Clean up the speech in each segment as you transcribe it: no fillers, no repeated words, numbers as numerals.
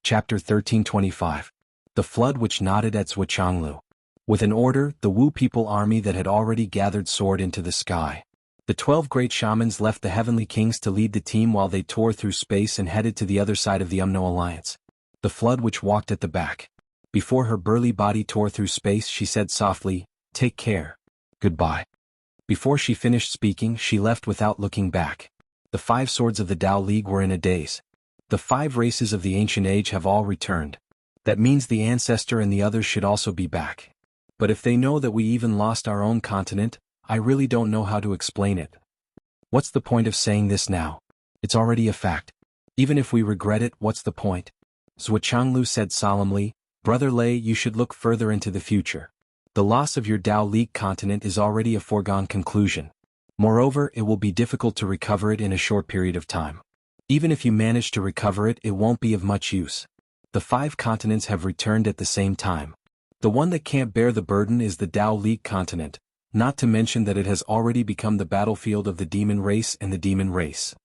Chapter 1325. The Flood Which Nodded at Zhuchanglu. With an order, the Wu people army that had already gathered soared into the sky. The 12 great shamans left the heavenly kings to lead the team while they tore through space and headed to the other side of the Umno Alliance. The flood which walked at the back. Before her burly body tore through space, she said softly, "Take care. Goodbye." Before she finished speaking, she left without looking back. The 5 swords of the Tao League were in a daze. The 5 races of the ancient age have all returned. That means the ancestor and the others should also be back. But if they know that we even lost our own continent, I really don't know how to explain it. What's the point of saying this now? It's already a fact. Even if we regret it, what's the point? Zhuchanglu said solemnly, "Brother Lei, you should look further into the future. The loss of your Tao League continent is already a foregone conclusion. Moreover, it will be difficult to recover it in a short period of time. Even if you manage to recover it, it won't be of much use. The 5 continents have returned at the same time. The one that can't bear the burden is the Tao League continent, not to mention that it has already become the battlefield of the demon race and the demon race.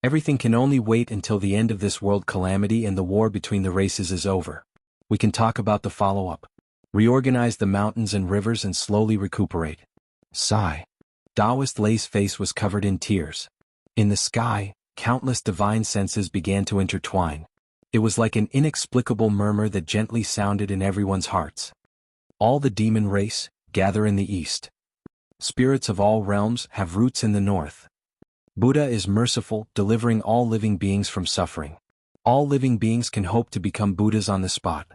Everything can only wait until the end of this world calamity and the war between the races is over. We can talk about the follow-up. Reorganize the mountains and rivers and slowly recuperate." Sigh. Taoist Lei's face was covered in tears. In the sky, countless divine senses began to intertwine. It was like an inexplicable murmur that gently sounded in everyone's hearts. All the demon race, gather in the east. Spirits of all realms have roots in the north. Buddha is merciful, delivering all living beings from suffering. All living beings can hope to become Buddhas on the spot.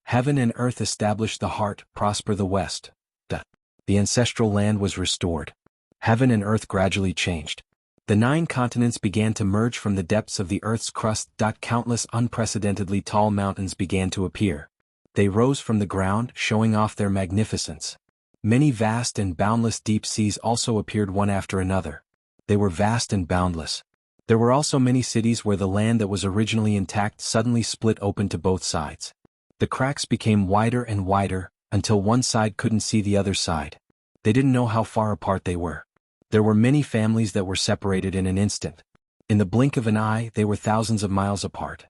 Heaven and earth establish the heart, prosper the west. The ancestral land was restored. Heaven and earth gradually changed. The 9 continents began to merge from the depths of the earth's crust. Countless unprecedentedly tall mountains began to appear. They rose from the ground, showing off their magnificence. Many vast and boundless deep seas also appeared one after another. They were vast and boundless. There were also many cities where the land that was originally intact suddenly split open to both sides. The cracks became wider and wider, until one side couldn't see the other side. They didn't know how far apart they were. There were many families that were separated in an instant. In the blink of an eye, they were thousands of miles apart.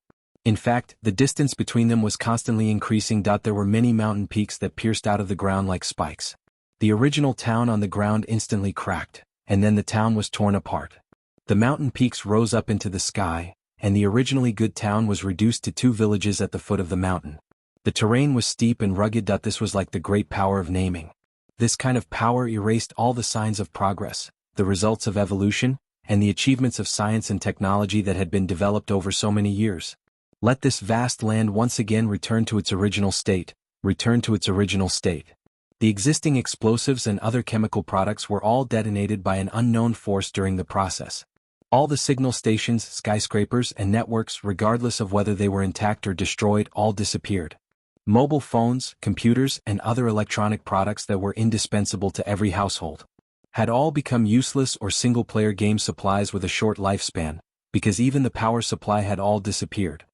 In fact, the distance between them was constantly increasing. There were many mountain peaks that pierced out of the ground like spikes. The original town on the ground instantly cracked, and then the town was torn apart. The mountain peaks rose up into the sky, and the originally good town was reduced to 2 villages at the foot of the mountain. The terrain was steep and rugged. This was like the great power of naming. This kind of power erased all the signs of progress, the results of evolution, and the achievements of science and technology that had been developed over so many years. Let this vast land once again return to its original state, return to its original state. The existing explosives and other chemical products were all detonated by an unknown force during the process. All the signal stations, skyscrapers, and networks, regardless of whether they were intact or destroyed, all disappeared. Mobile phones, computers, and other electronic products that were indispensable to every household had all become useless or single-player game supplies with a short lifespan, because even the power supply had all disappeared.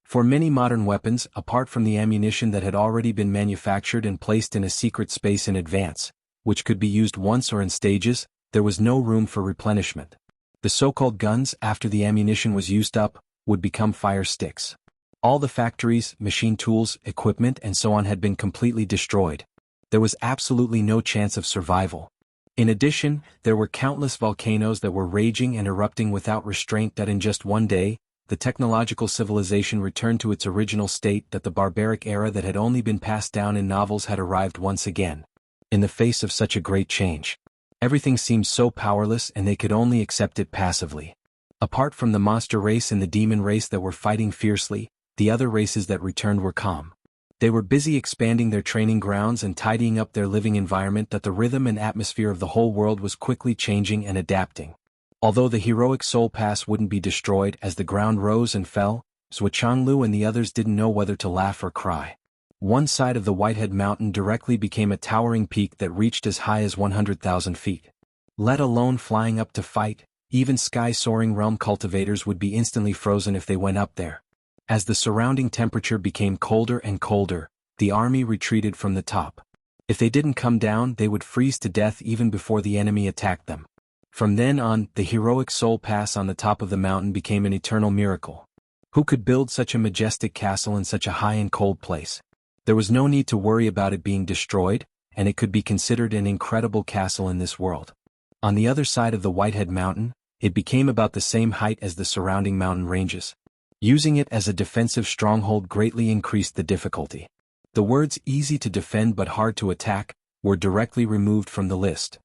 For many modern weapons, apart from the ammunition that had already been manufactured and placed in a secret space in advance, which could be used once or in stages, there was no room for replenishment. The so-called guns, after the ammunition was used up, would become fire sticks. All the factories, machine tools, equipment, and so on had been completely destroyed. There was absolutely no chance of survival. In addition, there were countless volcanoes that were raging and erupting without restraint. In just one day, the technological civilization returned to its original state. The barbaric era that had only been passed down in novels had arrived once again. In the face of such a great change, everything seemed so powerless, and they could only accept it passively. Apart from the monster race and the demon race that were fighting fiercely, the other races that returned were calm. They were busy expanding their training grounds and tidying up their living environment. The rhythm and atmosphere of the whole world was quickly changing and adapting. Although the heroic soul pass wouldn't be destroyed as the ground rose and fell, Zhuchanglu and the others didn't know whether to laugh or cry. One side of the Whitehead Mountain directly became a towering peak that reached as high as 100,000 feet. Let alone flying up to fight, even sky-soaring realm cultivators would be instantly frozen if they went up there. As the surrounding temperature became colder and colder, the army retreated from the top. If they didn't come down, they would freeze to death even before the enemy attacked them. From then on, the heroic soul pass on the top of the mountain became an eternal miracle. Who could build such a majestic castle in such a high and cold place? There was no need to worry about it being destroyed, and it could be considered an incredible castle in this world. On the other side of the Whitehead Mountain, it became about the same height as the surrounding mountain ranges. Using it as a defensive stronghold greatly increased the difficulty. The words easy to defend but hard to attack were directly removed from the list.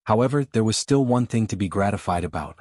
However, there was still one thing to be gratified about.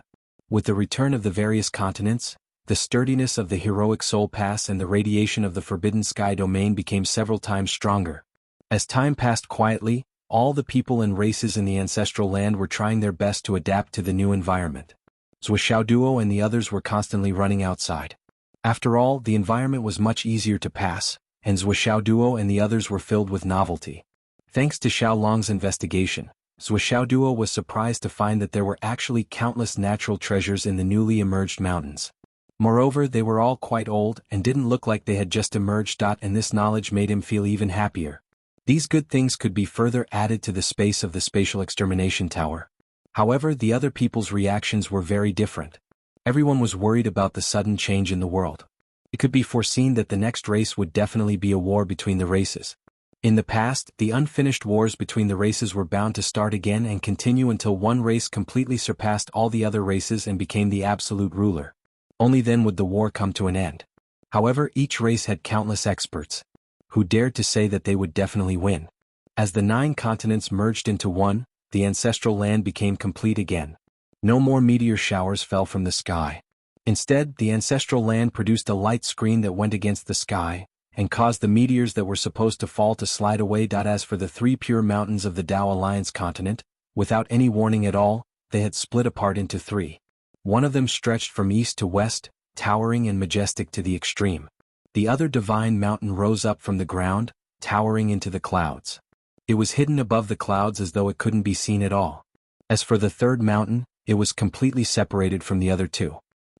With the return of the various continents, the sturdiness of the heroic Soul Pass and the radiation of the Forbidden Sky domain became several times stronger. As time passed quietly, all the people and races in the ancestral land were trying their best to adapt to the new environment. Zhuoduo and the others were constantly running outside. After all, the environment was much easier to pass, and Zhuoduo and the others were filled with novelty. Thanks to Xiaolong's investigation, Zhuoduo was surprised to find that there were actually countless natural treasures in the newly emerged mountains. Moreover, they were all quite old and didn't look like they had just emerged. And this knowledge made him feel even happier. These good things could be further added to the space of the spatial extermination tower. However, the other people's reactions were very different. Everyone was worried about the sudden change in the world. It could be foreseen that the next race would definitely be a war between the races. In the past, the unfinished wars between the races were bound to start again and continue until one race completely surpassed all the other races and became the absolute ruler. Only then would the war come to an end. However, each race had countless experts who dared to say that they would definitely win. As the 9 continents merged into one, the ancestral land became complete again. No more meteor showers fell from the sky. Instead, the ancestral land produced a light screen that went against the sky and caused the meteors that were supposed to fall to slide away. As for the 3 pure mountains of the Tao Alliance continent, without any warning at all, they had split apart into 3. One of them stretched from east to west, towering and majestic to the extreme. The other divine mountain rose up from the ground, towering into the clouds. It was hidden above the clouds as though it couldn't be seen at all. As for the 3rd mountain, it was completely separated from the other 2.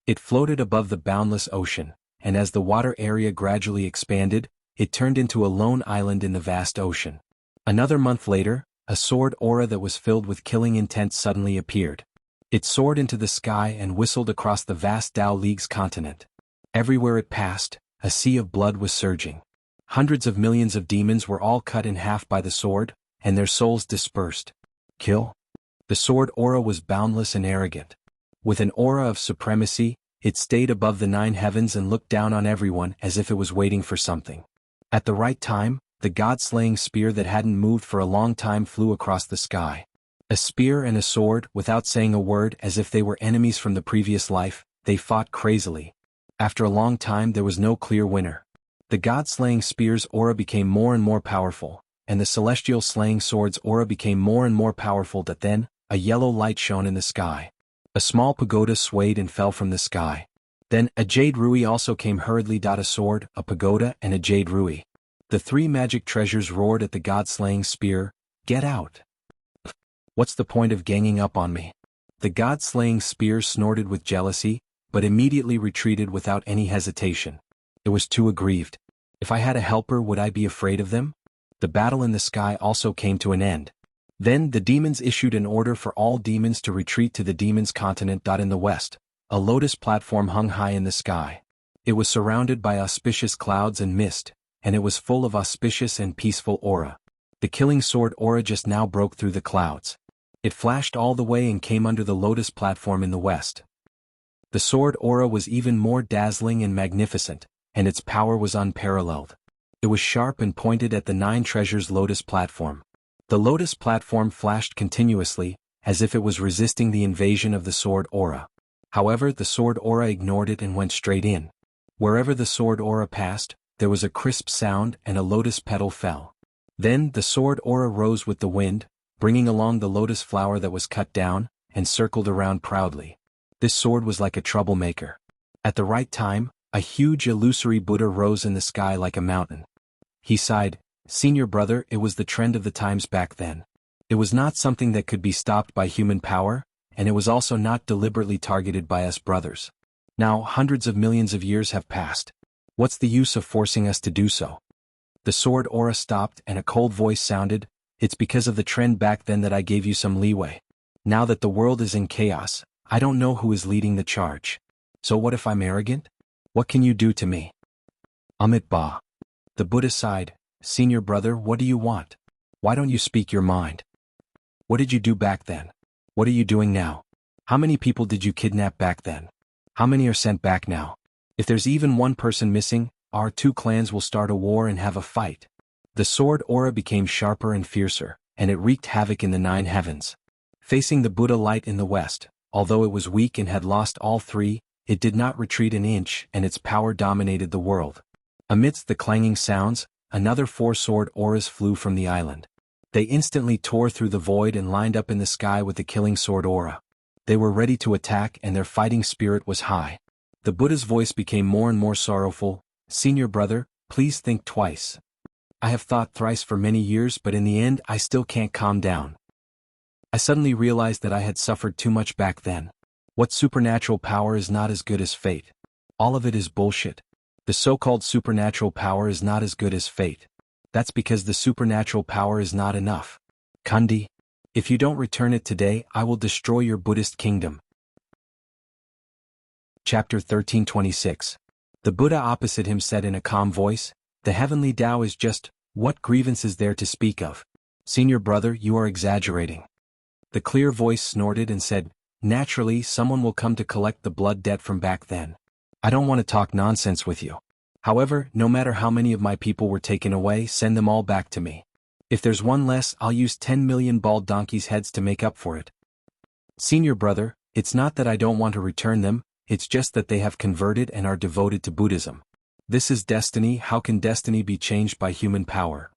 It floated above the boundless ocean, and as the water area gradually expanded, it turned into a lone island in the vast ocean. Another month later, a sword aura that was filled with killing intent suddenly appeared. It soared into the sky and whistled across the vast Tao League's continent. Everywhere it passed, a sea of blood was surging. Hundreds of millions of demons were all cut in half by the sword, and their souls dispersed. Kill? The sword aura was boundless and arrogant. With an aura of supremacy, it stayed above the 9 heavens and looked down on everyone as if it was waiting for something. At the right time, the god-slaying spear that hadn't moved for a long time flew across the sky. A spear and a sword, without saying a word, as if they were enemies from the previous life, they fought crazily. After a long time there was no clear winner. The god-slaying spear's aura became more and more powerful, and the celestial slaying sword's aura became more and more powerful. Then, a yellow light shone in the sky. A small pagoda swayed and fell from the sky. Then, a jade rui also came hurriedly. A sword, a pagoda, and a jade rui. The 3 magic treasures roared at the god-slaying spear, "Get out! What's the point of ganging up on me?" The god-slaying spear snorted with jealousy, but immediately retreated without any hesitation. It was too aggrieved. If I had a helper, would I be afraid of them? The battle in the sky also came to an end. Then the demons issued an order for all demons to retreat to the demons' continent. In the west, a lotus platform hung high in the sky. It was surrounded by auspicious clouds and mist, and it was full of auspicious and peaceful aura. The killing sword aura just now broke through the clouds. It flashed all the way and came under the lotus platform in the west. The sword aura was even more dazzling and magnificent, and its power was unparalleled. It was sharp and pointed at the 9 treasures lotus platform. The lotus platform flashed continuously, as if it was resisting the invasion of the sword aura. However, the sword aura ignored it and went straight in. Wherever the sword aura passed, there was a crisp sound and a lotus petal fell. Then the sword aura rose with the wind, bringing along the lotus flower that was cut down, and circled around proudly. This sword was like a troublemaker. At the right time, a huge illusory Buddha rose in the sky like a mountain. He sighed, "Senior brother, it was the trend of the times back then. It was not something that could be stopped by human power, and it was also not deliberately targeted by us brothers. Now hundreds of millions of years have passed. What's the use of forcing us to do so?" The sword aura stopped and a cold voice sounded, "It's because of the trend back then that I gave you some leeway. Now that the world is in chaos, I don't know who is leading the charge. So what if I'm arrogant? What can you do to me? Amit Ba. The Buddha sighed. Senior brother, what do you want? Why don't you speak your mind? What did you do back then? What are you doing now? How many people did you kidnap back then? How many are sent back now? If there's even one person missing, our two clans will start a war and have a fight. The sword aura became sharper and fiercer, and it wreaked havoc in the 9 heavens. Facing the Buddha light in the west, although it was weak and had lost all 3, it did not retreat an inch, and its power dominated the world. Amidst the clanging sounds, another 4 sword auras flew from the island. They instantly tore through the void and lined up in the sky with the killing sword aura. They were ready to attack, and their fighting spirit was high. The Buddha's voice became more and more sorrowful. Senior brother, please think twice. I have thought thrice for many years, but in the end I still can't calm down. I suddenly realized that I had suffered too much back then. What supernatural power is not as good as fate? All of it is bullshit. The so-called supernatural power is not as good as fate. That's because the supernatural power is not enough. Kundi, if you don't return it today, I will destroy your Buddhist kingdom. Chapter 13:26. The Buddha opposite him said in a calm voice, the heavenly Tao is just, what grievance is there to speak of? Senior brother, you are exaggerating. The clear voice snorted and said, naturally someone will come to collect the blood debt from back then. I don't want to talk nonsense with you. However, no matter how many of my people were taken away, send them all back to me. If there's one less, I'll use 10 million bald donkeys' heads to make up for it. Senior brother, it's not that I don't want to return them, it's just that they have converted and are devoted to Buddhism. This is destiny. How can destiny be changed by human power?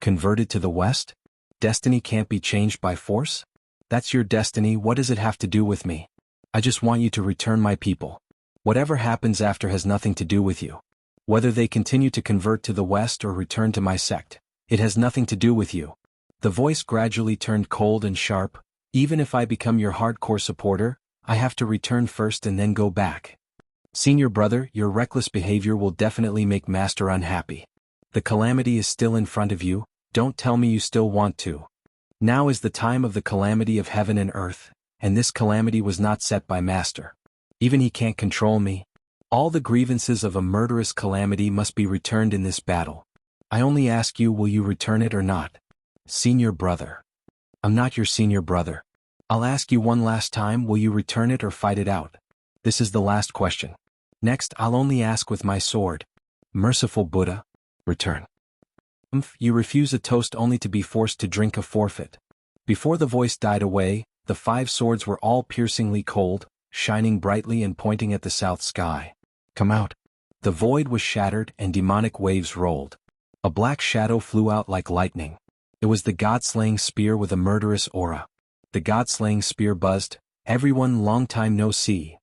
Converted to the West? Destiny can't be changed by force? That's your destiny. What does it have to do with me? I just want you to return my people. Whatever happens after has nothing to do with you. Whether they continue to convert to the West or return to my sect, it has nothing to do with you. The voice gradually turned cold and sharp. Even if I become your hardcore supporter, I have to return first and then go back. Senior brother, your reckless behavior will definitely make Master unhappy. The calamity is still in front of you, don't tell me you still want to. Now is the time of the calamity of heaven and earth, and this calamity was not set by Master. Even he can't control me. All the grievances of a murderous calamity must be returned in this battle. I only ask you, will you return it or not? Senior brother. I'm not your senior brother. I'll ask you one last time, will you return it or fight it out? This is the last question. Next, I'll only ask with my sword. Merciful Buddha, return. You refuse a toast only to be forced to drink a forfeit. Before the voice died away, the 5 swords were all piercingly cold, shining brightly and pointing at the south sky. Come out. The void was shattered and demonic waves rolled. A black shadow flew out like lightning. It was the god-slaying spear with a murderous aura. The god-slaying spear buzzed, everyone long time no see.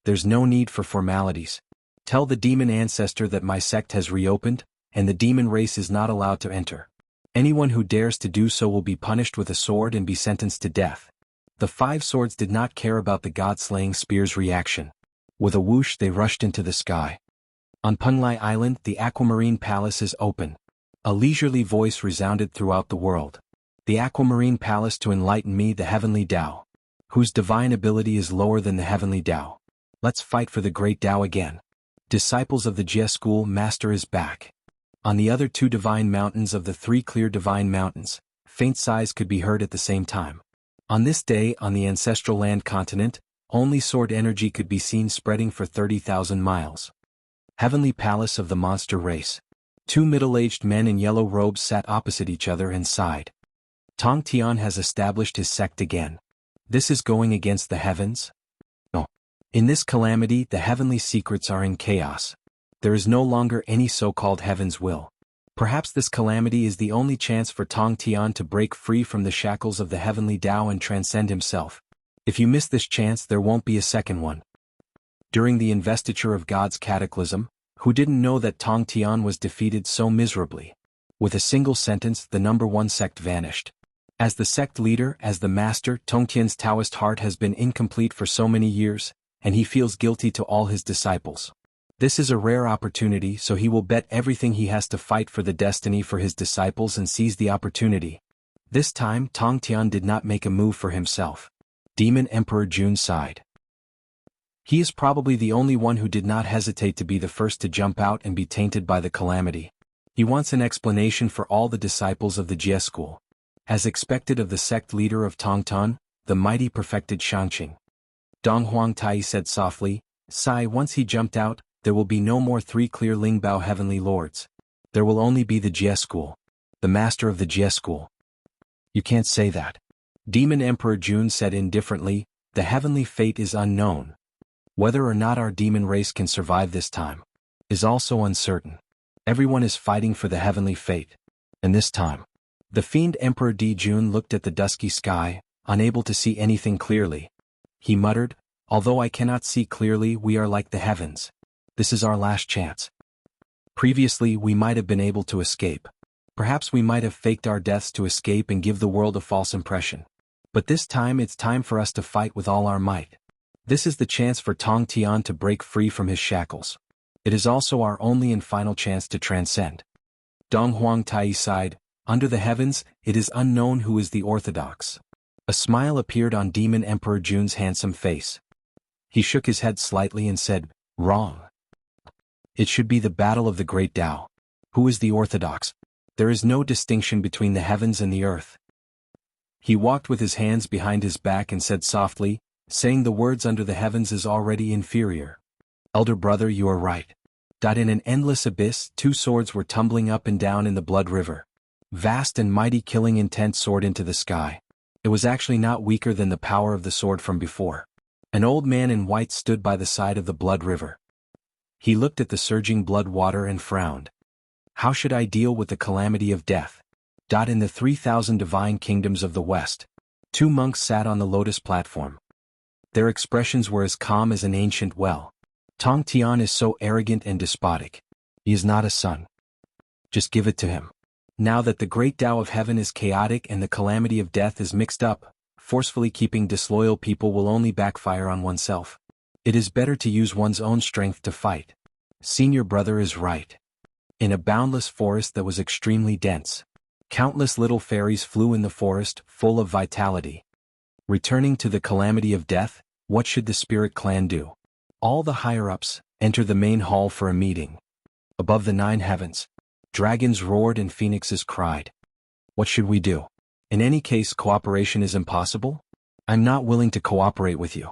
There's no need for formalities. Tell the demon ancestor that my sect has reopened, and the demon race is not allowed to enter. Anyone who dares to do so will be punished with a sword and be sentenced to death. The 5 swords did not care about the god-slaying spear's reaction. With a whoosh they rushed into the sky. On Punglai Island the aquamarine palace is open. A leisurely voice resounded throughout the world. The aquamarine palace to enlighten me, the heavenly Tao, whose divine ability is lower than the heavenly Tao. Let's fight for the great Tao again. Disciples of the Jie school, Master is back. On the other 2 divine mountains of the 3 clear divine mountains, faint sighs could be heard at the same time. On this day, on the ancestral land continent, only sword energy could be seen spreading for 30,000 miles. Heavenly palace of the monster race. 2 middle-aged men in yellow robes sat opposite each other and sighed. Tong Tian has established his sect again. This is going against the heavens? No. In this calamity, the heavenly secrets are in chaos. There is no longer any so-called heaven's will. Perhaps this calamity is the only chance for Tong Tian to break free from the shackles of the heavenly Tao and transcend himself. If you miss this chance, there won't be a second one. During the investiture of God's cataclysm, who didn't know that Tong Tian was defeated so miserably? With a single sentence, the number 1 sect vanished. As the sect leader, as the master, Tong Tian's Taoist heart has been incomplete for so many years, and he feels guilty to all his disciples. This is a rare opportunity, so he will bet everything he has to fight for the destiny for his disciples and seize the opportunity. This time, Tong Tian did not make a move for himself. Demon Emperor Jun sighed. He is probably the only one who did not hesitate to be the first to jump out and be tainted by the calamity. He wants an explanation for all the disciples of the Jie school. As expected of the sect leader of Tongtan, the mighty perfected Shangqing. Dong Huangtai said softly, "Sai, once he jumped out, there will be no more 3 clear Lingbao heavenly lords. There will only be the Jie school. The master of the Jie school." "You can't say that." Demon Emperor Jun said indifferently, "The heavenly fate is unknown. Whether or not our demon race can survive this time is also uncertain. Everyone is fighting for the heavenly fate. And this time." The fiend Emperor Di Jun looked at the dusky sky, unable to see anything clearly. He muttered, "Although I cannot see clearly, we are like the heavens. This is our last chance. Previously we might have been able to escape. Perhaps we might have faked our deaths to escape and give the world a false impression. But this time it's time for us to fight with all our might. This is the chance for Tong Tian to break free from his shackles. It is also our only and final chance to transcend." Dong Huangtai sighed, "Under the heavens, it is unknown who is the orthodox." A smile appeared on Demon Emperor Jun's handsome face. He shook his head slightly and said, "Wrong. It should be the battle of the great Tao. Who is the orthodox? There is no distinction between the heavens and the earth." He walked with his hands behind his back and said softly, "Saying the words under the heavens is already inferior. Elder brother, you are right." In an endless abyss, 2 swords were tumbling up and down in the blood river. Vast and mighty killing intent soared into the sky. It was actually not weaker than the power of the sword from before. An old man in white stood by the side of the blood river. He looked at the surging blood water and frowned. "How should I deal with the calamity of death?" In the 3,000 divine kingdoms of the West, 2 monks sat on the lotus platform. Their expressions were as calm as an ancient well. Tong Tian is so arrogant and despotic. He is not a son. Just give it to him. Now that the great Tao of heaven is chaotic and the calamity of death is mixed up, forcefully keeping disloyal people will only backfire on oneself. It is better to use one's own strength to fight. Senior brother is right. In a boundless forest that was extremely dense, countless little fairies flew in the forest, full of vitality. Returning to the calamity of death, what should the spirit clan do? All the higher-ups enter the main hall for a meeting. Above the 9 heavens, dragons roared and phoenixes cried. What should we do? In any case, cooperation is impossible. I'm not willing to cooperate with you.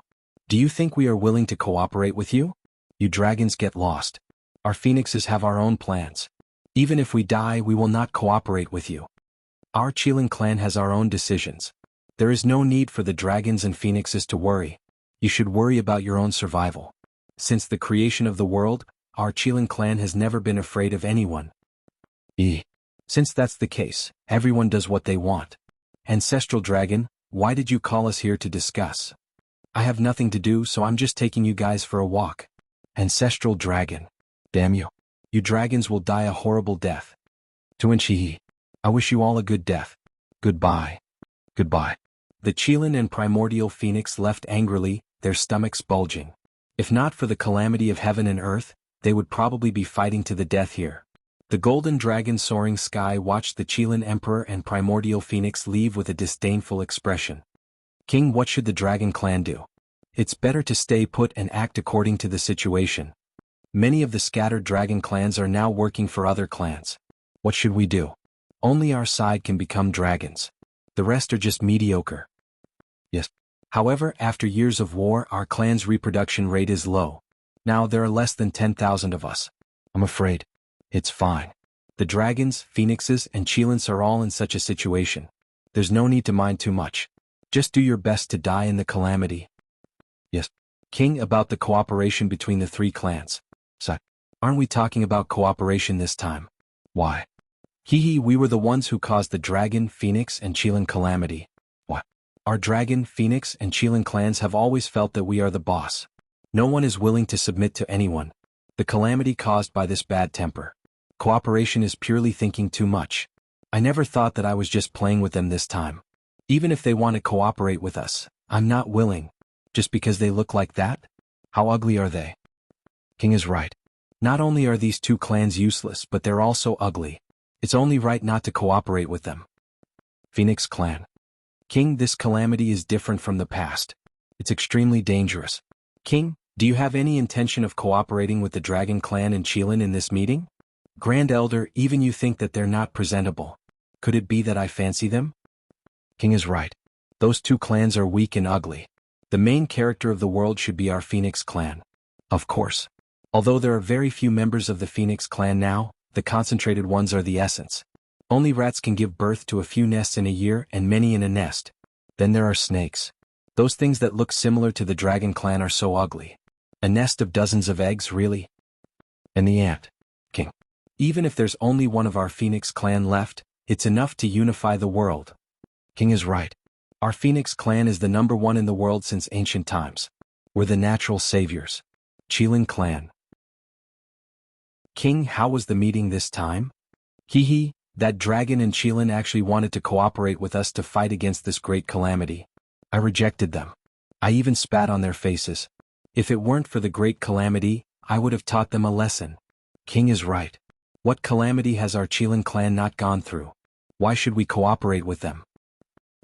Do you think we are willing to cooperate with you? You dragons get lost. Our phoenixes have our own plans. Even if we die, we will not cooperate with you. Our Qilin clan has our own decisions. There is no need for the dragons and phoenixes to worry. You should worry about your own survival. Since the creation of the world, our Qilin clan has never been afraid of anyone. Since that's the case, everyone does what they want. Ancestral Dragon, why did you call us here to discuss? I have nothing to do, so I'm just taking you guys for a walk. Ancestral Dragon. Damn you. You dragons will die a horrible death. Tuanchi, I wish you all a good death. Goodbye. Goodbye. The Qilin and Primordial Phoenix left angrily, their stomachs bulging. If not for the calamity of heaven and earth, they would probably be fighting to the death here. The golden dragon soaring sky watched the Qilin Emperor and Primordial Phoenix leave with a disdainful expression. King, what should the dragon clan do? It's better to stay put and act according to the situation. Many of the scattered dragon clans are now working for other clans. What should we do? Only our side can become dragons. The rest are just mediocre. Yes. However, after years of war, our clan's reproduction rate is low. Now there are less than 10,000 of us. I'm afraid. It's fine. The dragons, phoenixes, and Qilins are all in such a situation. There's no need to mind too much. Just do your best to die in the calamity. Yes. King, about the cooperation between the 3 clans. So, aren't we talking about cooperation this time? Why? We were the ones who caused the dragon, phoenix, and Qilin calamity. What? Our dragon, phoenix, and Qilin clans have always felt that we are the boss. No one is willing to submit to anyone. The calamity caused by this bad temper. Cooperation is purely thinking too much. I never thought that I was just playing with them this time. Even if they want to cooperate with us, I'm not willing. Just because they look like that? How ugly are they? King is right. Not only are these 2 clans useless, but they're also ugly. It's only right not to cooperate with them. Phoenix Clan. King, this calamity is different from the past. It's extremely dangerous. King, Do you have any intention of cooperating with the Dragon Clan and Qilin in this meeting? Grand Elder, even you think that they're not presentable. Could it be that I fancy them? King is right. Those two clans are weak and ugly. The main character of the world should be our Phoenix clan. Of course. Although there are very few members of the Phoenix clan now, the concentrated ones are the essence. Only rats can give birth to a few nests in a year and many in a nest. Then there are snakes. Those things that look similar to the Dragon Clan are so ugly. A nest of dozens of eggs, really? And the ant. King. Even if there's only one of our Phoenix clan left, it's enough to unify the world. King is right. Our Phoenix clan is the #1 in the world since ancient times. We're the natural saviors. Qilin clan. King, how was the meeting this time? Hee, that dragon and Qilin actually wanted to cooperate with us to fight against this great calamity. I rejected them. I even spat on their faces. If it weren't for the great calamity, I would have taught them a lesson. King is right. What calamity has our Qilin clan not gone through? Why should we cooperate with them?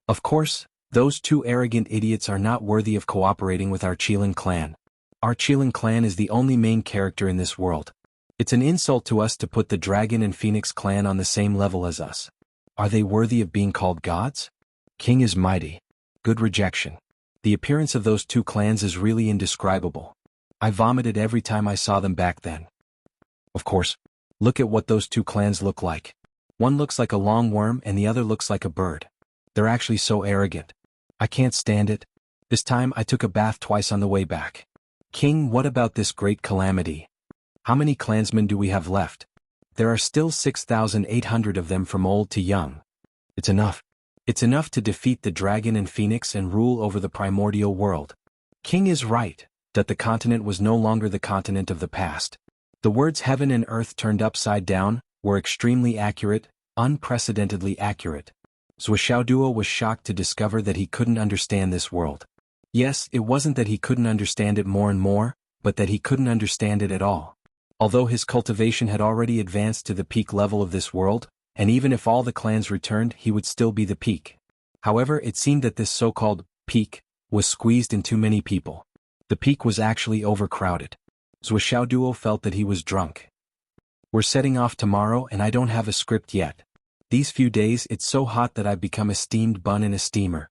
Of course, those two arrogant idiots are not worthy of cooperating with our Qilin clan. Our Qilin clan is the only main character in this world. It's an insult to us to put the Dragon and Phoenix clan on the same level as us. Are they worthy of being called gods? King is mighty. Good rejection. The appearance of those two clans is really indescribable. I vomited every time I saw them back then. Of course. Look at what those two clans look like. One looks like a long worm and the other looks like a bird. They're actually so arrogant. I can't stand it. This time I took a bath twice on the way back. King, what about this great calamity? How many clansmen do we have left? There are still 6,800 of them from old to young. It's enough. It's enough to defeat the Dragon and Phoenix and rule over the primordial world. King is right, that the continent was no longer the continent of the past. The words heaven and earth turned upside down were extremely accurate, unprecedentedly accurate. Zhuoxiaoduo was shocked to discover that he couldn't understand this world. Yes, it wasn't that he couldn't understand it more and more, but that he couldn't understand it at all. Although his cultivation had already advanced to the peak level of this world, and even if all the clans returned he would still be the peak. However, it seemed that this so-called peak was squeezed in too many people. The peak was actually overcrowded. Zhuoxiaoduo felt that he was drunk. We're setting off tomorrow and I don't have a script yet. These few days it's so hot that I've become a steamed bun in a steamer.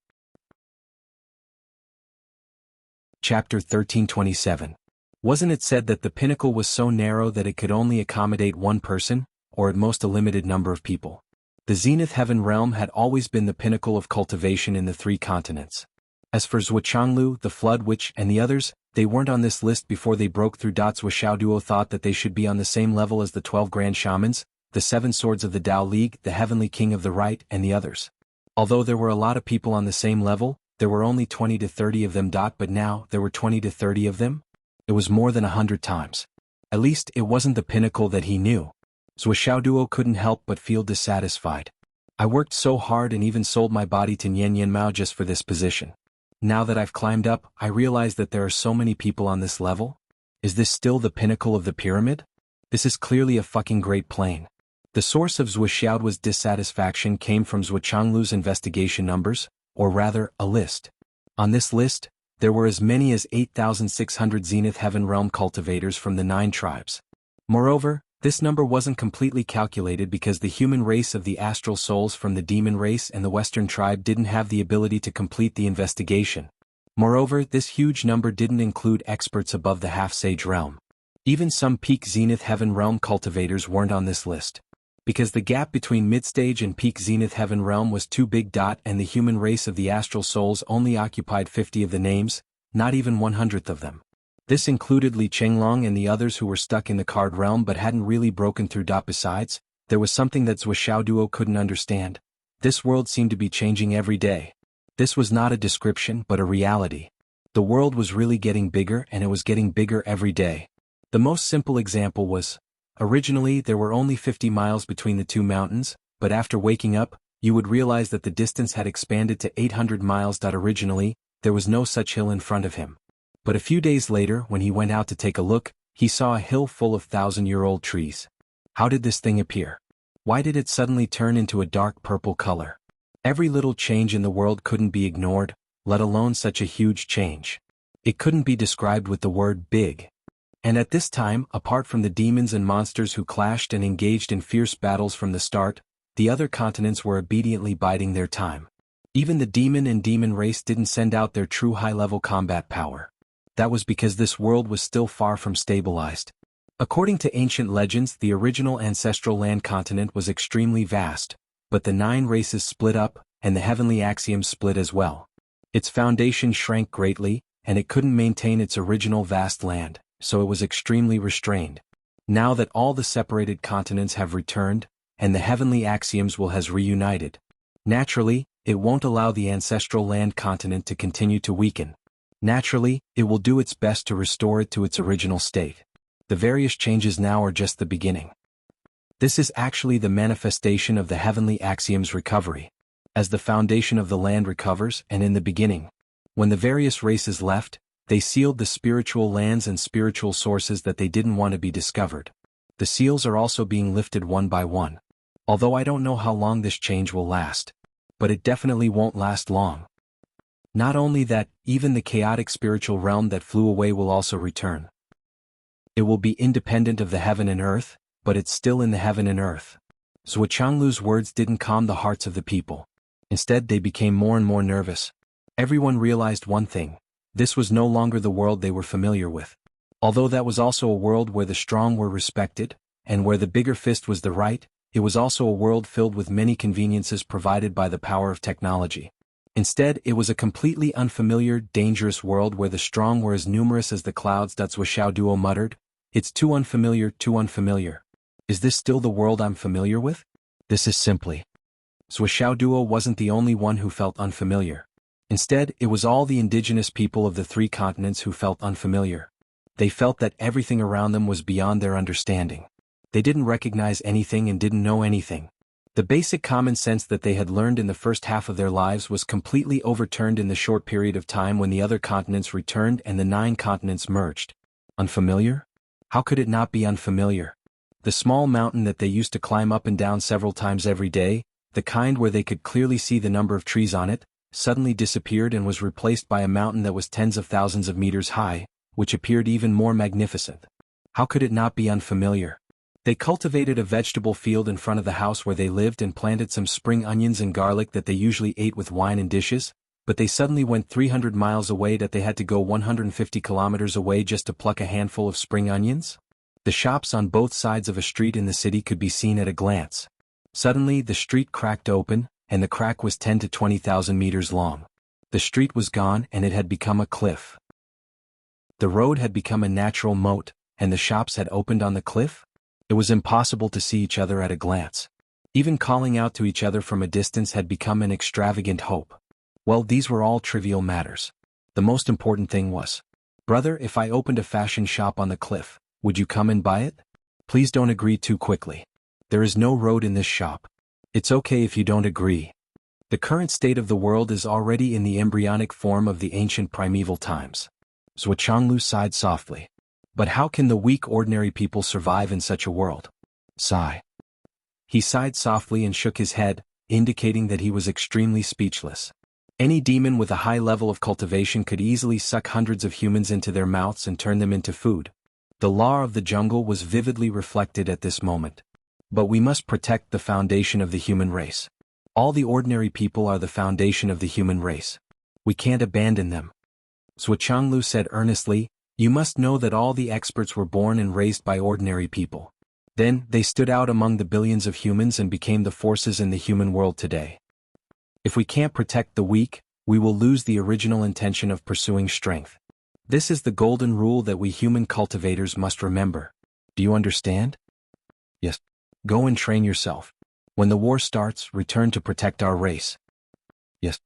Chapter 1327. Wasn't it said that the pinnacle was so narrow that it could only accommodate one person, or at most a limited number of people? The Zenith Heaven Realm had always been the pinnacle of cultivation in the 3 continents. As for Zhuoxianglu, the Flood Witch, and the others, they weren't on this list before they broke through. Zhuoxiaoduo thought that they should be on the same level as the 12 Grand Shamans, the 7 Swords of the Tao League, the Heavenly King of the Right, and the others. Although there were a lot of people on the same level, there were only 20 to 30 of them. But now, there were 20 to 30 of them? It was more than 100 times. At least, it wasn't the pinnacle that he knew. Zhuoxiaoduo couldn't help but feel dissatisfied. I worked so hard and even sold my body to Nian Mao just for this position. Now that I've climbed up, I realize that there are so many people on this level. Is this still the pinnacle of the pyramid? This is clearly a fucking great plane. The source of Zhuoxiaoduo's dissatisfaction came from Zhuoxianglu's investigation numbers, or rather, a list. On this list, there were as many as 8,600 Zenith Heaven Realm cultivators from the 9 tribes. Moreover, this number wasn't completely calculated because the human race of the astral souls from the demon race and the Western tribe didn't have the ability to complete the investigation. Moreover, this huge number didn't include experts above the half-sage realm. Even some peak Zenith Heaven Realm cultivators weren't on this list. Because the gap between mid-stage and peak Zenith Heaven Realm was too big. And the human race of the astral souls only occupied 50 of the names, not even 100th of them. This included Li Chenglong and the others who were stuck in the card realm but hadn't really broken through. Besides, there was something that Zhuoxiaoduo couldn't understand. This world seemed to be changing every day. This was not a description but a reality. The world was really getting bigger and it was getting bigger every day. The most simple example was, originally there were only 50 miles between the 2 mountains, but after waking up, you would realize that the distance had expanded to 800 miles. Originally, there was no such hill in front of him. But a few days later, when he went out to take a look, he saw a hill full of 1,000-year-old trees. How did this thing appear? Why did it suddenly turn into a dark purple color? Every little change in the world couldn't be ignored, let alone such a huge change. It couldn't be described with the word big. And at this time, apart from the demons and monsters who clashed and engaged in fierce battles from the start, the other continents were obediently biding their time. Even the demon and demon race didn't send out their true high-level combat power. That was because this world was still far from stabilized. According to ancient legends, the original ancestral land continent was extremely vast, but the 9 races split up, and the heavenly axioms split as well. Its foundation shrank greatly, and it couldn't maintain its original vast land, so it was extremely restrained. Now that all the separated continents have returned, and the heavenly axioms has reunited, naturally, it won't allow the ancestral land continent to continue to weaken. Naturally, it will do its best to restore it to its original state. The various changes now are just the beginning. This is actually the manifestation of the heavenly axioms recovery. As the foundation of the land recovers, and in the beginning, when the various races left, they sealed the spiritual lands and spiritual sources that they didn't want to be discovered. The seals are also being lifted one by one. Although I don't know how long this change will last. But it definitely won't last long. Not only that, even the chaotic spiritual realm that flew away will also return. It will be independent of the heaven and earth, but it's still in the heaven and earth. Zhuochanglu's words didn't calm the hearts of the people. Instead, they became more and more nervous. Everyone realized one thing. This was no longer the world they were familiar with. Although that was also a world where the strong were respected, and where the bigger fist was the right, it was also a world filled with many conveniences provided by the power of technology. Instead, it was a completely unfamiliar, dangerous world where the strong were as numerous as the clouds. Zhuochanglu muttered. It's too unfamiliar, too unfamiliar. Is this still the world I'm familiar with? This is simply. Zhuochanglu wasn't the only one who felt unfamiliar. Instead, it was all the indigenous people of the 3 continents who felt unfamiliar. They felt that everything around them was beyond their understanding. They didn't recognize anything and didn't know anything. The basic common sense that they had learned in the first half of their lives was completely overturned in the short period of time when the other continents returned and the 9 continents merged. Unfamiliar? How could it not be unfamiliar? The small mountain that they used to climb up and down several times every day, the kind where they could clearly see the number of trees on it, suddenly disappeared and was replaced by a mountain that was tens of thousands of meters high, which appeared even more magnificent. How could it not be unfamiliar? They cultivated a vegetable field in front of the house where they lived and planted some spring onions and garlic that they usually ate with wine and dishes, but they suddenly went 300 miles away that they had to go 150 kilometers away just to pluck a handful of spring onions? The shops on both sides of a street in the city could be seen at a glance. Suddenly the street cracked open, and the crack was 10 to 20,000 meters long. The street was gone and it had become a cliff. The road had become a natural moat, and the shops had opened on the cliff? It was impossible to see each other at a glance. Even calling out to each other from a distance had become an extravagant hope. Well, these were all trivial matters. The most important thing was, brother, if I opened a fashion shop on the cliff, would you come and buy it? Please don't agree too quickly. There is no road in this shop. It's okay if you don't agree. The current state of the world is already in the embryonic form of the ancient primeval times. Zhuochanglu sighed softly. But how can the weak ordinary people survive in such a world? Sigh. He sighed softly and shook his head, indicating that he was extremely speechless. Any demon with a high level of cultivation could easily suck hundreds of humans into their mouths and turn them into food. The law of the jungle was vividly reflected at this moment. But we must protect the foundation of the human race. All the ordinary people are the foundation of the human race. We can't abandon them. Zhuochanglu said earnestly, you must know that all the experts were born and raised by ordinary people. Then, they stood out among the billions of humans and became the forces in the human world today. If we can't protect the weak, we will lose the original intention of pursuing strength. This is the golden rule that we human cultivators must remember. Do you understand? Yes. Go and train yourself. When the war starts, return to protect our race. Yes.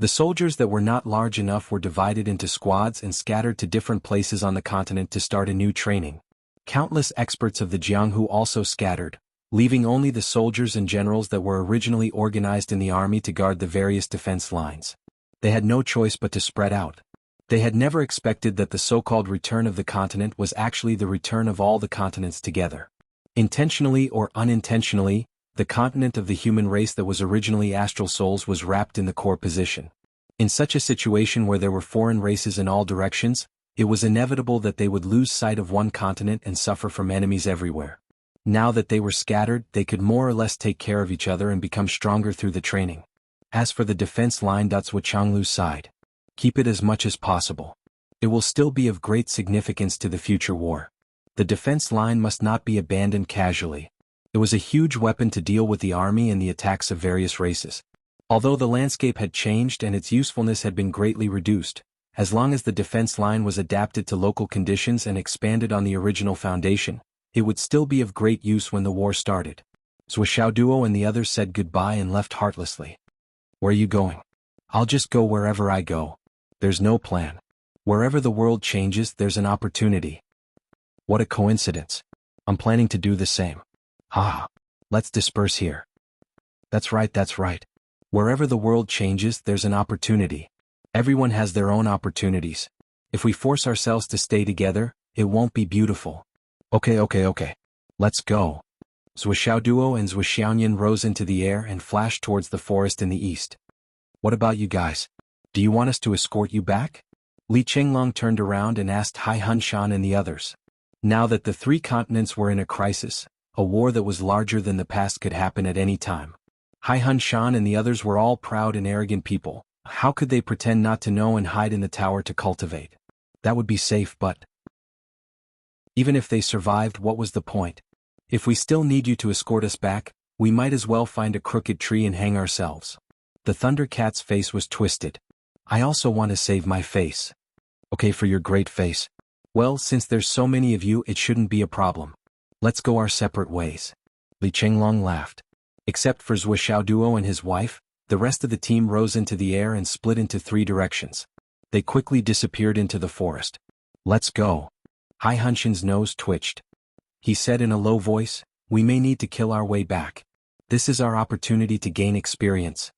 The soldiers that were not large enough were divided into squads and scattered to different places on the continent to start a new training. Countless experts of the Jianghu also scattered, leaving only the soldiers and generals that were originally organized in the army to guard the various defense lines. They had no choice but to spread out. They had never expected that the so-called return of the continent was actually the return of all the continents together. Intentionally or unintentionally, the continent of the human race that was originally astral souls was wrapped in the core position. In such a situation where there were foreign races in all directions, it was inevitable that they would lose sight of one continent and suffer from enemies everywhere. Now that they were scattered, they could more or less take care of each other and become stronger through the training. As for the defense line, that's Wuchanglu's side. Keep it as much as possible. It will still be of great significance to the future war. The defense line must not be abandoned casually. It was a huge weapon to deal with the army and the attacks of various races. Although the landscape had changed and its usefulness had been greatly reduced, as long as the defense line was adapted to local conditions and expanded on the original foundation, it would still be of great use when the war started. Zuo and the others said goodbye and left heartlessly. Where are you going? I'll just go wherever I go. There's no plan. Wherever the world changes, there's an opportunity. What a coincidence. I'm planning to do the same. Let's disperse here. That's right. Wherever the world changes, there's an opportunity. Everyone has their own opportunities. If we force ourselves to stay together, it won't be beautiful. Okay. Let's go. Zuo and Zuo rose into the air and flashed towards the forest in the east. What about you guys? Do you want us to escort you back? Li Chenglong turned around and asked Hai Hunshan and the others. Now that the three continents were in a crisis, a war that was larger than the past could happen at any time. Hai Hunshan and the others were all proud and arrogant people. How could they pretend not to know and hide in the tower to cultivate? That would be safe, but even if they survived, what was the point? If we still need you to escort us back, we might as well find a crooked tree and hang ourselves. The Thundercat's face was twisted. I also want to save my face. Okay, for your great face. Well, since there's so many of you, it shouldn't be a problem. Let's go our separate ways. Li Chenglong laughed. Except for Zuo and his wife, the rest of the team rose into the air and split into three directions. They quickly disappeared into the forest. Let's go. Hai Hunshan's nose twitched. He said in a low voice, we may need to kill our way back. This is our opportunity to gain experience.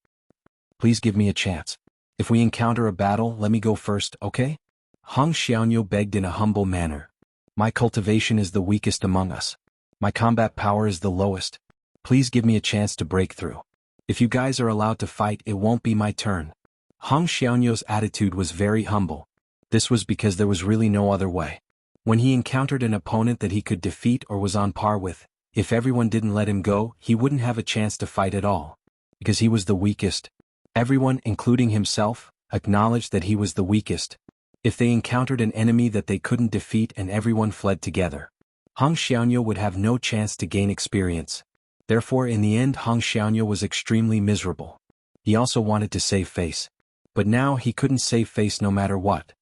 Please give me a chance. If we encounter a battle, let me go first, okay? Hong Xiaoniu begged in a humble manner. My cultivation is the weakest among us. My combat power is the lowest. Please give me a chance to break through. If you guys are allowed to fight, it won't be my turn. Hong Xiaoniu's attitude was very humble. This was because there was really no other way. When he encountered an opponent that he could defeat or was on par with, if everyone didn't let him go, he wouldn't have a chance to fight at all. Because he was the weakest. Everyone, including himself, acknowledged that he was the weakest. If they encountered an enemy that they couldn't defeat and everyone fled together, Hong Xiaoniu would have no chance to gain experience. Therefore, in the end, Hong Xiaoniu was extremely miserable. He also wanted to save face. But now he couldn't save face no matter what.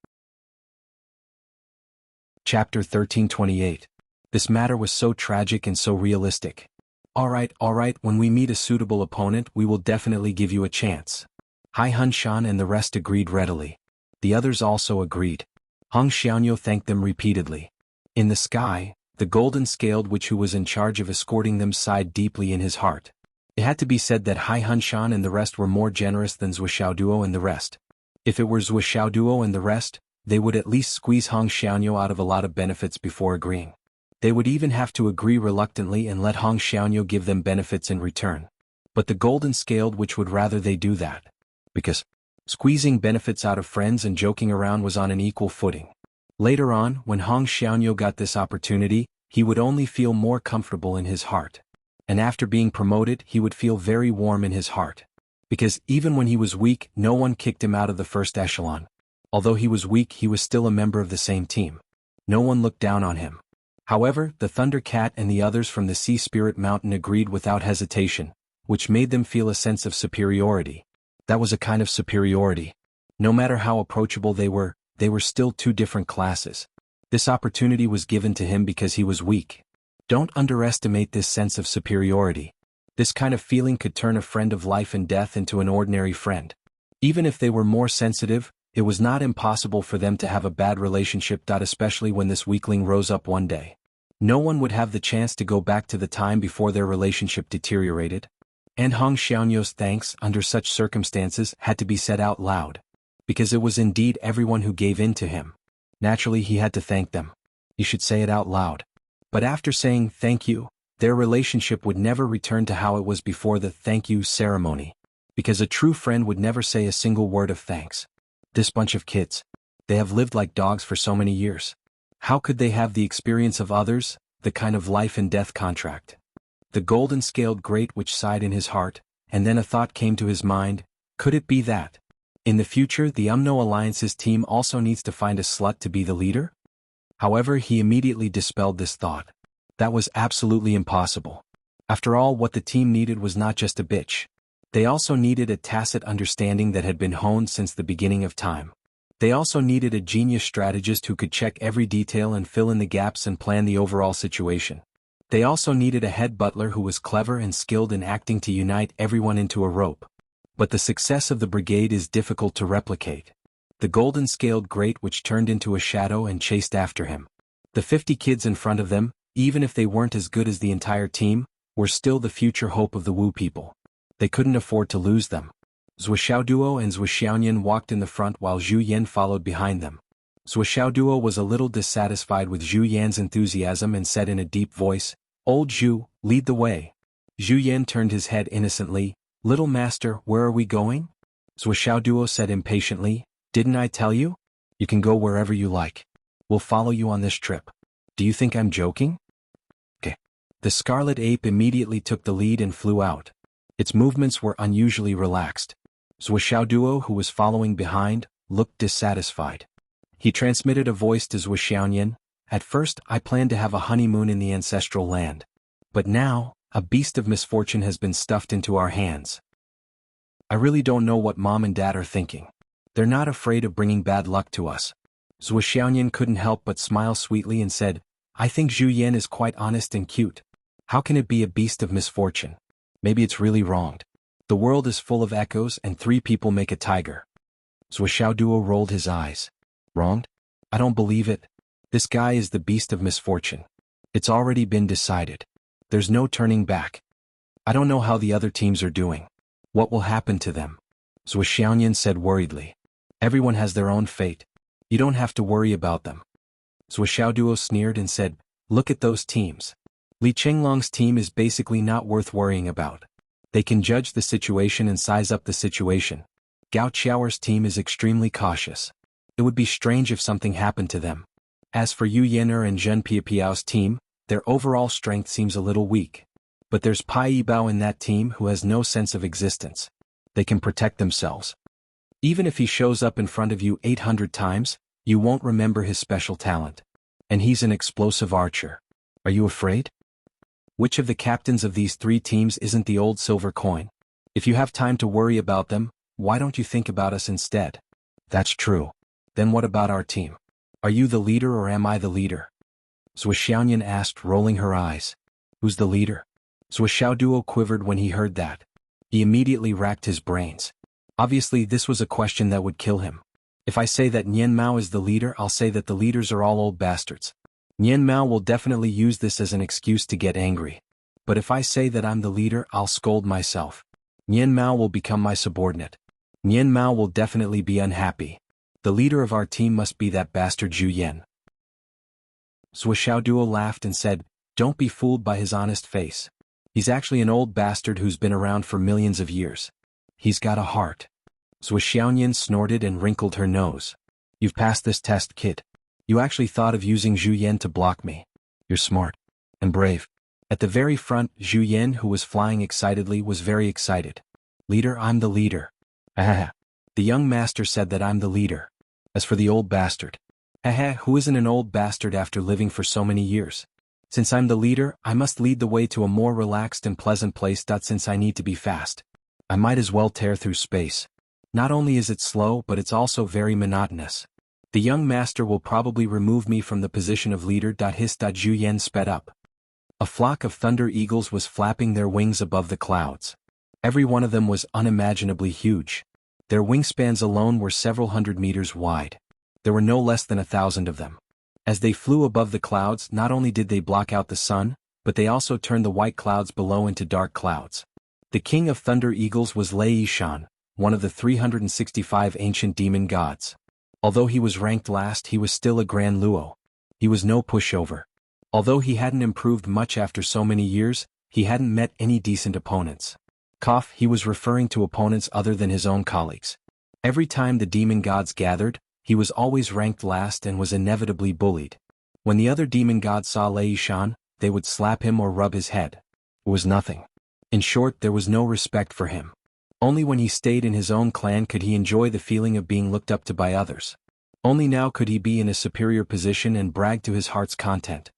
Chapter 1328. This matter was so tragic and so realistic. Alright, when we meet a suitable opponent, we will definitely give you a chance. Hai Hunshan and the rest agreed readily. The others also agreed. Hong Xiaoniu thanked them repeatedly. In the sky, the golden scaled witch who was in charge of escorting them sighed deeply in his heart. It had to be said that Hai Hunshan and the rest were more generous than Zuo and the rest. If it were Zuo and the rest, they would at least squeeze Hong Xiaoniu out of a lot of benefits before agreeing. They would even have to agree reluctantly and let Hong Xiaoniu give them benefits in return. But the golden scaled witch would rather they do that. Because squeezing benefits out of friends and joking around was on an equal footing. Later on, when Hong Xiaoniu got this opportunity, he would only feel more comfortable in his heart. And after being promoted, he would feel very warm in his heart. Because even when he was weak, no one kicked him out of the first echelon. Although he was weak, he was still a member of the same team. No one looked down on him. However, the Thundercat and the others from the Sea Spirit Mountain agreed without hesitation, which made them feel a sense of superiority. That was a kind of superiority. No matter how approachable they were still two different classes. This opportunity was given to him because he was weak. Don't underestimate this sense of superiority. This kind of feeling could turn a friend of life and death into an ordinary friend. Even if they were more sensitive, it was not impossible for them to have a bad relationship. Especially when this weakling rose up one day. No one would have the chance to go back to the time before their relationship deteriorated. And Hong Xiaoniu's thanks under such circumstances had to be said out loud. Because it was indeed everyone who gave in to him. Naturally, he had to thank them. He should say it out loud. But after saying thank you, their relationship would never return to how it was before the thank you ceremony. Because a true friend would never say a single word of thanks. This bunch of kids. They have lived like dogs for so many years. How could they have the experience of others, the kind of life and death contract? The golden-scaled great witch sighed in his heart, and then a thought came to his mind. Could it be that, in the future, the Umno Alliance's team also needs to find a slut to be the leader? However, he immediately dispelled this thought. That was absolutely impossible. After all, what the team needed was not just a bitch. They also needed a tacit understanding that had been honed since the beginning of time. They also needed a genius strategist who could check every detail and fill in the gaps and plan the overall situation. They also needed a head butler who was clever and skilled in acting to unite everyone into a rope. But the success of the brigade is difficult to replicate. The golden-scaled great witch turned into a shadow and chased after him. The 50 kids in front of them, even if they weren't as good as the entire team, were still the future hope of the Wu people. They couldn't afford to lose them. Zhou Xiaoduo and Zhou Xiaoyan walked in the front while Zhu Yan followed behind them. Zhou Xiaoduo was a little dissatisfied with Zhu Yan's enthusiasm and said in a deep voice, "Old Zhu, lead the way." Zhu Yan turned his head innocently. "Little master, where are we going?" Zhou Xiaoduo said impatiently, "Didn't I tell you? You can go wherever you like. We'll follow you on this trip. Do you think I'm joking?" Okay. The scarlet ape immediately took the lead and flew out. Its movements were unusually relaxed. Zhou Xiaoduo, who was following behind, looked dissatisfied. He transmitted a voice to Zhou Xiaoyan. "At first, I planned to have a honeymoon in the ancestral land. But now, a beast of misfortune has been stuffed into our hands. I really don't know what Mom and Dad are thinking. They're not afraid of bringing bad luck to us." Zhou Xiaoyan couldn't help but smile sweetly and said, "I think Zhu Yan is quite honest and cute. How can it be a beast of misfortune? Maybe it's really wronged. The world is full of echoes and 3 people make a tiger." Zhou Xiaoduo rolled his eyes. "Wronged? I don't believe it. This guy is the beast of misfortune. It's already been decided. There's no turning back. I don't know how the other teams are doing. What will happen to them?" Zhou Xiaoyan said worriedly. "Everyone has their own fate. You don't have to worry about them." Zhou Xiaoduo sneered and said, "Look at those teams. Li Chenglong's team is basically not worth worrying about. They can judge the situation and size up the situation. Gao Qiaoer's team is extremely cautious. It would be strange if something happened to them. As for Yu Yan'er and Zhen Piapiao's team, their overall strength seems a little weak. But there's Pai Yibao in that team who has no sense of existence. They can protect themselves. Even if he shows up in front of you 800 times, you won't remember his special talent. And he's an explosive archer. Are you afraid? Which of the captains of these 3 teams isn't the old silver coin? If you have time to worry about them, why don't you think about us instead?" "That's true. Then what about our team? Are you the leader or am I the leader?" Zhou Xiaoyan asked, rolling her eyes. "Who's the leader?" Zhou Xiaoduo quivered when he heard that. He immediately racked his brains. Obviously, this was a question that would kill him. If I say that Nian Mao is the leader, I'll say that the leaders are all old bastards. Nian Mao will definitely use this as an excuse to get angry. But if I say that I'm the leader, I'll scold myself. Nian Mao will become my subordinate. Nian Mao will definitely be unhappy. The leader of our team must be that bastard Zhu Yan." Zhou Xiaoduo laughed and said, "Don't be fooled by his honest face. He's actually an old bastard who's been around for millions of years. He's got a heart." Zhou Xiaoyan snorted and wrinkled her nose. "You've passed this test, kid. You actually thought of using Zhu Yan to block me. You're smart. And brave." At the very front, Zhu Yan, who was flying excitedly, was very excited. "Leader, I'm the leader." "Ah." The young master said that I'm the leader. As for the old bastard. Who isn't an old bastard after living for so many years? Since I'm the leader, I must lead the way to a more relaxed and pleasant place. Since I need to be fast, I might as well tear through space. Not only is it slow, but it's also very monotonous. The young master will probably remove me from the position of leader. Zhu Yan sped up. A flock of thunder eagles was flapping their wings above the clouds. Every one of them was unimaginably huge. Their wingspans alone were several hundred meters wide. There were no less than 1,000 of them. As they flew above the clouds, not only did they block out the sun, but they also turned the white clouds below into dark clouds. The king of thunder eagles was Lei Yishan, one of the 365 ancient demon gods. Although he was ranked last, he was still a grand luo. He was no pushover. Although he hadn't improved much after so many years, he hadn't met any decent opponents. Cough, he was referring to opponents other than his own colleagues. Every time the demon gods gathered, he was always ranked last and was inevitably bullied. When the other demon gods saw Lei Shan, they would slap him or rub his head. It was nothing. In short, there was no respect for him. Only when he stayed in his own clan could he enjoy the feeling of being looked up to by others. Only now could he be in a superior position and brag to his heart's content.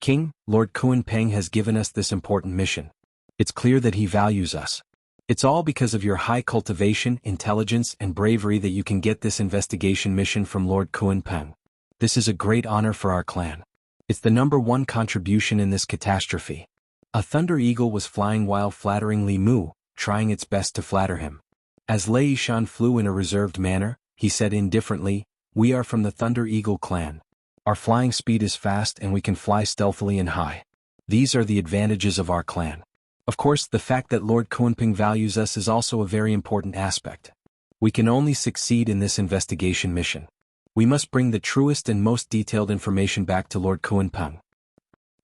King, Lord Kunpeng has given us this important mission. It's clear that he values us. It's all because of your high cultivation, intelligence, and bravery that you can get this investigation mission from Lord Kunpeng. This is a great honor for our clan. It's the #1 contribution in this catastrophe. A thunder eagle was flying while flattering Li Mu, trying its best to flatter him. As Lei Shan flew in a reserved manner, he said indifferently, "We are from the Thunder Eagle clan. Our flying speed is fast and we can fly stealthily and high. These are the advantages of our clan. Of course, the fact that Lord Kunpeng values us is also a very important aspect. We can only succeed in this investigation mission. We must bring the truest and most detailed information back to Lord Kunpeng.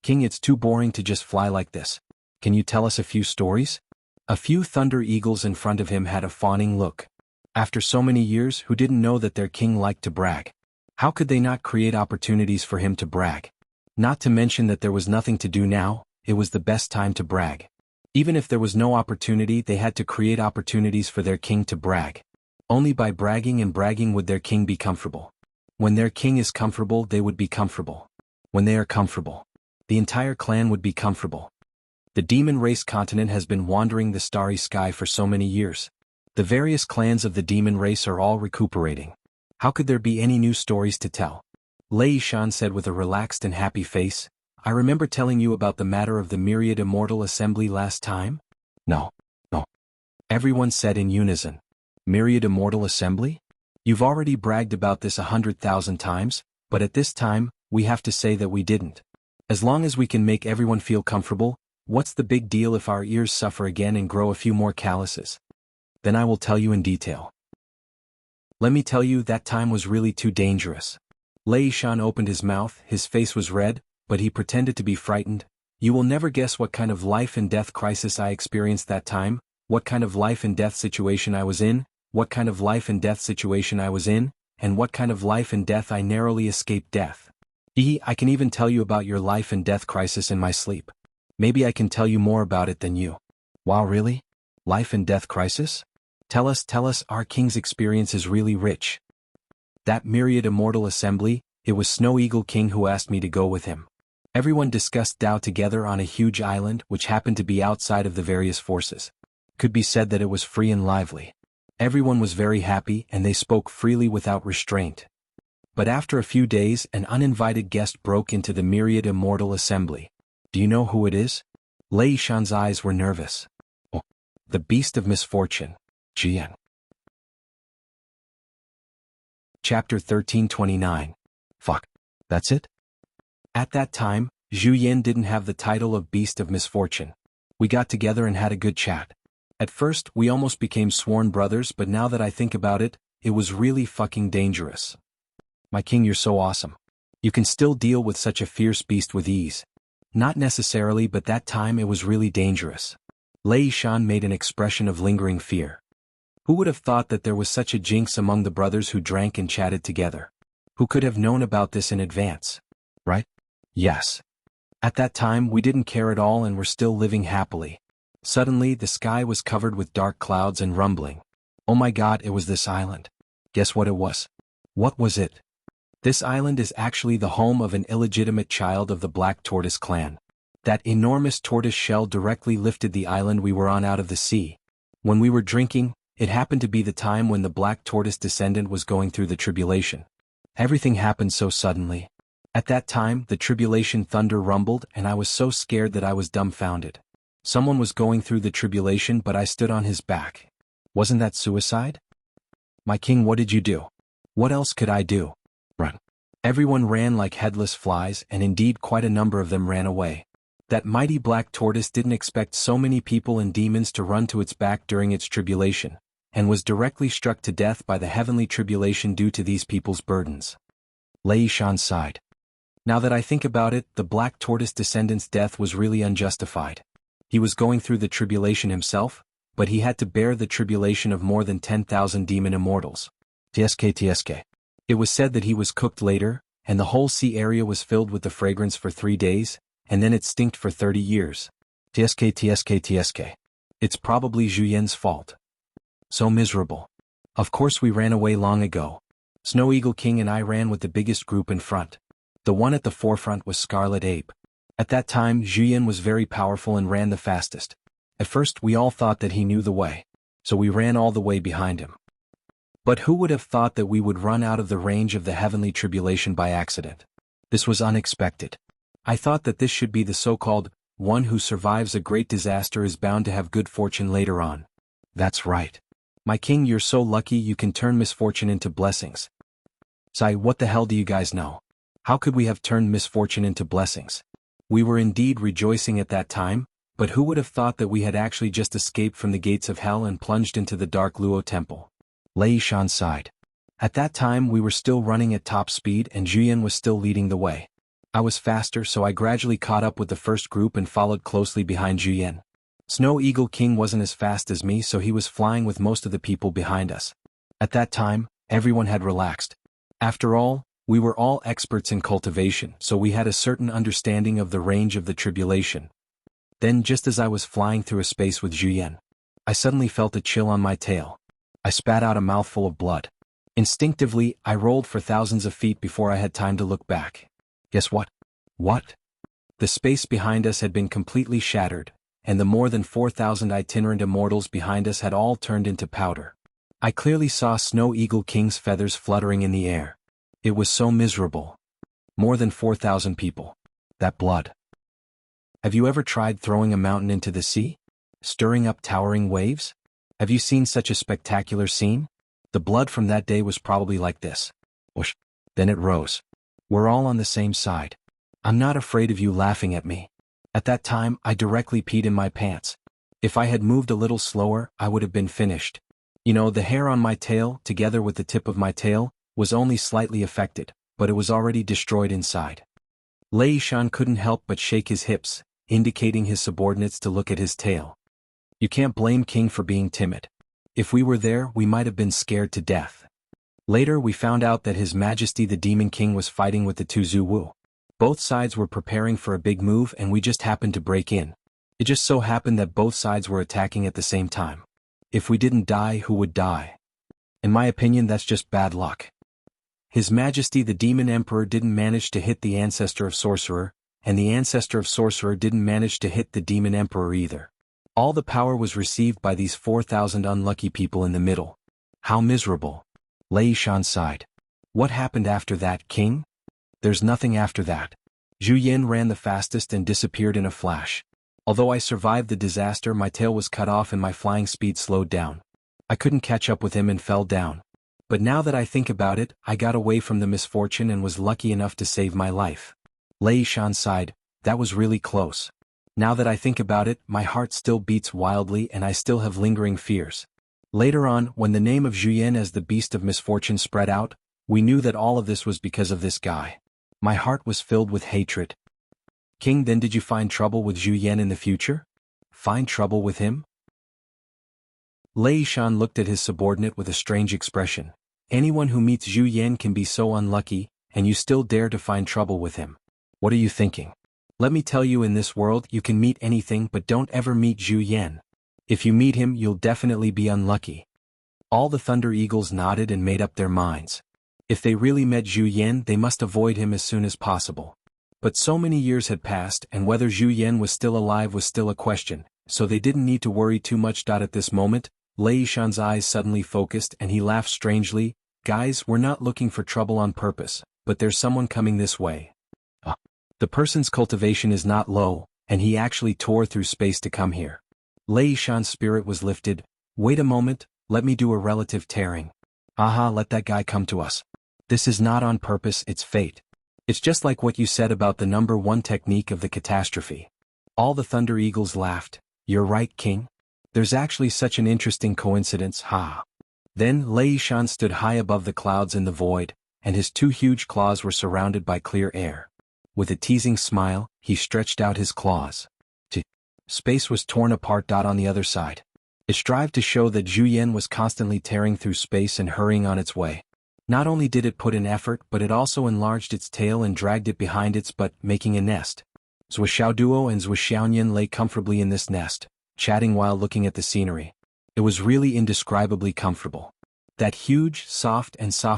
King, it's too boring to just fly like this. Can you tell us a few stories?" A few thunder eagles in front of him had a fawning look. After so many years, who didn't know that their king liked to brag? How could they not create opportunities for him to brag? Not to mention that there was nothing to do now, it was the best time to brag. Even if there was no opportunity, they had to create opportunities for their king to brag. Only by bragging and bragging would their king be comfortable. When their king is comfortable, they would be comfortable. When they are comfortable, the entire clan would be comfortable. The demon race continent has been wandering the starry sky for so many years. The various clans of the demon race are all recuperating. How could there be any new stories to tell? Lei Shan said with a relaxed and happy face, "I remember telling you about the matter of the Myriad Immortal Assembly last time?" No. Everyone said in unison. Myriad Immortal Assembly? You've already bragged about this 100,000 times, but at this time, we have to say that we didn't. As long as we can make everyone feel comfortable, what's the big deal if our ears suffer again and grow a few more calluses? Then I will tell you in detail. Let me tell you, that time was really too dangerous. Lei Shan opened his mouth, his face was red, but he pretended to be frightened. You will never guess what kind of life and death crisis I experienced that time, what kind of life and death situation I was in, what kind of life and death situation I was in, and what kind of life and death I narrowly escaped death. I can even tell you about your life and death crisis in my sleep. Maybe I can tell you more about it than you. Wow, really? Life and death crisis? Tell us, our king's experience is really rich. That Myriad Immortal Assembly, it was Snow Eagle King who asked me to go with him. Everyone discussed Tao together on a huge island which happened to be outside of the various forces. Could be said that it was free and lively. Everyone was very happy and they spoke freely without restraint. But after a few days, an uninvited guest broke into the Myriad Immortal Assembly. Do you know who it is? Lei Shan's eyes were nervous. Oh, the Beast of Misfortune. Jian. Chapter 1329. Fuck. That's it? At that time, Zhu Yin didn't have the title of Beast of Misfortune. We got together and had a good chat. At first, we almost became sworn brothers, but now that I think about it, it was really fucking dangerous. My king, you're so awesome. You can still deal with such a fierce beast with ease. Not necessarily, but that time it was really dangerous. Lei Shan made an expression of lingering fear. Who would have thought that there was such a jinx among the brothers who drank and chatted together? Who could have known about this in advance? Right? Yes. At that time we didn't care at all and were still living happily. Suddenly the sky was covered with dark clouds and rumbling. Oh my god, it was this island. Guess what it was? What was it? This island is actually the home of an illegitimate child of the Black Tortoise clan. That enormous tortoise shell directly lifted the island we were on out of the sea. When we were drinking, it happened to be the time when the Black Tortoise descendant was going through the tribulation. Everything happened so suddenly. At that time, the tribulation thunder rumbled and I was so scared that I was dumbfounded. Someone was going through the tribulation but I stood on his back. Wasn't that suicide? My king, what did you do? What else could I do? Run. Everyone ran like headless flies and indeed quite a number of them ran away. That mighty black tortoise didn't expect so many people and demons to run to its back during its tribulation, and was directly struck to death by the heavenly tribulation due to these people's burdens. Lei Shan sighed. Now that I think about it, the black tortoise descendant's death was really unjustified. He was going through the tribulation himself, but he had to bear the tribulation of more than 10,000 demon immortals. TSK. It was said that he was cooked later, and the whole sea area was filled with the fragrance for 3 days, and then it stinked for 30 years. TSK. It's probably Zhu Yan's fault. So miserable. Of course we ran away long ago. Snow Eagle King and I ran with the biggest group in front. The one at the forefront was Scarlet Ape. At that time Zhu Yan was very powerful and ran the fastest. At first we all thought that he knew the way, so we ran all the way behind him. But who would have thought that we would run out of the range of the heavenly tribulation by accident? This was unexpected. I thought that this should be the so-called one who survives a great disaster is bound to have good fortune later on. That's right. My king, you're so lucky you can turn misfortune into blessings. Sai, what the hell do you guys know? How could we have turned misfortune into blessings? We were indeed rejoicing at that time, but who would have thought that we had actually just escaped from the gates of hell and plunged into the dark Luo temple? Lei Shan sighed. At that time we were still running at top speed and Zhu Yan was still leading the way. I was faster, so I gradually caught up with the first group and followed closely behind Zhu Yan. Snow Eagle King wasn't as fast as me, so he was flying with most of the people behind us. At that time, everyone had relaxed. After all, we were all experts in cultivation, so we had a certain understanding of the range of the tribulation. Then just as I was flying through a space with Zhu Yan, I suddenly felt a chill on my tail. I spat out a mouthful of blood. Instinctively, I rolled for thousands of feet before I had time to look back. Guess what? What? The space behind us had been completely shattered, and the more than 4,000 itinerant immortals behind us had all turned into powder. I clearly saw Snow Eagle King's feathers fluttering in the air. It was so miserable. More than 4,000 people. That blood. Have you ever tried throwing a mountain into the sea? Stirring up towering waves? Have you seen such a spectacular scene? The blood from that day was probably like this. Whoosh. Then it rose. We're all on the same side. I'm not afraid of you laughing at me. At that time, I directly peed in my pants. If I had moved a little slower, I would have been finished. You know, the hair on my tail, together with the tip of my tail, was only slightly affected, but it was already destroyed inside. Lei Shan couldn't help but shake his hips, indicating his subordinates to look at his tail. You can't blame King for being timid. If we were there, we might have been scared to death. Later we found out that His Majesty the Demon King was fighting with the two Zhu Wu. Both sides were preparing for a big move and we just happened to break in. It just so happened that both sides were attacking at the same time. If we didn't die, who would die? In my opinion, that's just bad luck. His Majesty the Demon Emperor didn't manage to hit the Ancestor of Sorcerer, and the Ancestor of Sorcerer didn't manage to hit the Demon Emperor either. All the power was received by these 4,000 unlucky people in the middle. How miserable. Lei Shan sighed. What happened after that, King? There's nothing after that. Zhu Yan ran the fastest and disappeared in a flash. Although I survived the disaster, my tail was cut off and my flying speed slowed down. I couldn't catch up with him and fell down. But now that I think about it, I got away from the misfortune and was lucky enough to save my life. Lei Shan sighed. That was really close. Now that I think about it, my heart still beats wildly and I still have lingering fears. Later on, when the name of Zhu Yan as the Beast of Misfortune spread out, we knew that all of this was because of this guy. My heart was filled with hatred. King, then did you find trouble with Zhu Yan in the future? Find trouble with him? Lei Shan looked at his subordinate with a strange expression. Anyone who meets Zhu Yan can be so unlucky, and you still dare to find trouble with him. What are you thinking? Let me tell you, in this world you can meet anything, but don't ever meet Zhu Yan. If you meet him, you'll definitely be unlucky. All the Thunder Eagles nodded and made up their minds. If they really met Zhu Yan, they must avoid him as soon as possible. But so many years had passed, and whether Zhu Yan was still alive was still a question, so they didn't need to worry too much. At this moment, Lei Shan's eyes suddenly focused and he laughed strangely. Guys, we're not looking for trouble on purpose, but there's someone coming this way. The person's cultivation is not low, and he actually tore through space to come here. Lei Shan's spirit was lifted. Wait a moment, let me do a relative tearing. Aha, let that guy come to us. This is not on purpose, it's fate. It's just like what you said about the number one technique of the catastrophe. All the Thunder Eagles laughed. You're right, King. There's actually such an interesting coincidence, ha. Then Lei Shan stood high above the clouds in the void, and his two huge claws were surrounded by clear air. With a teasing smile, he stretched out his claws. Space was torn apart. On the other side. It strived to show that Zhu Yan was constantly tearing through space and hurrying on its way. Not only did it put in effort, but it also enlarged its tail and dragged it behind its butt, making a nest. Zhuo Xiaoduo and Zhuo Xiaoyan lay comfortably in this nest, chatting while looking at the scenery. It was really indescribably comfortable. That huge, soft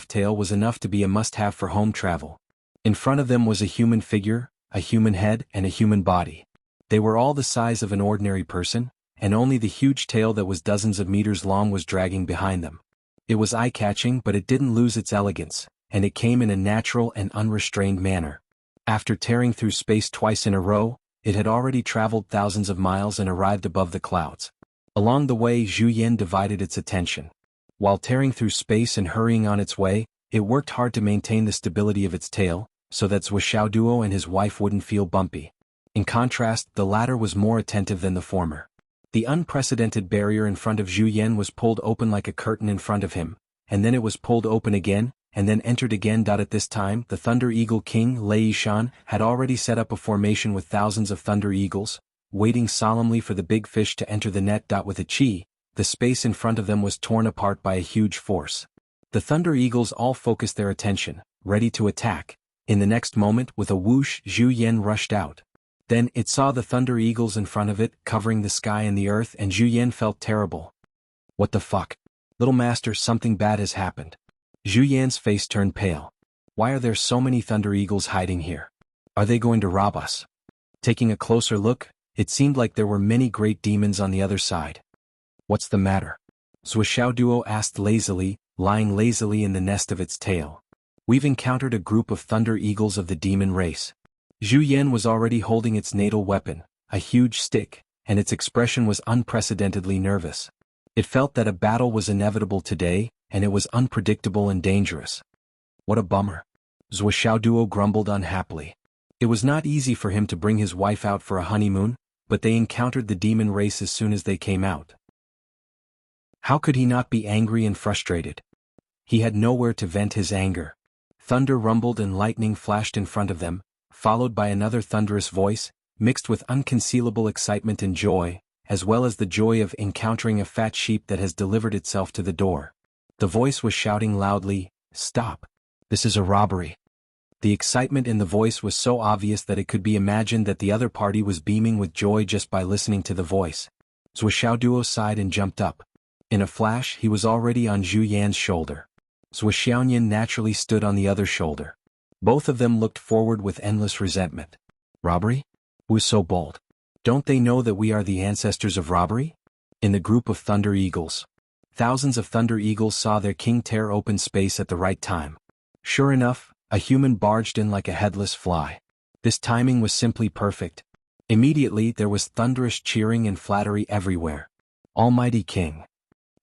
tail was enough to be a must-have for home travel. In front of them was a human figure, a human head, and a human body. They were all the size of an ordinary person, and only the huge tail that was dozens of meters long was dragging behind them. It was eye-catching, but it didn't lose its elegance, and it came in a natural and unrestrained manner. After tearing through space twice in a row, it had already traveled thousands of miles and arrived above the clouds. Along the way, Zhu Yan divided its attention. While tearing through space and hurrying on its way, it worked hard to maintain the stability of its tail, so that Zhuo Xiaoduo and his wife wouldn't feel bumpy. In contrast, the latter was more attentive than the former. The unprecedented barrier in front of Zhu Yan was pulled open like a curtain in front of him, and then it was pulled open again, and then entered again. At this time, the Thunder Eagle King, Lei Yishan, had already set up a formation with thousands of Thunder Eagles, waiting solemnly for the big fish to enter the net. With a chi, the space in front of them was torn apart by a huge force. The Thunder Eagles all focused their attention, ready to attack. In the next moment, with a whoosh, Zhu Yan rushed out. Then, it saw the Thunder Eagles in front of it, covering the sky and the earth, and Zhu Yan felt terrible. What the fuck? Little master, something bad has happened. Zhu Yan's face turned pale. Why are there so many Thunder Eagles hiding here? Are they going to rob us? Taking a closer look, it seemed like there were many great demons on the other side. What's the matter? Zhuo Xiaoduo asked lazily, lying lazily in the nest of its tail. We've encountered a group of Thunder Eagles of the demon race. Zhu Yan was already holding its natal weapon, a huge stick, and its expression was unprecedentedly nervous. It felt that a battle was inevitable today, and it was unpredictable and dangerous. What a bummer. Zhuo Xiaoduo grumbled unhappily. It was not easy for him to bring his wife out for a honeymoon, but they encountered the demon race as soon as they came out. How could he not be angry and frustrated? He had nowhere to vent his anger. Thunder rumbled and lightning flashed in front of them, followed by another thunderous voice, mixed with unconcealable excitement and joy, as well as the joy of encountering a fat sheep that has delivered itself to the door. The voice was shouting loudly, "Stop! This is a robbery." The excitement in the voice was so obvious that it could be imagined that the other party was beaming with joy just by listening to the voice. Zhuo Xiaoduo sighed and jumped up. In a flash, he was already on Zhu Yan's shoulder. Zhuo Xiaoyan naturally stood on the other shoulder. Both of them looked forward with endless resentment. Robbery? Who is so bold? Don't they know that we are the ancestors of robbery? In the group of Thunder Eagles. Thousands of Thunder Eagles saw their king tear open space at the right time. Sure enough, a human barged in like a headless fly. This timing was simply perfect. Immediately there was thunderous cheering and flattery everywhere. Almighty King.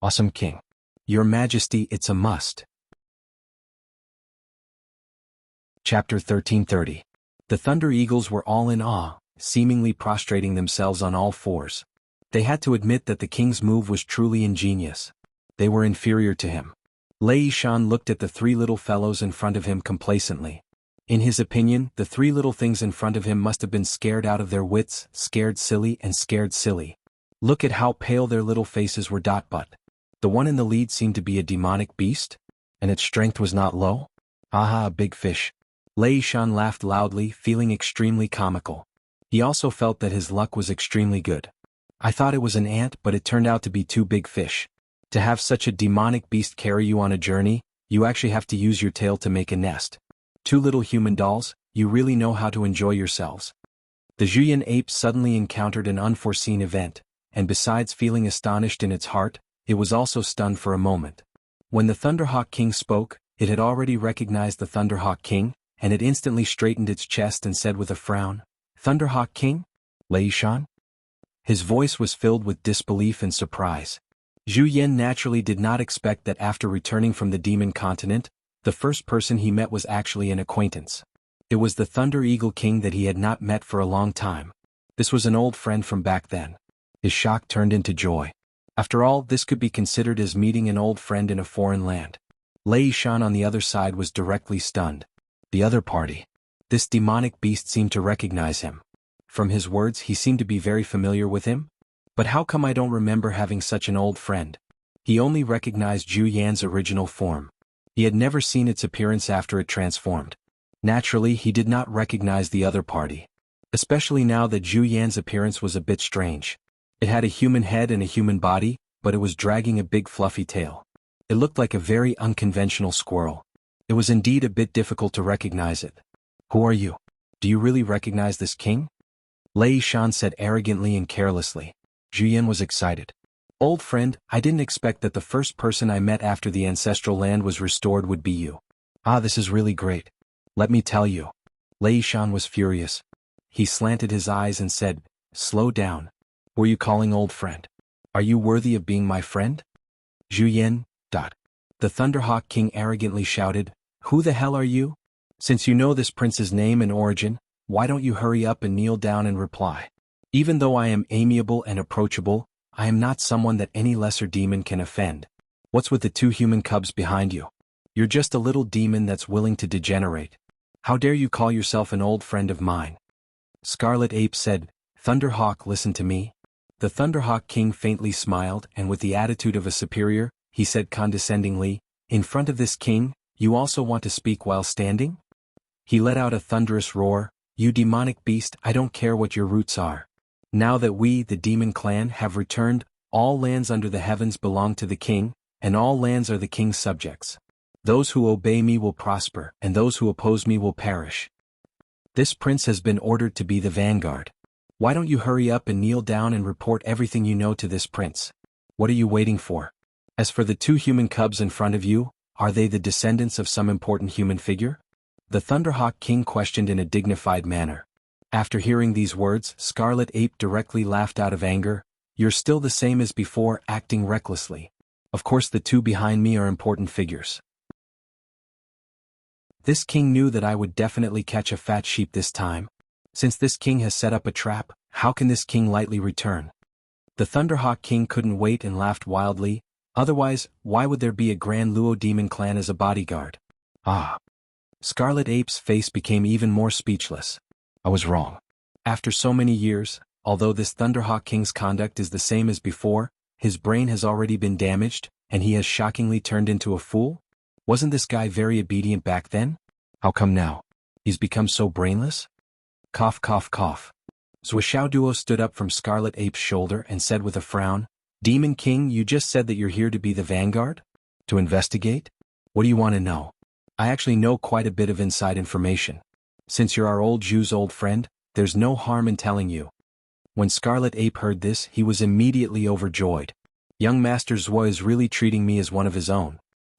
Awesome King. Your Majesty, it's a must. Chapter 1330. The Thunder Eagles were all in awe, seemingly prostrating themselves on all fours. They had to admit that the king's move was truly ingenious. They were inferior to him. Lei Yishan looked at the three little fellows in front of him complacently. In his opinion, the three little things in front of him must have been scared out of their wits, scared silly. Look at how pale their little faces were. But the one in the lead seemed to be a demonic beast? And its strength was not low? Aha, a big fish. Lei Yishan laughed loudly, feeling extremely comical. He also felt that his luck was extremely good. I thought it was an ant, but it turned out to be two big fish. To have such a demonic beast carry you on a journey, you actually have to use your tail to make a nest. Two little human dolls, you really know how to enjoy yourselves. The Zhuyan ape suddenly encountered an unforeseen event, and besides feeling astonished in its heart, it was also stunned for a moment. When the Thunderhawk King spoke, it had already recognized the Thunderhawk King, and it instantly straightened its chest and said with a frown, "Thunderhawk King? Lei Yishan?" His voice was filled with disbelief and surprise. Zhu Yan naturally did not expect that after returning from the demon continent, the first person he met was actually an acquaintance. It was the Thunder Eagle King that he had not met for a long time. This was an old friend from back then. His shock turned into joy. After all, this could be considered as meeting an old friend in a foreign land. Lei Yishan on the other side was directly stunned. The other party. This demonic beast seemed to recognize him. From his words, he seemed to be very familiar with him. But how come I don't remember having such an old friend? He only recognized Zhu Yan's original form. He had never seen its appearance after it transformed. Naturally, he did not recognize the other party. Especially now that Zhu Yan's appearance was a bit strange. It had a human head and a human body, but it was dragging a big fluffy tail. It looked like a very unconventional squirrel. It was indeed a bit difficult to recognize it. Who are you? Do you really recognize this king? Lei Shan said arrogantly and carelessly. Zhu Yan was excited. Old friend, I didn't expect that the first person I met after the ancestral land was restored would be you. Ah, this is really great. Let me tell you. Lei Shan was furious. He slanted his eyes and said, slow down. Were you calling old friend? Are you worthy of being my friend? Zhu Yan, The Thunderhawk King arrogantly shouted, who the hell are you? Since you know this prince's name and origin, why don't you hurry up and kneel down and reply? Even though I am amiable and approachable, I am not someone that any lesser demon can offend. What's with the 2 human cubs behind you? You're just a little demon that's willing to degenerate. How dare you call yourself an old friend of mine? Scarlet Ape said, Thunderhawk, listen to me. The Thunderhawk King faintly smiled, and with the attitude of a superior, he said condescendingly, in front of this king, you also want to speak while standing? He let out a thunderous roar, you demonic beast, I don't care what your roots are. Now that we, the demon clan, have returned, all lands under the heavens belong to the king, and all lands are the king's subjects. Those who obey me will prosper, and those who oppose me will perish. This prince has been ordered to be the vanguard. Why don't you hurry up and kneel down and report everything you know to this prince? What are you waiting for? As for the 2 human cubs in front of you, are they the descendants of some important human figure? The Thunderhawk King questioned in a dignified manner. After hearing these words, Scarlet Ape directly laughed out of anger. You're still the same as before, acting recklessly. Of course the 2 behind me are important figures. This king knew that I would definitely catch a fat sheep this time. Since this king has set up a trap, how can this king lightly return? The Thunderhawk King couldn't wait and laughed wildly. Otherwise, why would there be a Grand Luo demon clan as a bodyguard? Ah. Scarlet Ape's face became even more speechless. I was wrong. After so many years, although this Thunderhawk King's conduct is the same as before, his brain has already been damaged, and he has shockingly turned into a fool? Wasn't this guy very obedient back then? How come now? He's become so brainless? Cough cough cough. Duo stood up from Scarlet Ape's shoulder and said with a frown, Demon King, you just said that you're here to be the vanguard? To investigate? What do you want to know? I actually know quite a bit of inside information. Since you're our old Zhu's old friend, there's no harm in telling you. When Scarlet Ape heard this, he was immediately overjoyed. Young Master Zhuo is really treating me as one of his own.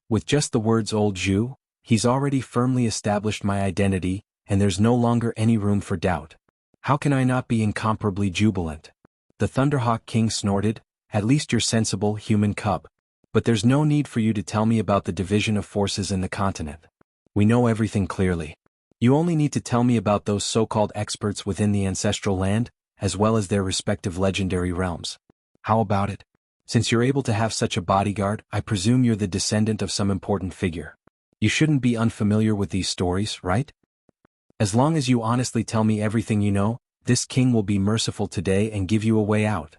With just the words old Zhu, he's already firmly established my identity, and there's no longer any room for doubt. How can I not be incomparably jubilant? The Thunderhawk King snorted, at least you're sensible, human cub. But there's no need for you to tell me about the division of forces in the continent. We know everything clearly. You only need to tell me about those so-called experts within the ancestral land, as well as their respective legendary realms. How about it? Since you're able to have such a bodyguard, I presume you're the descendant of some important figure. You shouldn't be unfamiliar with these stories, right? As long as you honestly tell me everything you know, this king will be merciful today and give you a way out.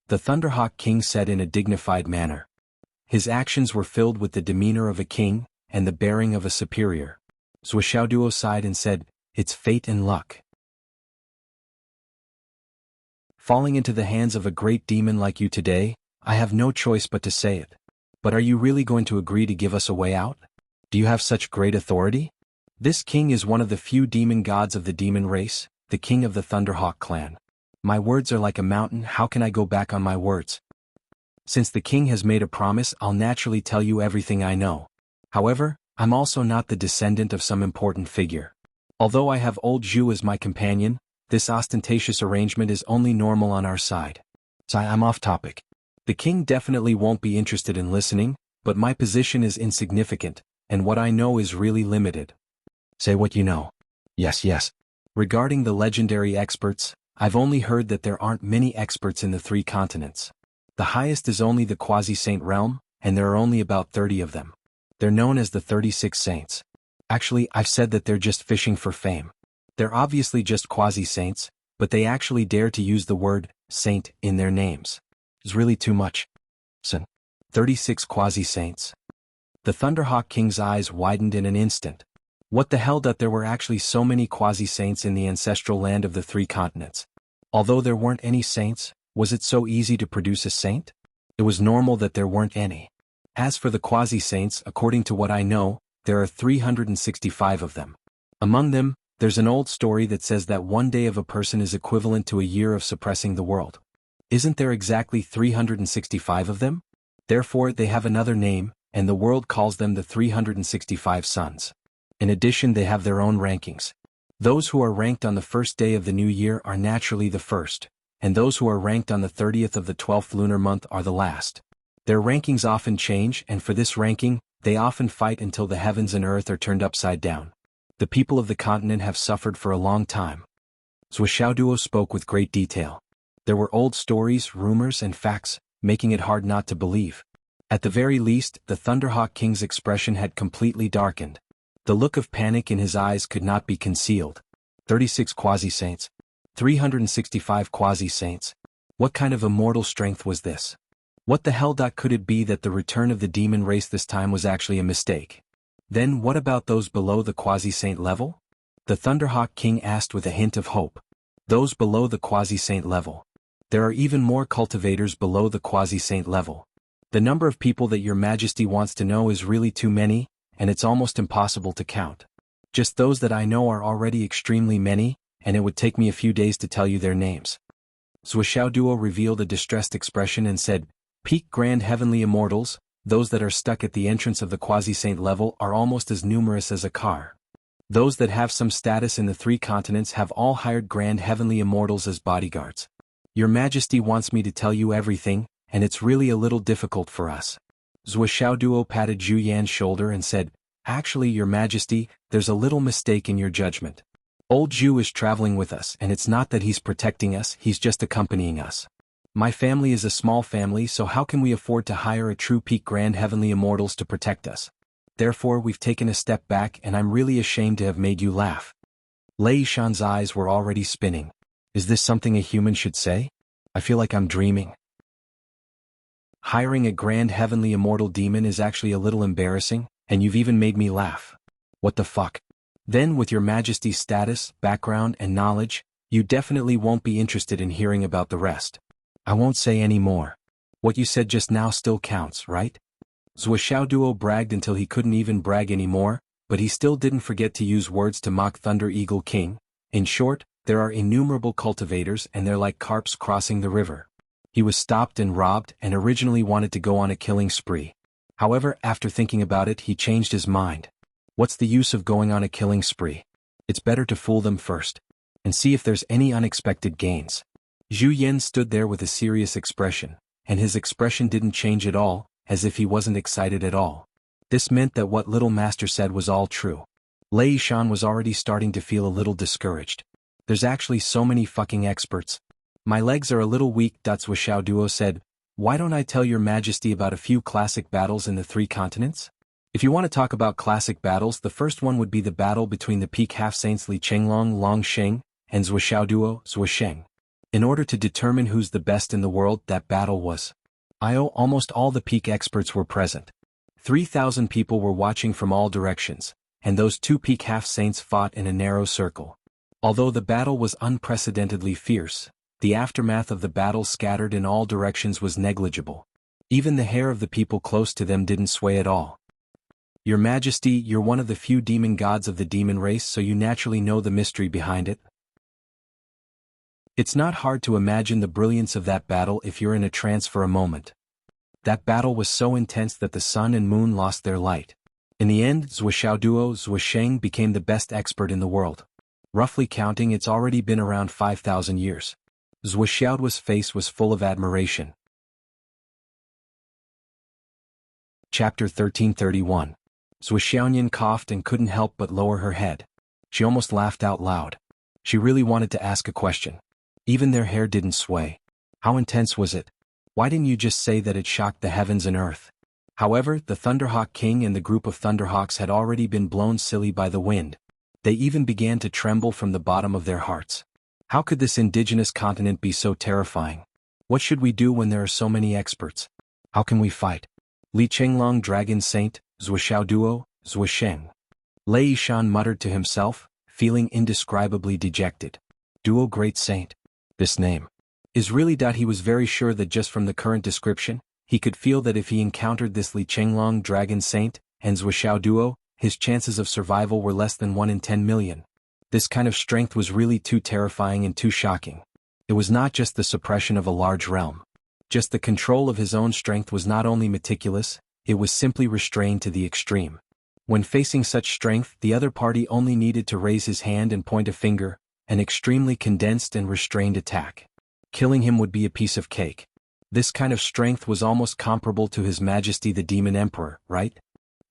The Thunderhawk King said in a dignified manner. His actions were filled with the demeanor of a king, and the bearing of a superior. Duo sighed and said, it's fate and luck. Falling into the hands of a great demon like you today, I have no choice but to say it. But are you really going to agree to give us a way out? Do you have such great authority? This king is one of the few demon gods of the demon race, the king of the Thunderhawk clan. My words are like a mountain, how can I go back on my words? Since the king has made a promise, I'll naturally tell you everything I know. However, I'm also not the descendant of some important figure. Although I have old Zhu as my companion, this ostentatious arrangement is only normal on our side. So I'm off topic. The king definitely won't be interested in listening, but my position is insignificant, and what I know is really limited. Say what you know. Yes. Regarding the legendary experts, I've only heard that there aren't many experts in the 3 continents. The highest is only the Quasi-Saint realm, and there are only about 30 of them. They're known as the 36 Saints. Actually, I've said that they're just fishing for fame. They're obviously just quasi-saints, but they actually dare to use the word saint in their names. Is really too much. 36 quasi-saints. The Thunderhawk King's eyes widened in an instant. What the hell that there were actually so many quasi-saints in the ancestral land of the three continents. Although there weren't any saints, was it so easy to produce a saint? It was normal that there weren't any. As for the quasi-saints, according to what I know, there are 365 of them. Among them, there's an old story that says that one day of a person is equivalent to a year of suppressing the world. Isn't there exactly 365 of them? Therefore, they have another name, and the world calls them the 365 sons. In addition, they have their own rankings. Those who are ranked on the first day of the new year are naturally the first, and those who are ranked on the 30th of the 12th lunar month are the last. Their rankings often change, and for this ranking, they often fight until the heavens and earth are turned upside down. The people of the continent have suffered for a long time. Zhuoxiaoduo spoke with great detail. There were old stories, rumors, and facts, making it hard not to believe. At the very least, the Thunderhawk King's expression had completely darkened. The look of panic in his eyes could not be concealed. 36 quasi-saints. 365 quasi-saints. What kind of immortal strength was this? What the hell could it be that the return of the demon race this time was actually a mistake? Then what about those below the quasi-saint level? The Thunderhawk King asked with a hint of hope. Those below the quasi-saint level. There are even more cultivators below the quasi-saint level. The number of people that your majesty wants to know is really too many, and it's almost impossible to count. Just those that I know are already extremely many, and it would take me a few days to tell you their names. Zhuoxiaoduo revealed a distressed expression and said, Peak Grand Heavenly Immortals, those that are stuck at the entrance of the quasi-saint level are almost as numerous as a car. Those that have some status in the three continents have all hired Grand Heavenly Immortals as bodyguards. Your Majesty wants me to tell you everything, and it's really a little difficult for us. Zhuoxiaoduo patted Zhu Yan's shoulder and said, Actually, Your Majesty, there's a little mistake in your judgment. Old Zhu is traveling with us, and it's not that he's protecting us, he's just accompanying us. My family is a small family, so how can we afford to hire a true peak Grand Heavenly Immortals to protect us? Therefore, we've taken a step back, and I'm really ashamed to have made you laugh. Lei Shan's eyes were already spinning. Is this something a human should say? I feel like I'm dreaming. Hiring a Grand Heavenly Immortal demon is actually a little embarrassing, and you've even made me laugh. What the fuck? Then, with your Majesty's status, background, and knowledge, you definitely won't be interested in hearing about the rest. I won't say any more. What you said just now still counts, right? Zhuoxiaoduo bragged until he couldn't even brag anymore, but he still didn't forget to use words to mock Thunder Eagle King. In short, there are innumerable cultivators and they're like carps crossing the river. He was stopped and robbed and originally wanted to go on a killing spree. However, after thinking about it, he changed his mind. What's the use of going on a killing spree? It's better to fool them first and see if there's any unexpected gains. Zhu Yan stood there with a serious expression, and his expression didn't change at all, as if he wasn't excited at all. This meant that what Little Master said was all true. Lei Shan was already starting to feel a little discouraged. There's actually so many fucking experts. My legs are a little weak. Zhuoxiaoduo said, Why don't I tell your Majesty about a few classic battles in the three continents? If you want to talk about classic battles, the first one would be the battle between the peak half-saints Li Chenglong Longsheng and Zhuoxiaoduo Zhuosheng. In order to determine who's the best in the world, that battle was. Almost all the peak experts were present. 3,000 people were watching from all directions, and those two peak half-saints fought in a narrow circle. Although the battle was unprecedentedly fierce, the aftermath of the battle scattered in all directions was negligible. Even the hair of the people close to them didn't sway at all. Your Majesty, you're one of the few demon gods of the demon race, so you naturally know the mystery behind it. It's not hard to imagine the brilliance of that battle if you're in a trance for a moment. That battle was so intense that the sun and moon lost their light. In the end, Zhuoxiaoduo Zhuosheng became the best expert in the world. Roughly counting, it's already been around 5,000 years. Zhuoxiaoduo's face was full of admiration. Chapter 1331. Zhuoxiaoyan coughed and couldn't help but lower her head. She almost laughed out loud. She really wanted to ask a question. Even their hair didn't sway. How intense was it? Why didn't you just say that it shocked the heavens and earth? However, the Thunderhawk King and the group of Thunderhawks had already been blown silly by the wind. They even began to tremble from the bottom of their hearts. How could this indigenous continent be so terrifying? What should we do when there are so many experts? How can we fight? Li Chenglong Dragon Saint, Zuoxiao Duo, Zuosheng. Lei Yishan muttered to himself, feeling indescribably dejected. Duo Great Saint. This name is really. He was very sure that just from the current description, he could feel that if he encountered this Li Chenglong Dragon Saint and Zuoxiao Duo, his chances of survival were less than 1 in 10 million. This kind of strength was really too terrifying and too shocking. It was not just the suppression of a large realm. Just the control of his own strength was not only meticulous, it was simply restrained to the extreme. When facing such strength, the other party only needed to raise his hand and point a finger, an extremely condensed and restrained attack. Killing him would be a piece of cake. This kind of strength was almost comparable to His Majesty the Demon Emperor, right?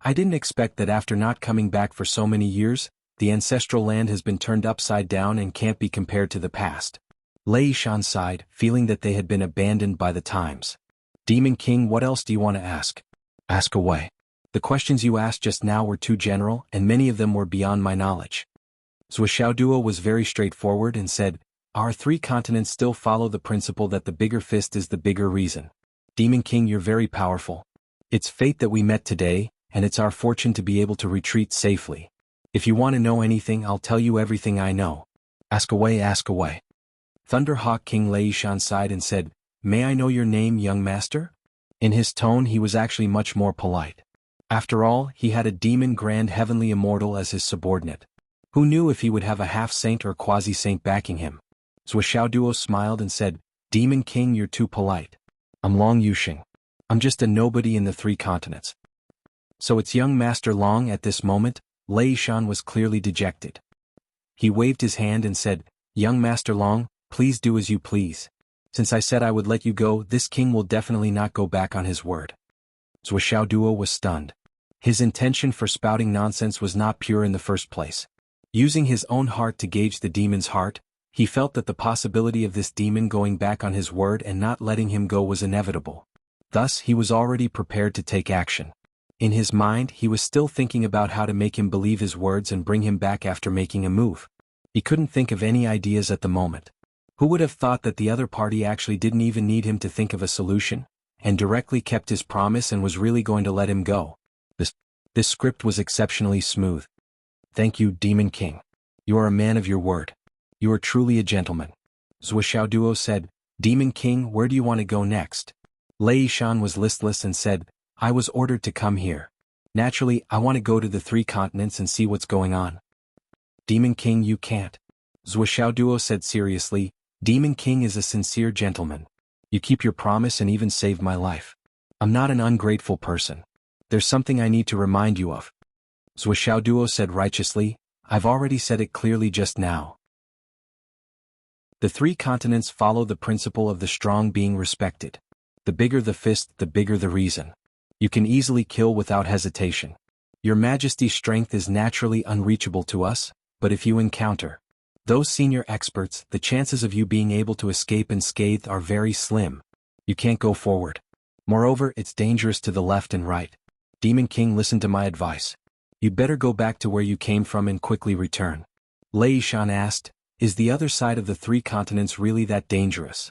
I didn't expect that after not coming back for so many years, the ancestral land has been turned upside down and can't be compared to the past. Lei Yishan sighed, feeling that they had been abandoned by the times. Demon King, what else do you want to ask? Ask away. The questions you asked just now were too general, and many of them were beyond my knowledge. Zuoxiao Duo was very straightforward and said, our 3 continents still follow the principle that the bigger fist is the bigger reason. Demon King, you're very powerful. It's fate that we met today, and it's our fortune to be able to retreat safely. If you want to know anything, I'll tell you everything I know. Ask away, ask away. Thunderhawk King Lei Yishan sighed and said, may I know your name, young master? In his tone he was actually much more polite. After all, he had a demon grand heavenly immortal as his subordinate. Who knew if he would have a half-saint or quasi-saint backing him? Zuoxiao Duo smiled and said, Demon King, you're too polite. I'm Long Yuxing. I'm just a nobody in the 3 continents. So it's young Master Long. At this moment, Lei Yishan was clearly dejected. He waved his hand and said, young Master Long, please do as you please. Since I said I would let you go, this king will definitely not go back on his word. Zuoxiao Duo was stunned. His intention for spouting nonsense was not pure in the first place. Using his own heart to gauge the demon's heart, he felt that the possibility of this demon going back on his word and not letting him go was inevitable. Thus, he was already prepared to take action. In his mind, he was still thinking about how to make him believe his words and bring him back after making a move. He couldn't think of any ideas at the moment. Who would have thought that the other party actually didn't even need him to think of a solution, and directly kept his promise and was really going to let him go? This script was exceptionally smooth. Thank you, Demon King. You are a man of your word. You are truly a gentleman. Zuoxiao Duo said, Demon King, where do you want to go next? Lei Yishan was listless and said, I was ordered to come here. Naturally, I want to go to the 3 continents and see what's going on. Demon King, you can't. Zuoxiao Duo said seriously, Demon King is a sincere gentleman. You keep your promise and even saved my life. I'm not an ungrateful person. There's something I need to remind you of. Zuoxiao Duo said righteously, I've already said it clearly just now. The 3 continents follow the principle of the strong being respected. The bigger the fist, the bigger the reason. You can easily kill without hesitation. Your Majesty's strength is naturally unreachable to us, but if you encounter those senior experts, the chances of you being able to escape unscathed are very slim. You can't go forward. Moreover, it's dangerous to the left and right. Demon King, listen to my advice. You'd better go back to where you came from and quickly return. Lei Yishan asked, is the other side of the 3 continents really that dangerous?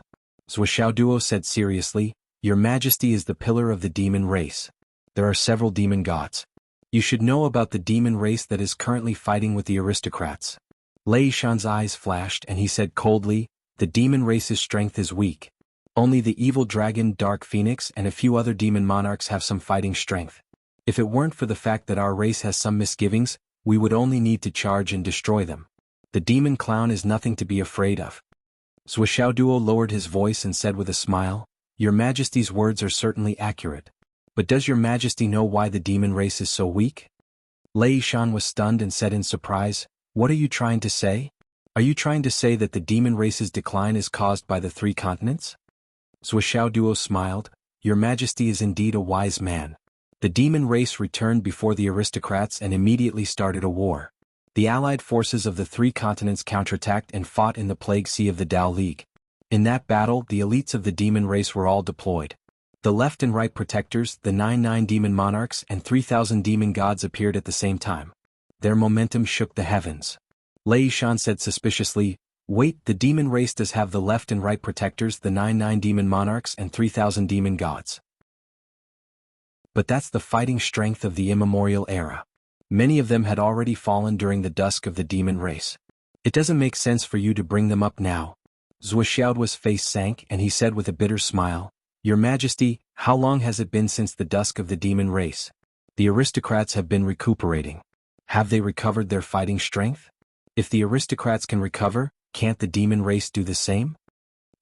Zuoxiao Duo said seriously, Your Majesty is the pillar of the demon race. There are several demon gods. You should know about the demon race that is currently fighting with the aristocrats. Lei Yishan's eyes flashed and he said coldly, the demon race's strength is weak. Only the evil dragon Dark Phoenix and a few other demon monarchs have some fighting strength. If it weren't for the fact that our race has some misgivings, we would only need to charge and destroy them. The demon clown is nothing to be afraid of. Zuoxiao Duo lowered his voice and said with a smile, Your Majesty's words are certainly accurate. But does Your Majesty know why the demon race is so weak? Lei Yishan was stunned and said in surprise, What are you trying to say? Are you trying to say that the demon race's decline is caused by the 3 continents? Zuoxiao Duo smiled, Your Majesty is indeed a wise man. The demon race returned before the aristocrats and immediately started a war. The allied forces of the 3 continents counterattacked and fought in the Plague Sea of the Tao League. In that battle, the elites of the demon race were all deployed. The left and right protectors, the 99 demon monarchs and 3,000 demon gods appeared at the same time. Their momentum shook the heavens. Lei Yishan said suspiciously, Wait, the demon race does have the left and right protectors, the 99 demon monarchs and 3,000 demon gods. But that's the fighting strength of the immemorial era. Many of them had already fallen during the dusk of the demon race. It doesn't make sense for you to bring them up now. Zhuoxiaoduo's face sank and he said with a bitter smile, Your Majesty, how long has it been since the dusk of the demon race? The aristocrats have been recuperating. Have they recovered their fighting strength? If the aristocrats can recover, can't the demon race do the same?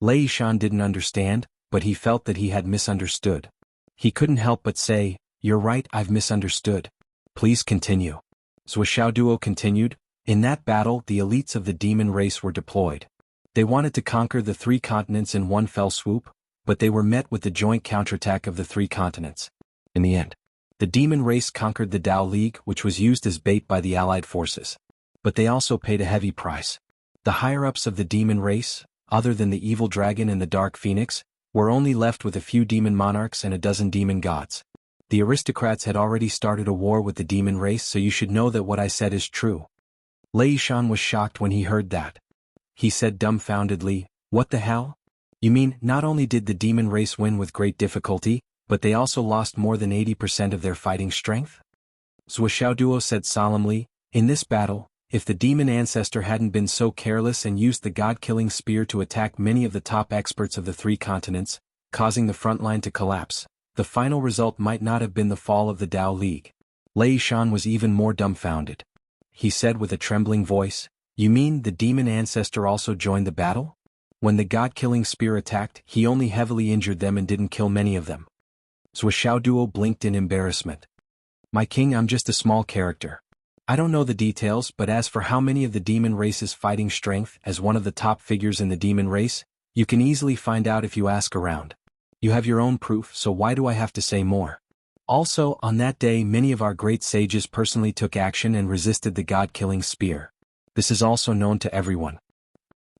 Lei Shan didn't understand, but he felt that he had misunderstood. He couldn't help but say, You're right, I've misunderstood. Please continue. Zhuoxiaoduo continued, In that battle the elites of the demon race were deployed. They wanted to conquer the 3 continents in one fell swoop, but they were met with the joint counterattack of the 3 continents. In the end, the demon race conquered the Tao League, which was used as bait by the allied forces. But they also paid a heavy price. The higher-ups of the demon race, other than the evil dragon and the dark phoenix, were only left with a few demon monarchs and a dozen demon gods. The aristocrats had already started a war with the demon race, so you should know that what I said is true. Lei Shan was shocked when he heard that. He said dumbfoundedly, What the hell? You mean, not only did the demon race win with great difficulty, but they also lost more than 80% of their fighting strength? Zhuoxiaoduo said solemnly, In this battle, if the demon ancestor hadn't been so careless and used the god-killing spear to attack many of the top experts of the 3 continents, causing the front line to collapse, the final result might not have been the fall of the Tao League. Lei Shan was even more dumbfounded. He said with a trembling voice, You mean the demon ancestor also joined the battle? When the god-killing spear attacked, he only heavily injured them and didn't kill many of them. Zhuoxiaoduo blinked in embarrassment. My king, I'm just a small character. I don't know the details, but as for how many of the demon race's fighting strength, as one of the top figures in the demon race, you can easily find out if you ask around. You have your own proof, so why do I have to say more? Also, on that day many of our great sages personally took action and resisted the god-killing spear. This is also known to everyone.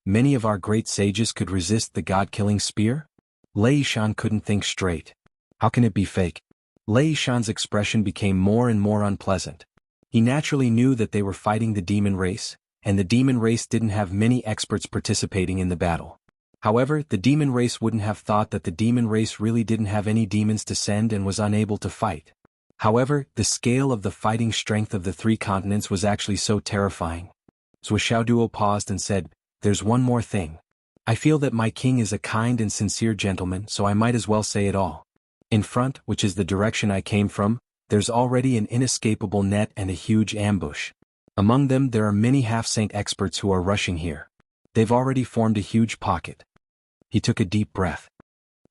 Many of our great sages could resist the god-killing spear? Lei Shan couldn't think straight. How can it be fake? Lei Shan's expression became more and more unpleasant. He naturally knew that they were fighting the demon race, and the demon race didn't have many experts participating in the battle. However, the demon race wouldn't have thought that the demon race really didn't have any demons to send and was unable to fight. However, the scale of the fighting strength of the 3 continents was actually so terrifying. Zhuoxiaoduo paused and said, There's one more thing. I feel that my king is a kind and sincere gentleman, so I might as well say it all. In front, which is the direction I came from, there's already an inescapable net and a huge ambush. Among them there are many half-saint experts who are rushing here. They've already formed a huge pocket. He took a deep breath.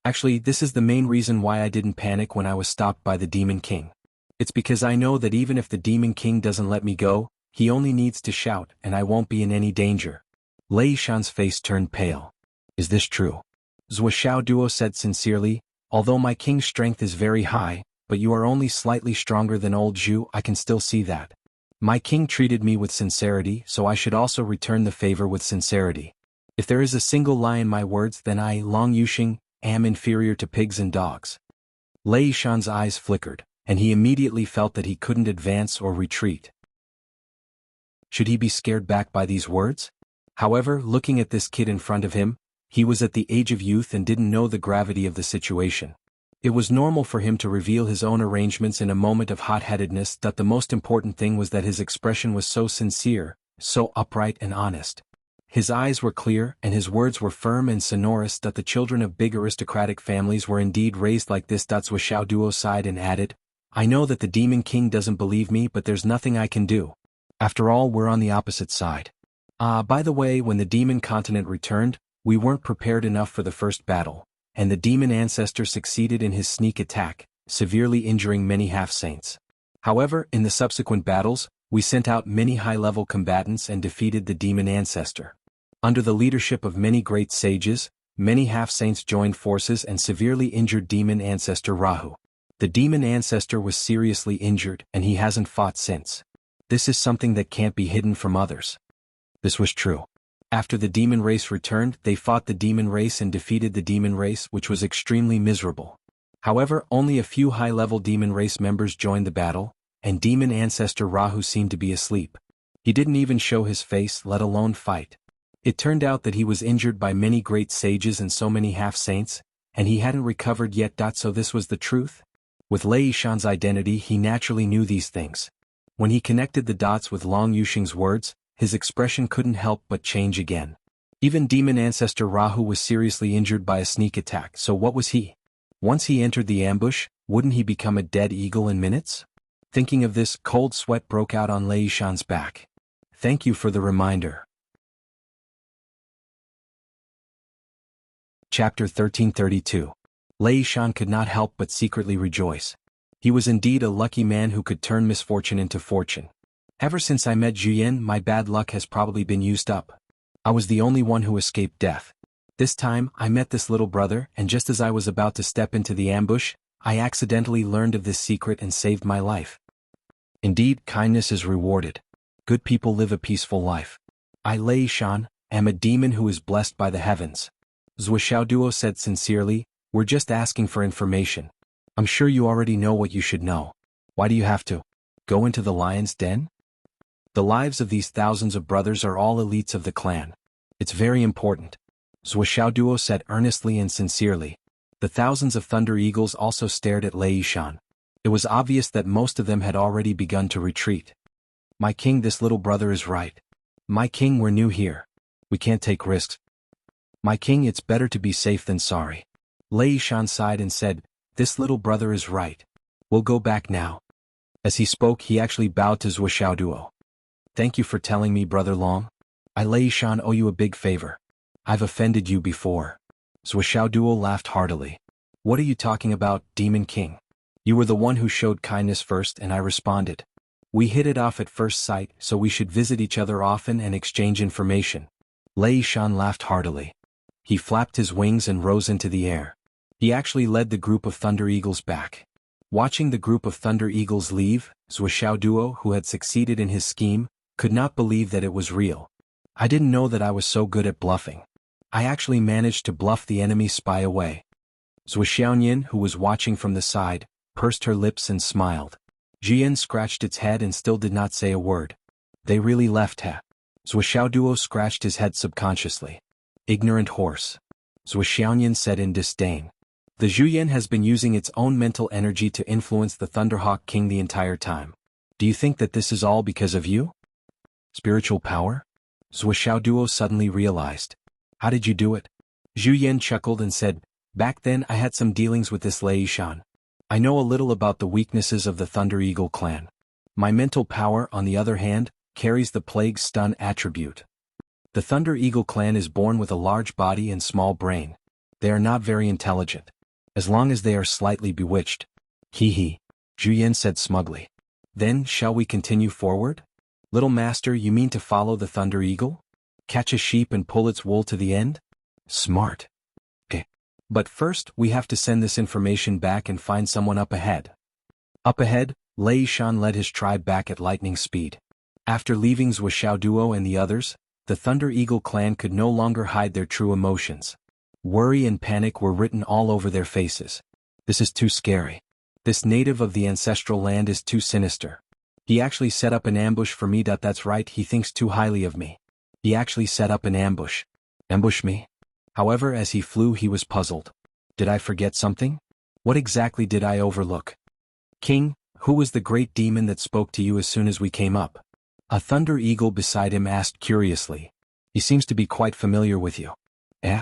Actually, this is the main reason why I didn't panic when I was stopped by the Demon King. It's because I know that even if the Demon King doesn't let me go, he only needs to shout and I won't be in any danger. Lei Shan's face turned pale. Is this true? Zhuoxiaoduo said sincerely, Although my king's strength is very high, but you are only slightly stronger than old Zhu, I can still see that. My king treated me with sincerity, so I should also return the favor with sincerity. If there is a single lie in my words, then I, Long Yuxing, am inferior to pigs and dogs. Lei Shan's eyes flickered, and he immediately felt that he couldn't advance or retreat. Should he be scared back by these words? However, looking at this kid in front of him, he was at the age of youth and didn't know the gravity of the situation. It was normal for him to reveal his own arrangements in a moment of hot-headedness, that the most important thing was that his expression was so sincere, so upright and honest. His eyes were clear and his words were firm and sonorous, that the children of big aristocratic families were indeed raised like this. Zhuoxiaoduo sighed and added, I know that the Demon King doesn't believe me, but there's nothing I can do. After all, we're on the opposite side. By the way, when the demon continent returned, we weren't prepared enough for the first battle, and the demon ancestor succeeded in his sneak attack, severely injuring many half-saints. However, in the subsequent battles, we sent out many high-level combatants and defeated the demon ancestor. Under the leadership of many great sages, many half-saints joined forces and severely injured demon ancestor Rahu. The demon ancestor was seriously injured and he hasn't fought since. This is something that can't be hidden from others. This was true. After the demon race returned, they fought the demon race and defeated the demon race, which was extremely miserable. However, only a few high-level demon race members joined the battle, and demon ancestor Rahu seemed to be asleep. He didn't even show his face, let alone fight. It turned out that he was injured by many great sages and so many half-saints, and he hadn't recovered yet. So this was the truth? With Lei Shan's identity he naturally knew these things. When he connected the dots with Long Yuxing's words, his expression couldn't help but change again. Even demon ancestor Rahu was seriously injured by a sneak attack, so what was he? Once he entered the ambush, wouldn't he become a dead eagle in minutes? Thinking of this, cold sweat broke out on Lei Shan's back. Thank you for the reminder. Chapter 1332. Lei Shan could not help but secretly rejoice. He was indeed a lucky man who could turn misfortune into fortune. Ever since I met Zhuyan, my bad luck has probably been used up. I was the only one who escaped death. This time, I met this little brother, and just as I was about to step into the ambush, I accidentally learned of this secret and saved my life. Indeed, kindness is rewarded. Good people live a peaceful life. I, Lei Shan, am a demon who is blessed by the heavens. Zhou Xiaoduo said sincerely, we're just asking for information. I'm sure you already know what you should know. Why do you have to go into the lion's den? The lives of these thousands of brothers are all elites of the clan. It's very important. Zhou Xiaoduo said earnestly and sincerely. The thousands of Thunder Eagles also stared at Lei Shan. It was obvious that most of them had already begun to retreat. My king, this little brother is right. My king, we're new here. We can't take risks. My king, it's better to be safe than sorry. Lei Shan sighed and said, this little brother is right. We'll go back now. As he spoke, he actually bowed to Zhou Xiaoduo. Thank you for telling me, Brother Long. I, Lei Shan, owe you a big favor. I've offended you before. Zhou Xiaoduo laughed heartily. What are you talking about, Demon King? You were the one who showed kindness first and I responded. We hit it off at first sight, so we should visit each other often and exchange information. Lei Shan laughed heartily. He flapped his wings and rose into the air. He actually led the group of Thunder Eagles back. Watching the group of Thunder Eagles leave, Zhou Xiaoduo, who had succeeded in his scheme, could not believe that it was real. I didn't know that I was so good at bluffing. I actually managed to bluff the enemy spy away. Zhou Xiaoyan, who was watching from the side, pursed her lips and smiled. Jian scratched its head and still did not say a word. They really left, huh? Zhou Xiaoduo scratched his head subconsciously. Ignorant horse. Zhou Xiaoyan said in disdain. The Zhuyan has been using its own mental energy to influence the Thunderhawk King the entire time. Do you think that this is all because of you? Spiritual power? Zhou Xiaoduo suddenly realized. How did you do it? Zhuyan chuckled and said, back then I had some dealings with this Lei Shan. I know a little about the weaknesses of the Thunder Eagle clan. My mental power, on the other hand, carries the Plague Stun attribute. The Thunder Eagle clan is born with a large body and small brain. They are not very intelligent. As long as they are slightly bewitched. Hee, Zhuyan said smugly. Then, shall we continue forward? Little master, you mean to follow the Thunder Eagle? Catch a sheep and pull its wool to the end? Smart. Okay. But first, we have to send this information back and find someone up ahead. Up ahead, Lei Shan led his tribe back at lightning speed. After leaving Zhou Xiaoduo and the others, the Thunder Eagle clan could no longer hide their true emotions. Worry and panic were written all over their faces. This is too scary. This native of the ancestral land is too sinister. He actually set up an ambush for me. That's right, he thinks too highly of me. He actually set up an ambush. Ambush me? However, as he flew he was puzzled. Did I forget something? What exactly did I overlook? King, who was the great demon that spoke to you as soon as we came up? A Thunder Eagle beside him asked curiously. He seems to be quite familiar with you. Eh?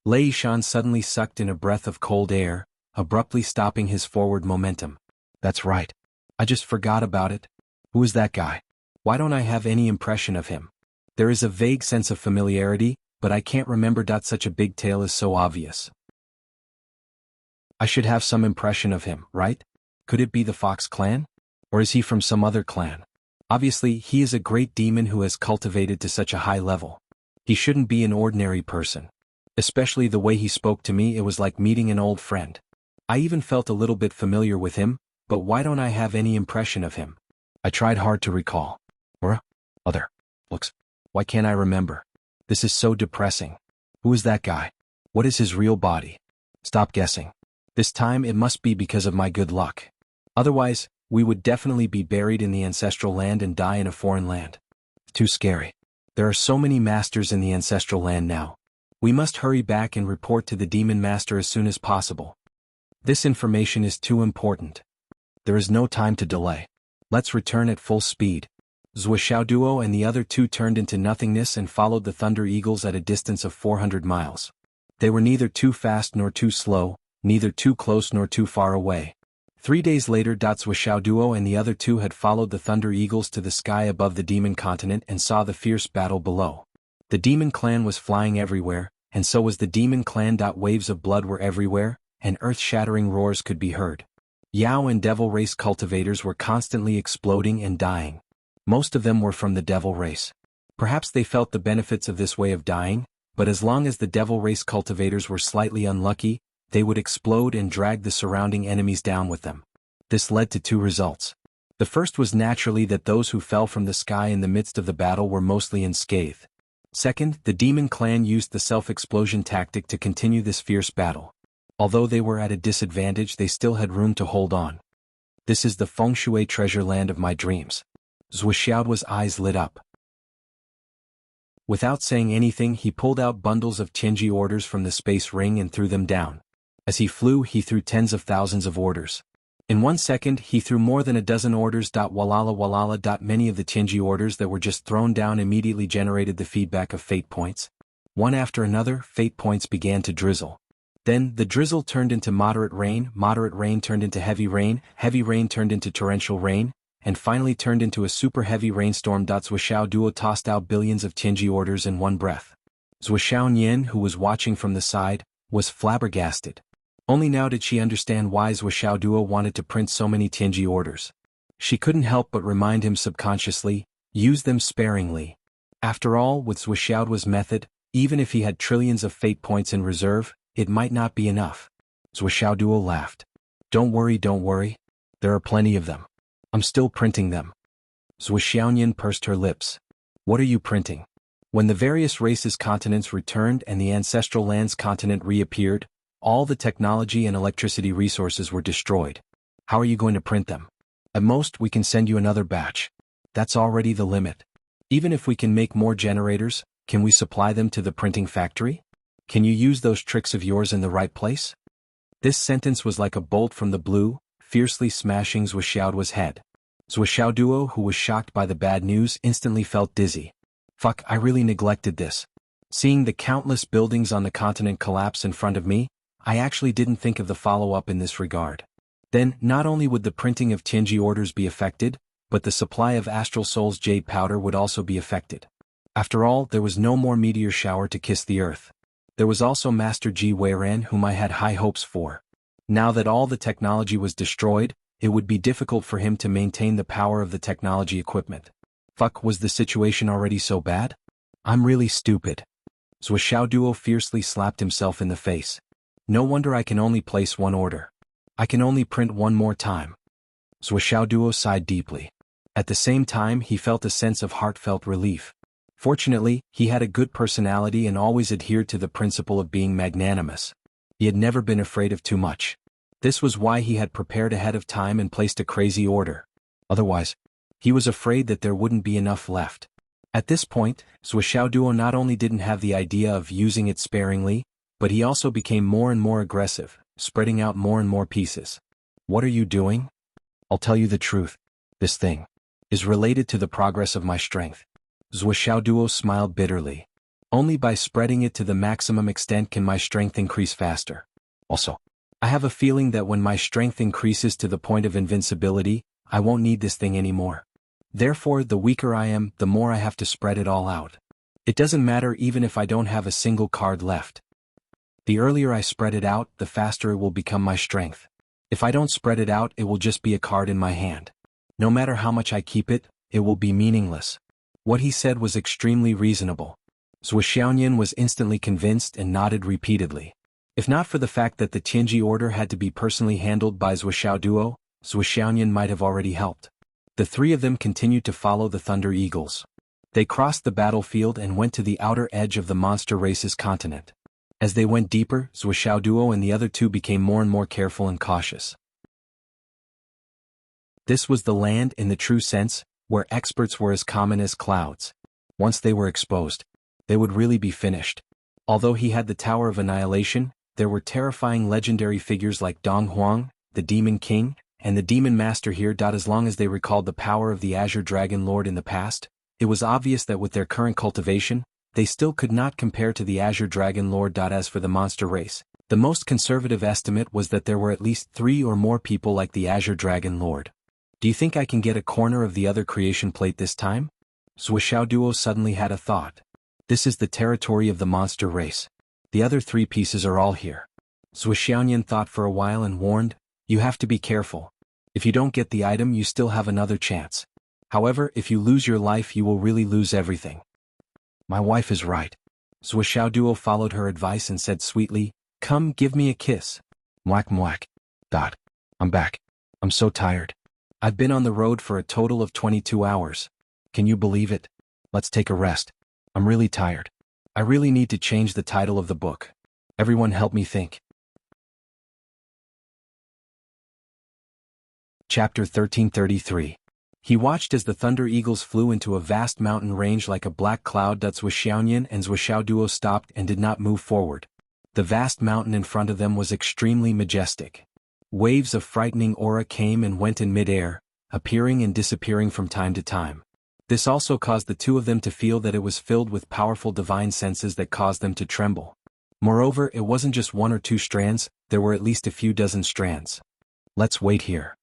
Lei Shan suddenly sucked in a breath of cold air, abruptly stopping his forward momentum. That's right. I just forgot about it. Who is that guy? Why don't I have any impression of him? There is a vague sense of familiarity, but I can't remember. Such a big tale is so obvious. I should have some impression of him, right? Could it be the Fox clan? Or is he from some other clan? Obviously, he is a great demon who has cultivated to such a high level. He shouldn't be an ordinary person. Especially the way he spoke to me, it was like meeting an old friend. I even felt a little bit familiar with him, but why don't I have any impression of him? I tried hard to recall. Or other looks. Why can't I remember? This is so depressing. Who is that guy? What is his real body? Stop guessing. This time it must be because of my good luck. Otherwise, we would definitely be buried in the ancestral land and die in a foreign land. Too scary. There are so many masters in the ancestral land now. We must hurry back and report to the demon master as soon as possible. This information is too important. There is no time to delay. Let's return at full speed. Zuoshaoduo and the other two turned into nothingness and followed the Thunder Eagles at a distance of 400 miles. They were neither too fast nor too slow, neither too close nor too far away. 3 days later, Zuoshaoduo and the other two had followed the Thunder Eagles to the sky above the demon continent and saw the fierce battle below. The demon clan was flying everywhere, and so was the demon clan. Waves of blood were everywhere, and earth-shattering roars could be heard. Yao and devil race cultivators were constantly exploding and dying. Most of them were from the devil race. Perhaps they felt the benefits of this way of dying, but as long as the devil race cultivators were slightly unlucky, they would explode and drag the surrounding enemies down with them. This led to 2 results. The first was naturally that those who fell from the sky in the midst of the battle were mostly unscathed. Second, the demon clan used the self-explosion tactic to continue this fierce battle. Although they were at a disadvantage, they still had room to hold on. This is the feng shui treasure land of my dreams. Zuoshaoduo's eyes lit up. Without saying anything, he pulled out bundles of Tianji orders from the space ring and threw them down. As he flew, he threw tens of thousands of orders. In 1 second, he threw more than a dozen orders. Walala. Many of the Tianji orders that were just thrown down immediately generated the feedback of fate points. One after another, fate points began to drizzle. Then, the drizzle turned into moderate rain turned into heavy rain turned into torrential rain, and finally turned into a super heavy rainstorm. Zuoshaoduo tossed out billions of Tianji orders in one breath. Zuoshaoyan, who was watching from the side, was flabbergasted. Only now did she understand why Zuoshaoduo wanted to print so many Tianji orders. She couldn't help but remind him subconsciously, use them sparingly. After all, with Zuoshaoduo's method, even if he had trillions of fate points in reserve, it might not be enough. Zuoshaoduo laughed. Don't worry. There are plenty of them. I'm still printing them. Zuoshaoyan pursed her lips. What are you printing? When the various races' continents returned and the ancestral land's continent reappeared, all the technology and electricity resources were destroyed. How are you going to print them? At most, we can send you another batch. That's already the limit. Even if we can make more generators, can we supply them to the printing factory? Can you use those tricks of yours in the right place? This sentence was like a bolt from the blue, fiercely smashing Zuoshaoduo's head. Zuoshaoduo, who was shocked by the bad news, instantly felt dizzy. Fuck, I really neglected this. Seeing the countless buildings on the continent collapse in front of me, I actually didn't think of the follow-up in this regard. Then, not only would the printing of Tianji orders be affected, but the supply of Astral Soul's jade powder would also be affected. After all, there was no more meteor shower to kiss the earth. There was also Master Ji Weiran, whom I had high hopes for. Now that all the technology was destroyed, it would be difficult for him to maintain the power of the technology equipment. Fuck, was the situation already so bad? I'm really stupid. Zuoshaoduo fiercely slapped himself in the face. No wonder I can only place one order. I can only print one more time. Zuoshaoduo sighed deeply. At the same time, he felt a sense of heartfelt relief. Fortunately, he had a good personality and always adhered to the principle of being magnanimous. He had never been afraid of too much. This was why he had prepared ahead of time and placed a crazy order. Otherwise, he was afraid that there wouldn't be enough left. At this point, Zuoshaoduo not only didn't have the idea of using it sparingly, but he also became more and more aggressive, spreading out more and more pieces. What are you doing? I'll tell you the truth. This thing is related to the progress of my strength. Zuoshaoduo smiled bitterly. Only by spreading it to the maximum extent can my strength increase faster. Also, I have a feeling that when my strength increases to the point of invincibility, I won't need this thing anymore. Therefore, the weaker I am, the more I have to spread it all out. It doesn't matter even if I don't have a single card left. The earlier I spread it out, the faster it will become my strength. If I don't spread it out, it will just be a card in my hand. No matter how much I keep it, it will be meaningless. What he said was extremely reasonable. Zuoshaoyan was instantly convinced and nodded repeatedly. If not for the fact that the Tianji order had to be personally handled by Zuoshaoduo, Zuoshaoyan might have already helped. The three of them continued to follow the Thunder Eagles. They crossed the battlefield and went to the outer edge of the monster race's continent. As they went deeper, Zuoshaoduo and the other two became more and more careful and cautious. This was the land in the true sense, where experts were as common as clouds. Once they were exposed, they would really be finished. Although he had the Tower of Annihilation, there were terrifying legendary figures like Dong Huang, the Demon King, and the Demon Master here. As long as they recalled the power of the Azure Dragon Lord in the past, it was obvious that with their current cultivation, they still could not compare to the Azure Dragon Lord. As for the monster race, the most conservative estimate was that there were at least 3 or more people like the Azure Dragon Lord. Do you think I can get a corner of the other creation plate this time? Zhuoxiao Duo suddenly had a thought. This is the territory of the monster race. The other 3 pieces are all here. Zhuoxiaonian thought for a while and warned, you have to be careful. If you don't get the item, you still have another chance. However, if you lose your life, you will really lose everything. My wife is right. Zhuoxiao Duo followed her advice and said sweetly, come, give me a kiss. Mwack mwack. I'm back. I'm so tired. I've been on the road for a total of 22 hours. Can you believe it? Let's take a rest. I'm really tired. I really need to change the title of the book. Everyone help me think. Chapter 1333. He watched as the Thunder Eagles flew into a vast mountain range like a black cloud. Zhuoxiaonian and Zhuoxiao Duo stopped and did not move forward. The vast mountain in front of them was extremely majestic. Waves of frightening aura came and went in mid-air, appearing and disappearing from time to time. This also caused the 2 of them to feel that it was filled with powerful divine senses that caused them to tremble. Moreover, it wasn't just 1 or 2 strands, there were at least a few dozen strands. Let's wait here.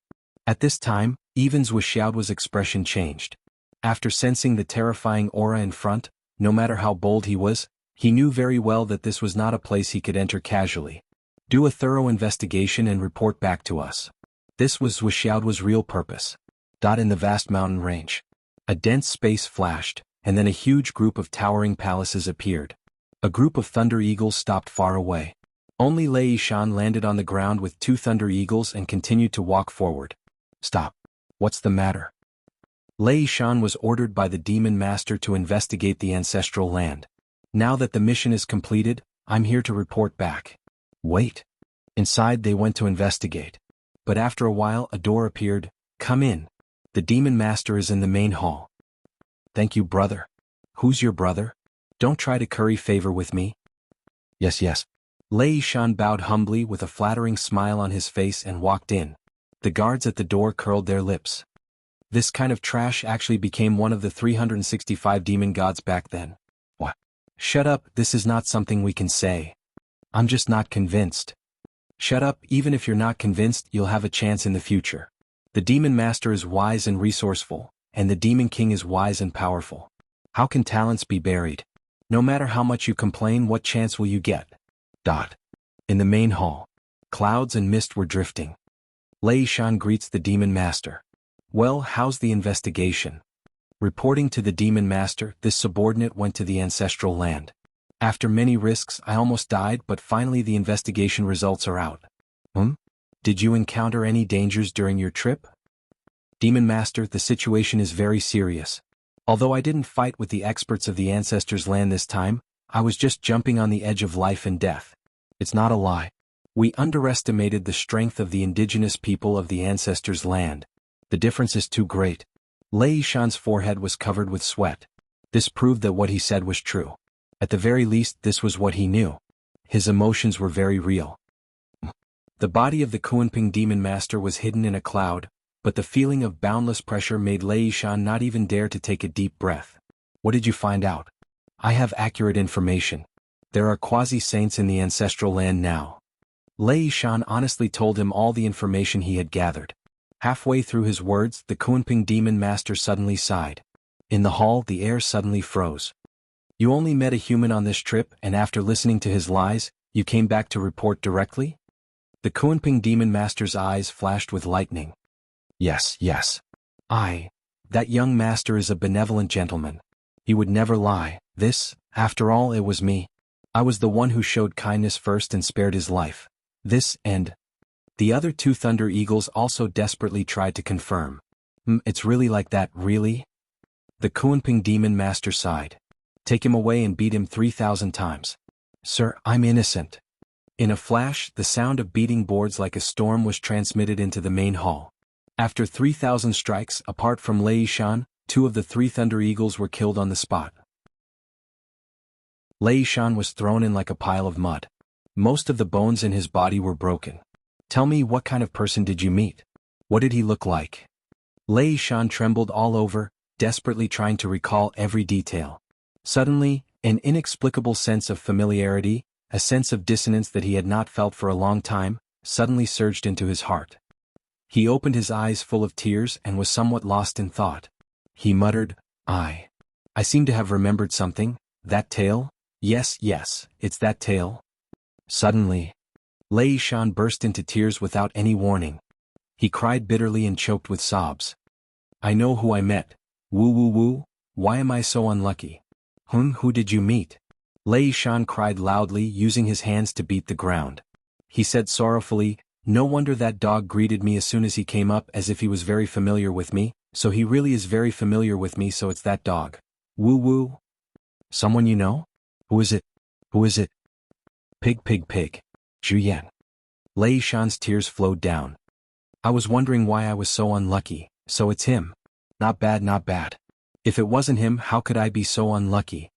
At this time, even Zhuoxiao's expression changed. After sensing the terrifying aura in front, no matter how bold he was, he knew very well that this was not a place he could enter casually. Do a thorough investigation and report back to us. This was Zhuoxiao's real purpose. In the vast mountain range, a dense space flashed, and then a huge group of towering palaces appeared. A group of Thunder Eagles stopped far away. Only Lei Yishan landed on the ground with 2 Thunder Eagles and continued to walk forward. Stop. What's the matter? Lei Yishan was ordered by the Demon Master to investigate the ancestral land. Now that the mission is completed, I'm here to report back. Wait. Inside they went to investigate. But after a while a door appeared. Come in. The Demon Master is in the main hall. Thank you, brother. Who's your brother? Don't try to curry favor with me. Yes. Lei Yishan bowed humbly with a flattering smile on his face and walked in. The guards at the door curled their lips. This kind of trash actually became one of the 365 demon gods back then. What? Shut up, this is not something we can say. I'm just not convinced. Shut up, even if you're not convinced, you'll have a chance in the future. The Demon Master is wise and resourceful, and the Demon King is wise and powerful. How can talents be buried? No matter how much you complain, what chance will you get? In the main hall, clouds and mist were drifting. Lei Yishan greets the Demon Master. Well, how's the investigation? Reporting to the Demon Master, this subordinate went to the ancestral land. After many risks, I almost died, but finally the investigation results are out. Did you encounter any dangers during your trip? Demon Master, the situation is very serious. Although I didn't fight with the experts of the ancestors' land this time, I was just jumping on the edge of life and death. It's not a lie. We underestimated the strength of the indigenous people of the ancestors' land. The difference is too great. Lei Yishan's forehead was covered with sweat. This proved that what he said was true. At the very least, this was what he knew. His emotions were very real. The body of the Kunping Demon Master was hidden in a cloud, but the feeling of boundless pressure made Lei Yishan not even dare to take a deep breath. What did you find out? I have accurate information. There are quasi-saints in the ancestral land now. Lei Yishan honestly told him all the information he had gathered. Halfway through his words, the Kunping Demon Master suddenly sighed. In the hall, the air suddenly froze. You only met a human on this trip, and after listening to his lies, you came back to report directly? The Kunping Demon Master's eyes flashed with lightning. Yes. That young master is a benevolent gentleman. He would never lie. After all, it was me. I was the one who showed kindness first and spared his life. And the other 2 Thunder Eagles also desperately tried to confirm. It's really like that, really? The Kunping Demon Master sighed. Take him away and beat him 3,000 times. Sir, I'm innocent. In a flash, the sound of beating boards like a storm was transmitted into the main hall. After 3,000 strikes, apart from Lei Yishan, 2 of the 3 Thunder Eagles were killed on the spot. Lei Shan was thrown in like a pile of mud. Most of the bones in his body were broken. Tell me, what kind of person did you meet? What did he look like? Lei Shan trembled all over, desperately trying to recall every detail. Suddenly, an inexplicable sense of familiarity, a sense of dissonance that he had not felt for a long time, suddenly surged into his heart. He opened his eyes full of tears and was somewhat lost in thought. He muttered, I seem to have remembered something. That tail? Yes, it's that tail. Suddenly, Lei Shan burst into tears without any warning. He cried bitterly and choked with sobs. I know who I met. Woo woo woo, why am I so unlucky? Who did you meet? Lei Shan cried loudly, using his hands to beat the ground. He said sorrowfully, no wonder that dog greeted me as soon as he came up, as if he was very familiar with me, so he really is very familiar with me, so it's that dog. Woo woo. Someone you know? Who is it? Who is it? Pig. Zhu Yan. Lei Shan's tears flowed down. I was wondering why I was so unlucky, so it's him. Not bad. If it wasn't him, how could I be so unlucky?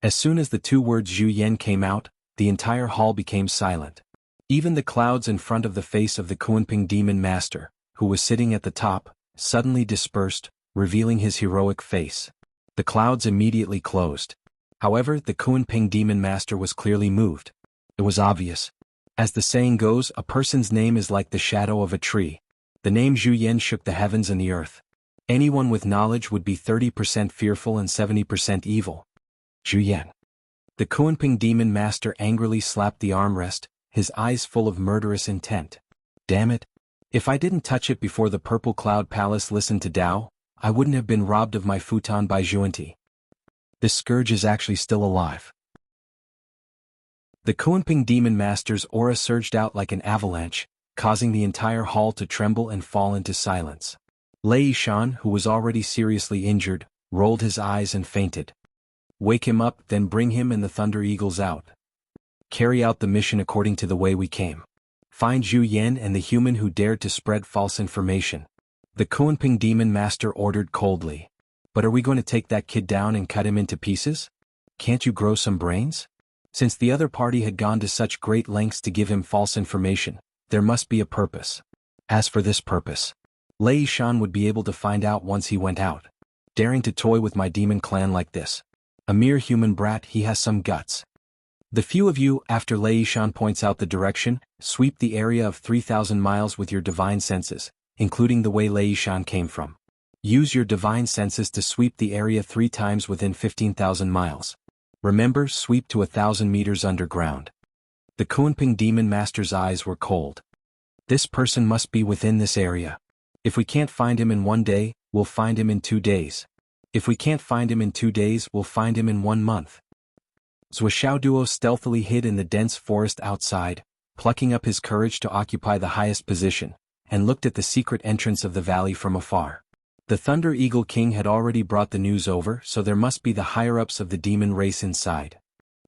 As soon as the two words Zhu Yan came out, the entire hall became silent. Even the clouds in front of the face of the Kunping demon master, who was sitting at the top, suddenly dispersed, revealing his heroic face. The clouds immediately closed. However, the Kunping demon master was clearly moved. It was obvious. As the saying goes, a person's name is like the shadow of a tree. The name Zhu Yan shook the heavens and the earth. Anyone with knowledge would be 30% fearful and 70% evil. Zhu Yan. The Kunping demon master angrily slapped the armrest, his eyes full of murderous intent. Damn it. If I didn't touch it before the Purple Cloud Palace listened to Dao, I wouldn't have been robbed of my futon by Zhuanti. This scourge is actually still alive. The Kunping demon master's aura surged out like an avalanche, causing the entire hall to tremble and fall into silence. Lei Shan, who was already seriously injured, rolled his eyes and fainted. Wake him up, then bring him and the Thunder Eagles out. Carry out the mission according to the way we came. Find Zhu Yan and the human who dared to spread false information. The Kunping demon master ordered coldly. But are we going to take that kid down and cut him into pieces? Can't you grow some brains? Since the other party had gone to such great lengths to give him false information, there must be a purpose. As for this purpose, Lei Shan would be able to find out once he went out. Daring to toy with my demon clan like this. A mere human brat, he has some guts. The few of you, after Lei Shan points out the direction, sweep the area of 3,000 miles with your divine senses, including the way Lei Shan came from. Use your divine senses to sweep the area 3 times within 15,000 miles. Remember, sweep to 1,000 meters underground. The Kunping demon master's eyes were cold. This person must be within this area. If we can't find him in 1 day, we'll find him in 2 days. If we can't find him in 2 days, we'll find him in 1 month. Zuo Duo stealthily hid in the dense forest outside, plucking up his courage to occupy the highest position, and looked at the secret entrance of the valley from afar. The Thunder Eagle King had already brought the news over, so there must be the higher-ups of the demon race inside.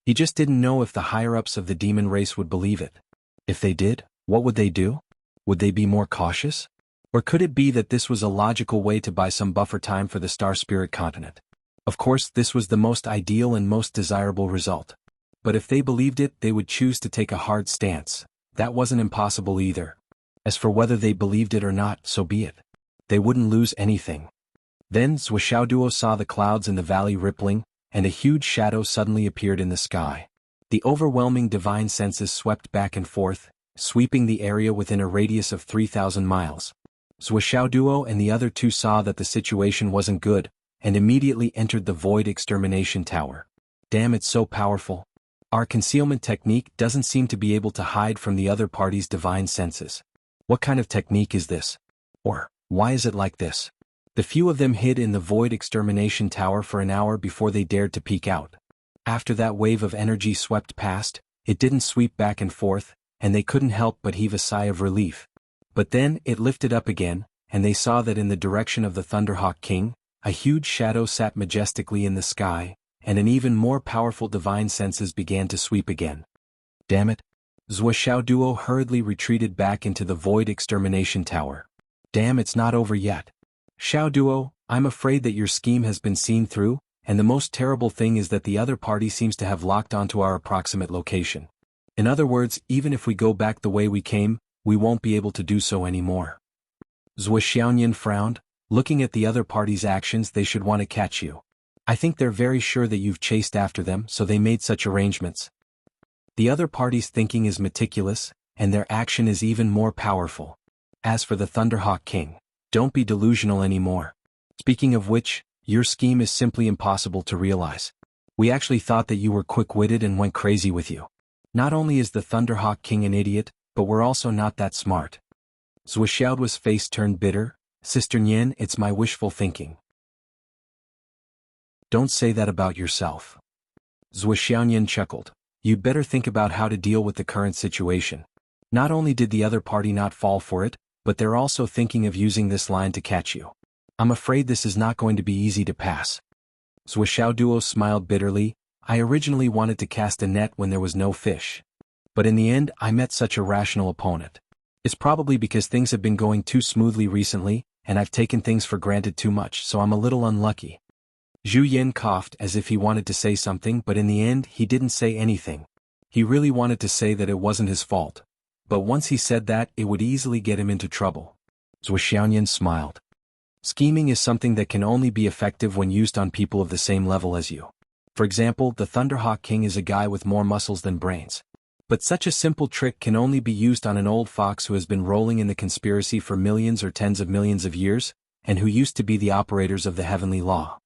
He just didn't know if the higher-ups of the demon race would believe it. If they did, what would they do? Would they be more cautious? Or could it be that this was a logical way to buy some buffer time for the Star Spirit continent? Of course, this was the most ideal and most desirable result. But if they believed it, they would choose to take a hard stance. That wasn't impossible either. As for whether they believed it or not, so be it. They wouldn't lose anything. Then Zuo Duo saw the clouds in the valley rippling, and a huge shadow suddenly appeared in the sky. The overwhelming divine senses swept back and forth, sweeping the area within a radius of 3,000 miles. Zuo Duo and the other two saw that the situation wasn't good, and immediately entered the Void Extermination Tower. Damn, it's so powerful. Our concealment technique doesn't seem to be able to hide from the other party's divine senses. What kind of technique is this? Or, why is it like this? The few of them hid in the Void Extermination Tower for an hour before they dared to peek out. After that wave of energy swept past, it didn't sweep back and forth, and they couldn't help but heave a sigh of relief. But then, it lifted up again, and they saw that in the direction of the Thunderhawk King, a huge shadow sat majestically in the sky, and an even more powerful divine senses began to sweep again. Damn it. Zuo Duo hurriedly retreated back into the Void Extermination Tower. Damn, it's not over yet. Xiao Duo, I'm afraid that your scheme has been seen through. and the most terrible thing is that the other party seems to have locked onto our approximate location. In other words, even if we go back the way we came, we won't be able to do so anymore. Zhou Xiaoyan frowned. Looking at the other party's actions, they should want to catch you. I think they're very sure that you've chased after them, so they made such arrangements. The other party's thinking is meticulous, and their action is even more powerful. As for the Thunderhawk King, don't be delusional anymore. Speaking of which, your scheme is simply impossible to realize. We actually thought that you were quick-witted and went crazy with you. Not only is the Thunderhawk King an idiot, but we're also not that smart. Zhou Xiaoduo's face turned bitter. Sister Nian, it's my wishful thinking. Don't say that about yourself. Zhou Xiaoyan chuckled. You'd better think about how to deal with the current situation. Not only did the other party not fall for it, but they're also thinking of using this line to catch you. I'm afraid this is not going to be easy to pass. Zhou Xiaoduo smiled bitterly. I originally wanted to cast a net when there was no fish. But in the end, I met such a rational opponent. It's probably because things have been going too smoothly recently, and I've taken things for granted too much, so I'm a little unlucky. Zhu Yin coughed as if he wanted to say something, but in the end he didn't say anything. He really wanted to say that it wasn't his fault. But once he said that, it would easily get him into trouble. Zhou Xiaoyan smiled. Scheming is something that can only be effective when used on people of the same level as you. For example, the Thunderhawk King is a guy with more muscles than brains. But such a simple trick can only be used on an old fox who has been rolling in the conspiracy for millions or tens of millions of years, and who used to be the operators of the heavenly law.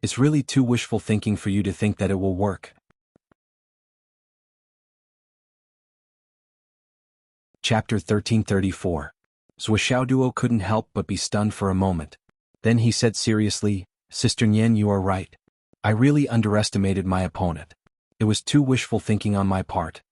It's really too wishful thinking for you to think that it will work. Chapter 1334. Zhou Xiaoduo couldn't help but be stunned for a moment. Then he said seriously, Sister Nian, you are right. I really underestimated my opponent. It was too wishful thinking on my part.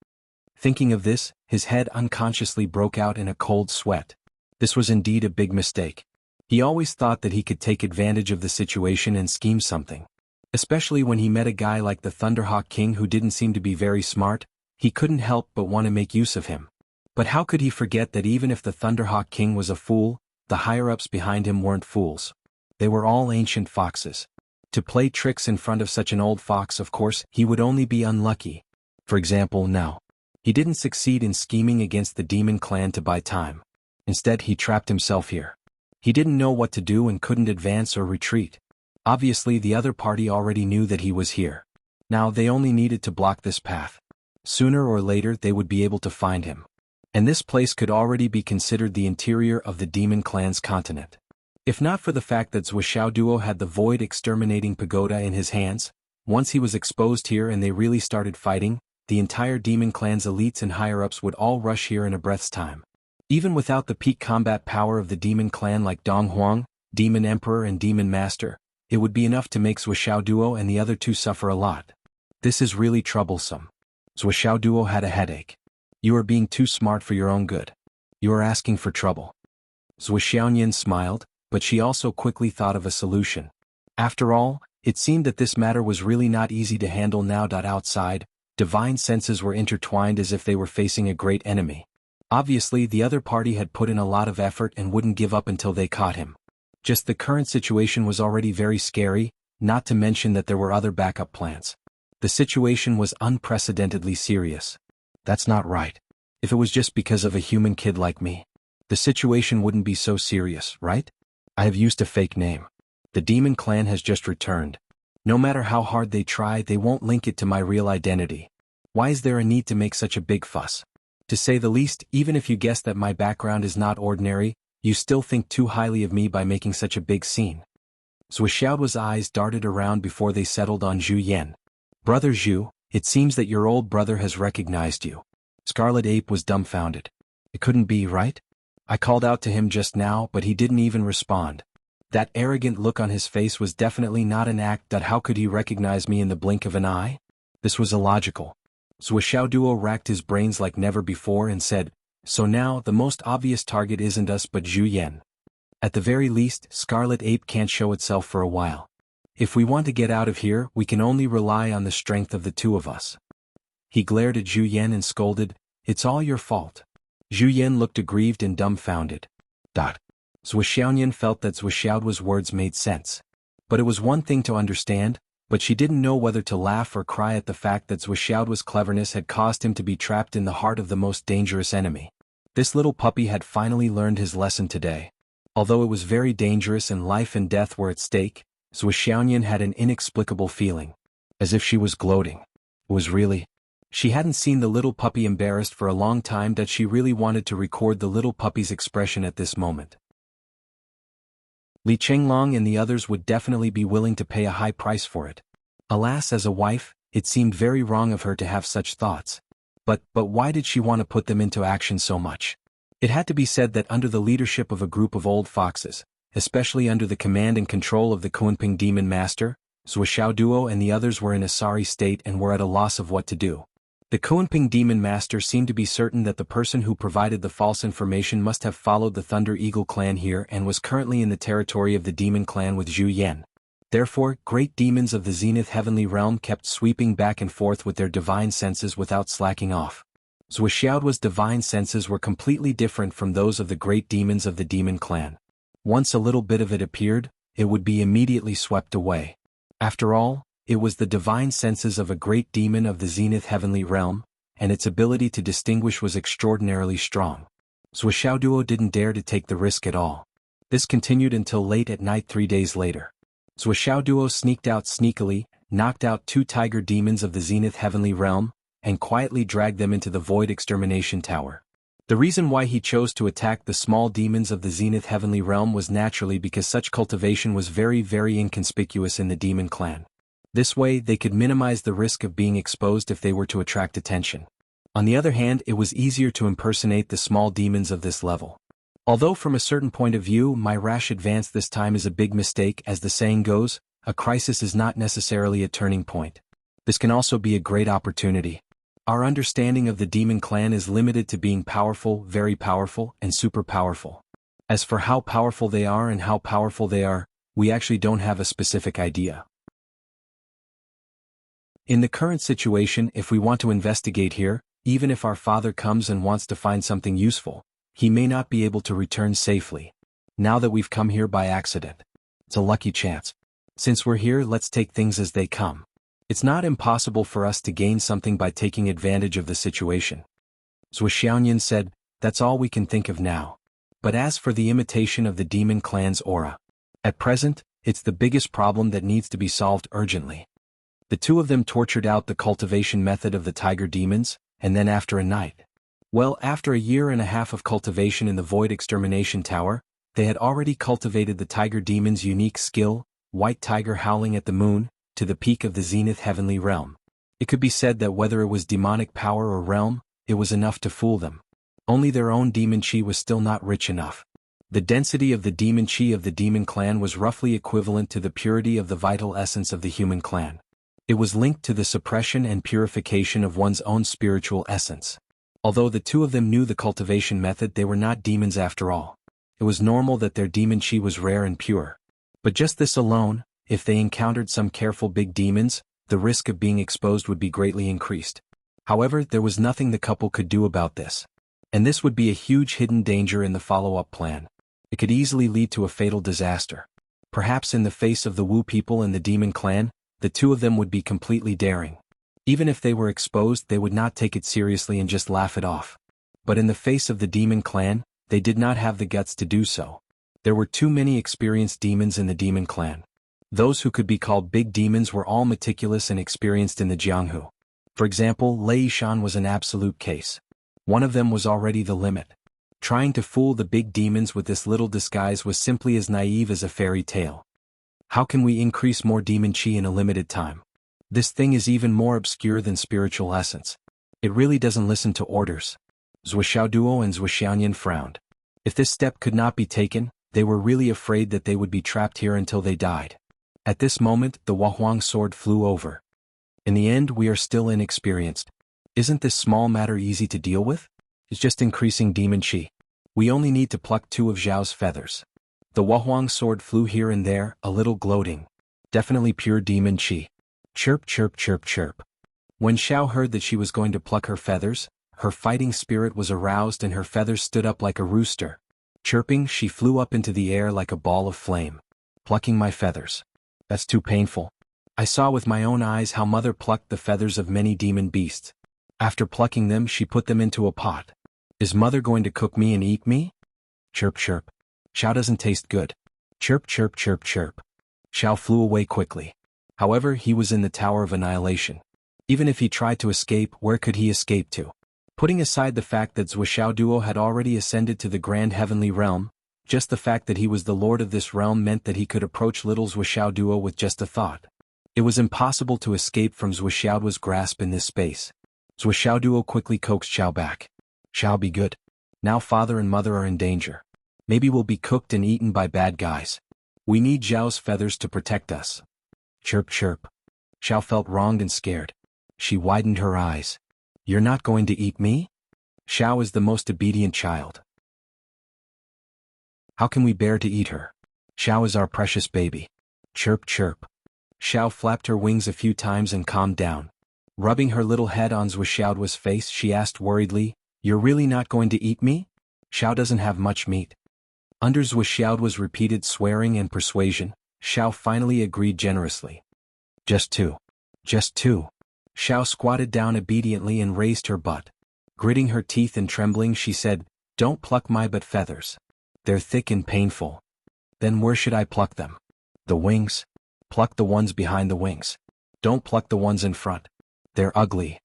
Thinking of this, his head unconsciously broke out in a cold sweat. This was indeed a big mistake. He always thought that he could take advantage of the situation and scheme something. Especially when he met a guy like the Thunderhawk King who didn't seem to be very smart, he couldn't help but want to make use of him. But how could he forget that even if the Thunderhawk King was a fool, the higher-ups behind him weren't fools. They were all ancient foxes. To play tricks in front of such an old fox, of course, he would only be unlucky. For example, now. He didn't succeed in scheming against the demon clan to buy time. Instead, he trapped himself here. He didn't know what to do and couldn't advance or retreat. Obviously, the other party already knew that he was here. Now they only needed to block this path. Sooner or later, they would be able to find him. And this place could already be considered the interior of the demon clan's continent. If not for the fact that Zhou Xiaoduo had the void exterminating pagoda in his hands, once he was exposed here and they really started fighting, the entire demon clan's elites and higher-ups would all rush here in a breath's time. Even without the peak combat power of the demon clan like Dong Huang, Demon Emperor and Demon Master, it would be enough to make Zhou Xiaoduo and the other two suffer a lot. This is really troublesome. Zhou Xiaoduo had a headache. You are being too smart for your own good. You are asking for trouble. Zhou Xiaoyan smiled, but she also quickly thought of a solution. After all, it seemed that this matter was really not easy to handle now. Outside, divine senses were intertwined as if they were facing a great enemy. Obviously, the other party had put in a lot of effort and wouldn't give up until they caught him. Just the current situation was already very scary, not to mention that there were other backup plans. The situation was unprecedentedly serious. That's not right. If it was just because of a human kid like me, the situation wouldn't be so serious, right? I have used a fake name. The demon clan has just returned. No matter how hard they try, they won't link it to my real identity. Why is there a need to make such a big fuss? To say the least, even if you guess that my background is not ordinary, you still think too highly of me by making such a big scene. Zhou Xiaoduo's eyes darted around before they settled on Zhu Yan. Brother Zhu, it seems that your old brother has recognized you. Scarlet Ape was dumbfounded. It couldn't be, right? I called out to him just now, but he didn't even respond. That arrogant look on his face was definitely not an act. How could he recognize me in the blink of an eye? This was illogical. Zhou Xiaoduo racked his brains like never before and said, so now the most obvious target isn't us but Zhu Yan. At the very least, Scarlet Ape can't show itself for a while. If we want to get out of here, we can only rely on the strength of the two of us. He glared at Zhu Yan and scolded, it's all your fault. Zhu Yan looked aggrieved and dumbfounded. Zhou Xiaoyan felt that Zhou Xiaoduo's words made sense. But it was one thing to understand, but she didn't know whether to laugh or cry at the fact that Zhuxiaoduo's cleverness had caused him to be trapped in the heart of the most dangerous enemy. This little puppy had finally learned his lesson today. Although it was very dangerous and life and death were at stake, Zhuxiaoyan had an inexplicable feeling. As if she was gloating. It was really. She hadn't seen the little puppy embarrassed for a long time that she really wanted to record the little puppy's expression at this moment. Li Chenglong and the others would definitely be willing to pay a high price for it. Alas, as a wife, it seemed very wrong of her to have such thoughts. But why did she want to put them into action so much? It had to be said that under the leadership of a group of old foxes, especially under the command and control of the Kunping Demon Master, Zhuxiaoduo and the others were in a sorry state and were at a loss of what to do. The Kunping Demon Master seemed to be certain that the person who provided the false information must have followed the Thunder Eagle clan here and was currently in the territory of the Demon clan with Zhu Yan. Therefore, great demons of the Zenith Heavenly Realm kept sweeping back and forth with their divine senses without slacking off. Zhuxiaoduo's divine senses were completely different from those of the great demons of the Demon clan. Once a little bit of it appeared, it would be immediately swept away. After all, it was the divine senses of a great demon of the Zenith Heavenly Realm, and its ability to distinguish was extraordinarily strong. Zhuxiaoduo didn't dare to take the risk at all. This continued until late at night 3 days later. Zhuxiaoduo sneaked out sneakily, knocked out 2 tiger demons of the Zenith Heavenly Realm, and quietly dragged them into the Void Extermination Tower. The reason why he chose to attack the small demons of the Zenith Heavenly Realm was naturally because such cultivation was very, very inconspicuous in the Demon clan. This way they could minimize the risk of being exposed if they were to attract attention. On the other hand, it was easier to impersonate the small demons of this level. Although from a certain point of view my rash advance this time is a big mistake, as the saying goes, a crisis is not necessarily a turning point. This can also be a great opportunity. Our understanding of the Demon clan is limited to being powerful, very powerful, and super powerful. As for how powerful they are and how powerful they are, we actually don't have a specific idea. In the current situation, if we want to investigate here, even if our father comes and wants to find something useful, he may not be able to return safely. Now that we've come here by accident. It's a lucky chance. Since we're here, let's take things as they come. It's not impossible for us to gain something by taking advantage of the situation. Zhuxiaoyan said, that's all we can think of now. But as for the imitation of the Demon clan's aura, at present, it's the biggest problem that needs to be solved urgently. The two of them tortured out the cultivation method of the tiger demons, and then after a night. Well, after a year and a half of cultivation in the Void Extermination Tower, they had already cultivated the tiger demon's unique skill, White Tiger Howling at the Moon, to the peak of the Zenith Heavenly Realm. It could be said that whether it was demonic power or realm, it was enough to fool them. Only their own demon chi was still not rich enough. The density of the demon chi of the Demon clan was roughly equivalent to the purity of the vital essence of the human clan. It was linked to the suppression and purification of one's own spiritual essence. Although the two of them knew the cultivation method, they were not demons after all. It was normal that their demon chi was rare and pure. But just this alone, if they encountered some careful big demons, the risk of being exposed would be greatly increased. However, there was nothing the couple could do about this. And this would be a huge hidden danger in the follow-up plan. It could easily lead to a fatal disaster. Perhaps in the face of the Wu people and the Demon clan, the two of them would be completely daring. Even if they were exposed, they would not take it seriously and just laugh it off. But in the face of the Demon clan, they did not have the guts to do so. There were too many experienced demons in the Demon clan. Those who could be called big demons were all meticulous and experienced in the Jianghu. For example, Lei Shan was an absolute case. One of them was already the limit. Trying to fool the big demons with this little disguise was simply as naive as a fairy tale. How can we increase more demon chi in a limited time? This thing is even more obscure than spiritual essence. It really doesn't listen to orders. Zhuxiaoduo and Zhuxiaoyan frowned. If this step could not be taken, they were really afraid that they would be trapped here until they died. At this moment, the Huahuang sword flew over. In the end, we are still inexperienced. Isn't this small matter easy to deal with? It's just increasing demon chi. We only need to pluck 2 of Zhao's feathers. The Huahuang sword flew here and there, a little gloating. Definitely pure demon chi. Chirp, chirp, chirp, chirp. When Xiao heard that she was going to pluck her feathers, her fighting spirit was aroused and her feathers stood up like a rooster. Chirping, she flew up into the air like a ball of flame. Plucking my feathers. That's too painful. I saw with my own eyes how mother plucked the feathers of many demon beasts. After plucking them, she put them into a pot. Is mother going to cook me and eat me? Chirp chirp. Xiao doesn't taste good. Chirp chirp chirp chirp. Xiao flew away quickly. However, he was in the Tower of Annihilation. Even if he tried to escape, where could he escape to? Putting aside the fact that Zhuoxiao Duo had already ascended to the grand heavenly realm, just the fact that he was the lord of this realm meant that he could approach little Zhuoxiao Duo with just a thought. It was impossible to escape from Zhuoxiao Duo's grasp in this space. Zhuoxiao Duo quickly coaxed Xiao back. Xiao, be good. Now father and mother are in danger. Maybe we'll be cooked and eaten by bad guys. We need Xiao's feathers to protect us. Chirp chirp. Xiao felt wronged and scared. She widened her eyes. You're not going to eat me? Xiao is the most obedient child. How can we bear to eat her? Xiao is our precious baby. Chirp chirp. Xiao flapped her wings a few times and calmed down. Rubbing her little head on Zhuoxiao's face, she asked worriedly, You're really not going to eat me? Xiao doesn't have much meat. Under Zhuoxiao's repeated swearing and persuasion, Xiao finally agreed generously. Just two. Just two. Xiao squatted down obediently and raised her butt. Gritting her teeth and trembling, she said, Don't pluck my butt feathers. They're thick and painful. Then where should I pluck them? The wings? Pluck the ones behind the wings. Don't pluck the ones in front. They're ugly.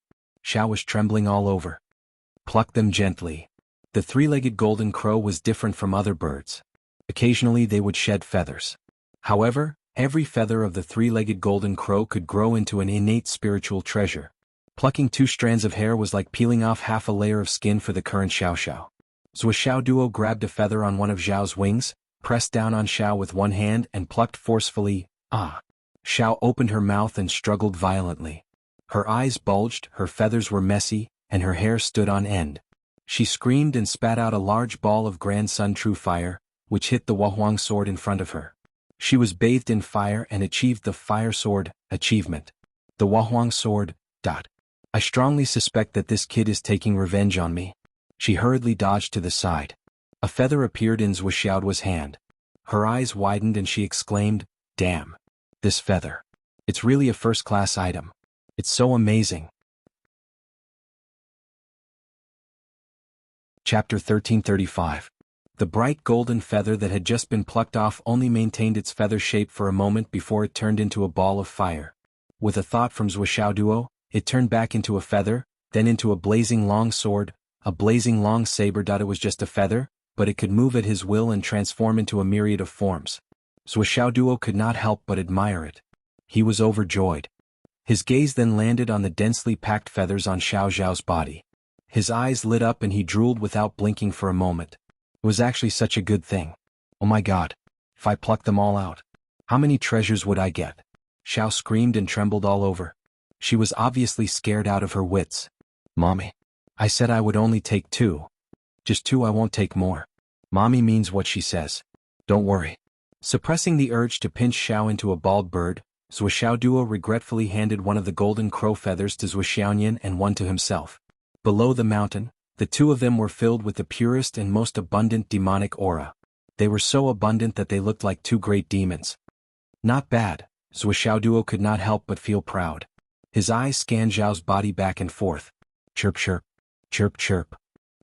Xiao was trembling all over. Pluck them gently. The three-legged golden crow was different from other birds. Occasionally they would shed feathers. However, every feather of the three-legged golden crow could grow into an innate spiritual treasure. Plucking 2 strands of hair was like peeling off half a layer of skin for the current Xiao Xiao. Zhuoxiao Duo grabbed a feather on one of Xiao's wings, pressed down on Xiao with one hand and plucked forcefully. Ah! Xiao opened her mouth and struggled violently. Her eyes bulged, her feathers were messy, and her hair stood on end. She screamed and spat out a large ball of Grand Sun True Fire, which hit the Wahuang sword in front of her. She was bathed in fire and achieved the Fire Sword achievement. The Wahuang sword. I strongly suspect that this kid is taking revenge on me. She hurriedly dodged to the side. A feather appeared in Zhuoxiao's hand. Her eyes widened and she exclaimed, Damn! This feather. It's really a first-class item. It's so amazing. Chapter 1335. The bright golden feather that had just been plucked off only maintained its feather shape for a moment before it turned into a ball of fire. With a thought from Zhuoxiao Duo, it turned back into a feather, then into a blazing long sword, a blazing long saber. It was just a feather, but it could move at his will and transform into a myriad of forms. Zhuoxiao Duo could not help but admire it. He was overjoyed. His gaze then landed on the densely packed feathers on Xiao Zhao's body. His eyes lit up and he drooled without blinking for a moment. It was actually such a good thing. Oh my god. If I plucked them all out, how many treasures would I get? Xiao screamed and trembled all over. She was obviously scared out of her wits. Mommy. I said I would only take 2. Just 2, I won't take more. Mommy means what she says. Don't worry. Suppressing the urge to pinch Xiao into a bald bird, Zhuoxiao Duo regretfully handed one of the golden crow feathers to Zhuoxiaonian and one to himself. Below the mountain, the 2 of them were filled with the purest and most abundant demonic aura. They were so abundant that they looked like 2 great demons. Not bad. Zhuoxiao Duo could not help but feel proud. His eyes scanned Xiao's body back and forth. Chirp chirp. Chirp chirp.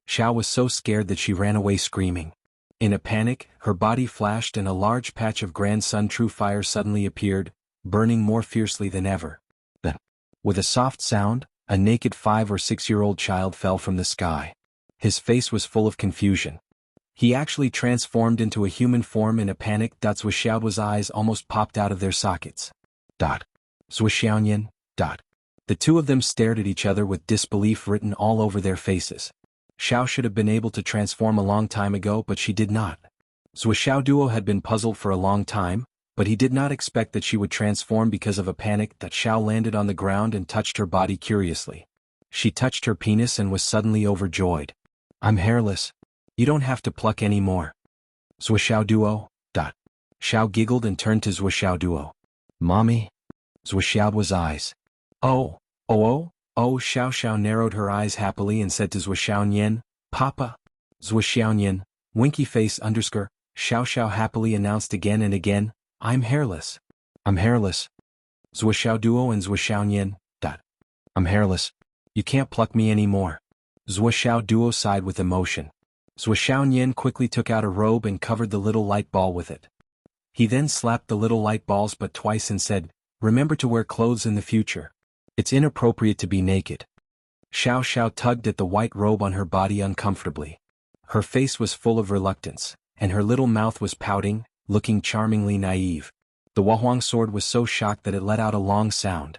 Xiao was so scared that she ran away screaming. In a panic, her body flashed and a large patch of Grand Sun True Fire suddenly appeared, burning more fiercely than ever. Then, with a soft sound, a naked 5 or 6-year-old child fell from the sky. His face was full of confusion. He actually transformed into a human form in a panic. Zhuoxiao's eyes almost popped out of their sockets. Zhuoxiaonian. The 2 of them stared at each other with disbelief written all over their faces. Xiao should have been able to transform a long time ago, but she did not. Zhuoxiao Duo had been puzzled for a long time, but he did not expect that she would transform because of a panic. Xiao landed on the ground and touched her body curiously. She touched her penis and was suddenly overjoyed. I'm hairless. You don't have to pluck any more. Zhuoxiao Duo. Xiao giggled and turned to Zhuoxiao Duo. Mommy? Zhuoxiao's eyes. Oh. Xiao narrowed her eyes happily and said to Zhuoxiaonian, Papa. Zhuoxiaonian, winky face _ Xiao happily announced again and again, I'm hairless. I'm hairless. Zhuoxiao Duo and Zhuoxiao Nian. I'm hairless. You can't pluck me anymore. Zhuoxiao Duo sighed with emotion. Zhuoxiao Nian quickly took out a robe and covered the little light ball with it. He then slapped the little light balls but twice and said, "Remember to wear clothes in the future. It's inappropriate to be naked." Xiao Xiao tugged at the white robe on her body uncomfortably. Her face was full of reluctance, and her little mouth was pouting, looking charmingly naive. The Huahuang sword was so shocked that it let out a long sound.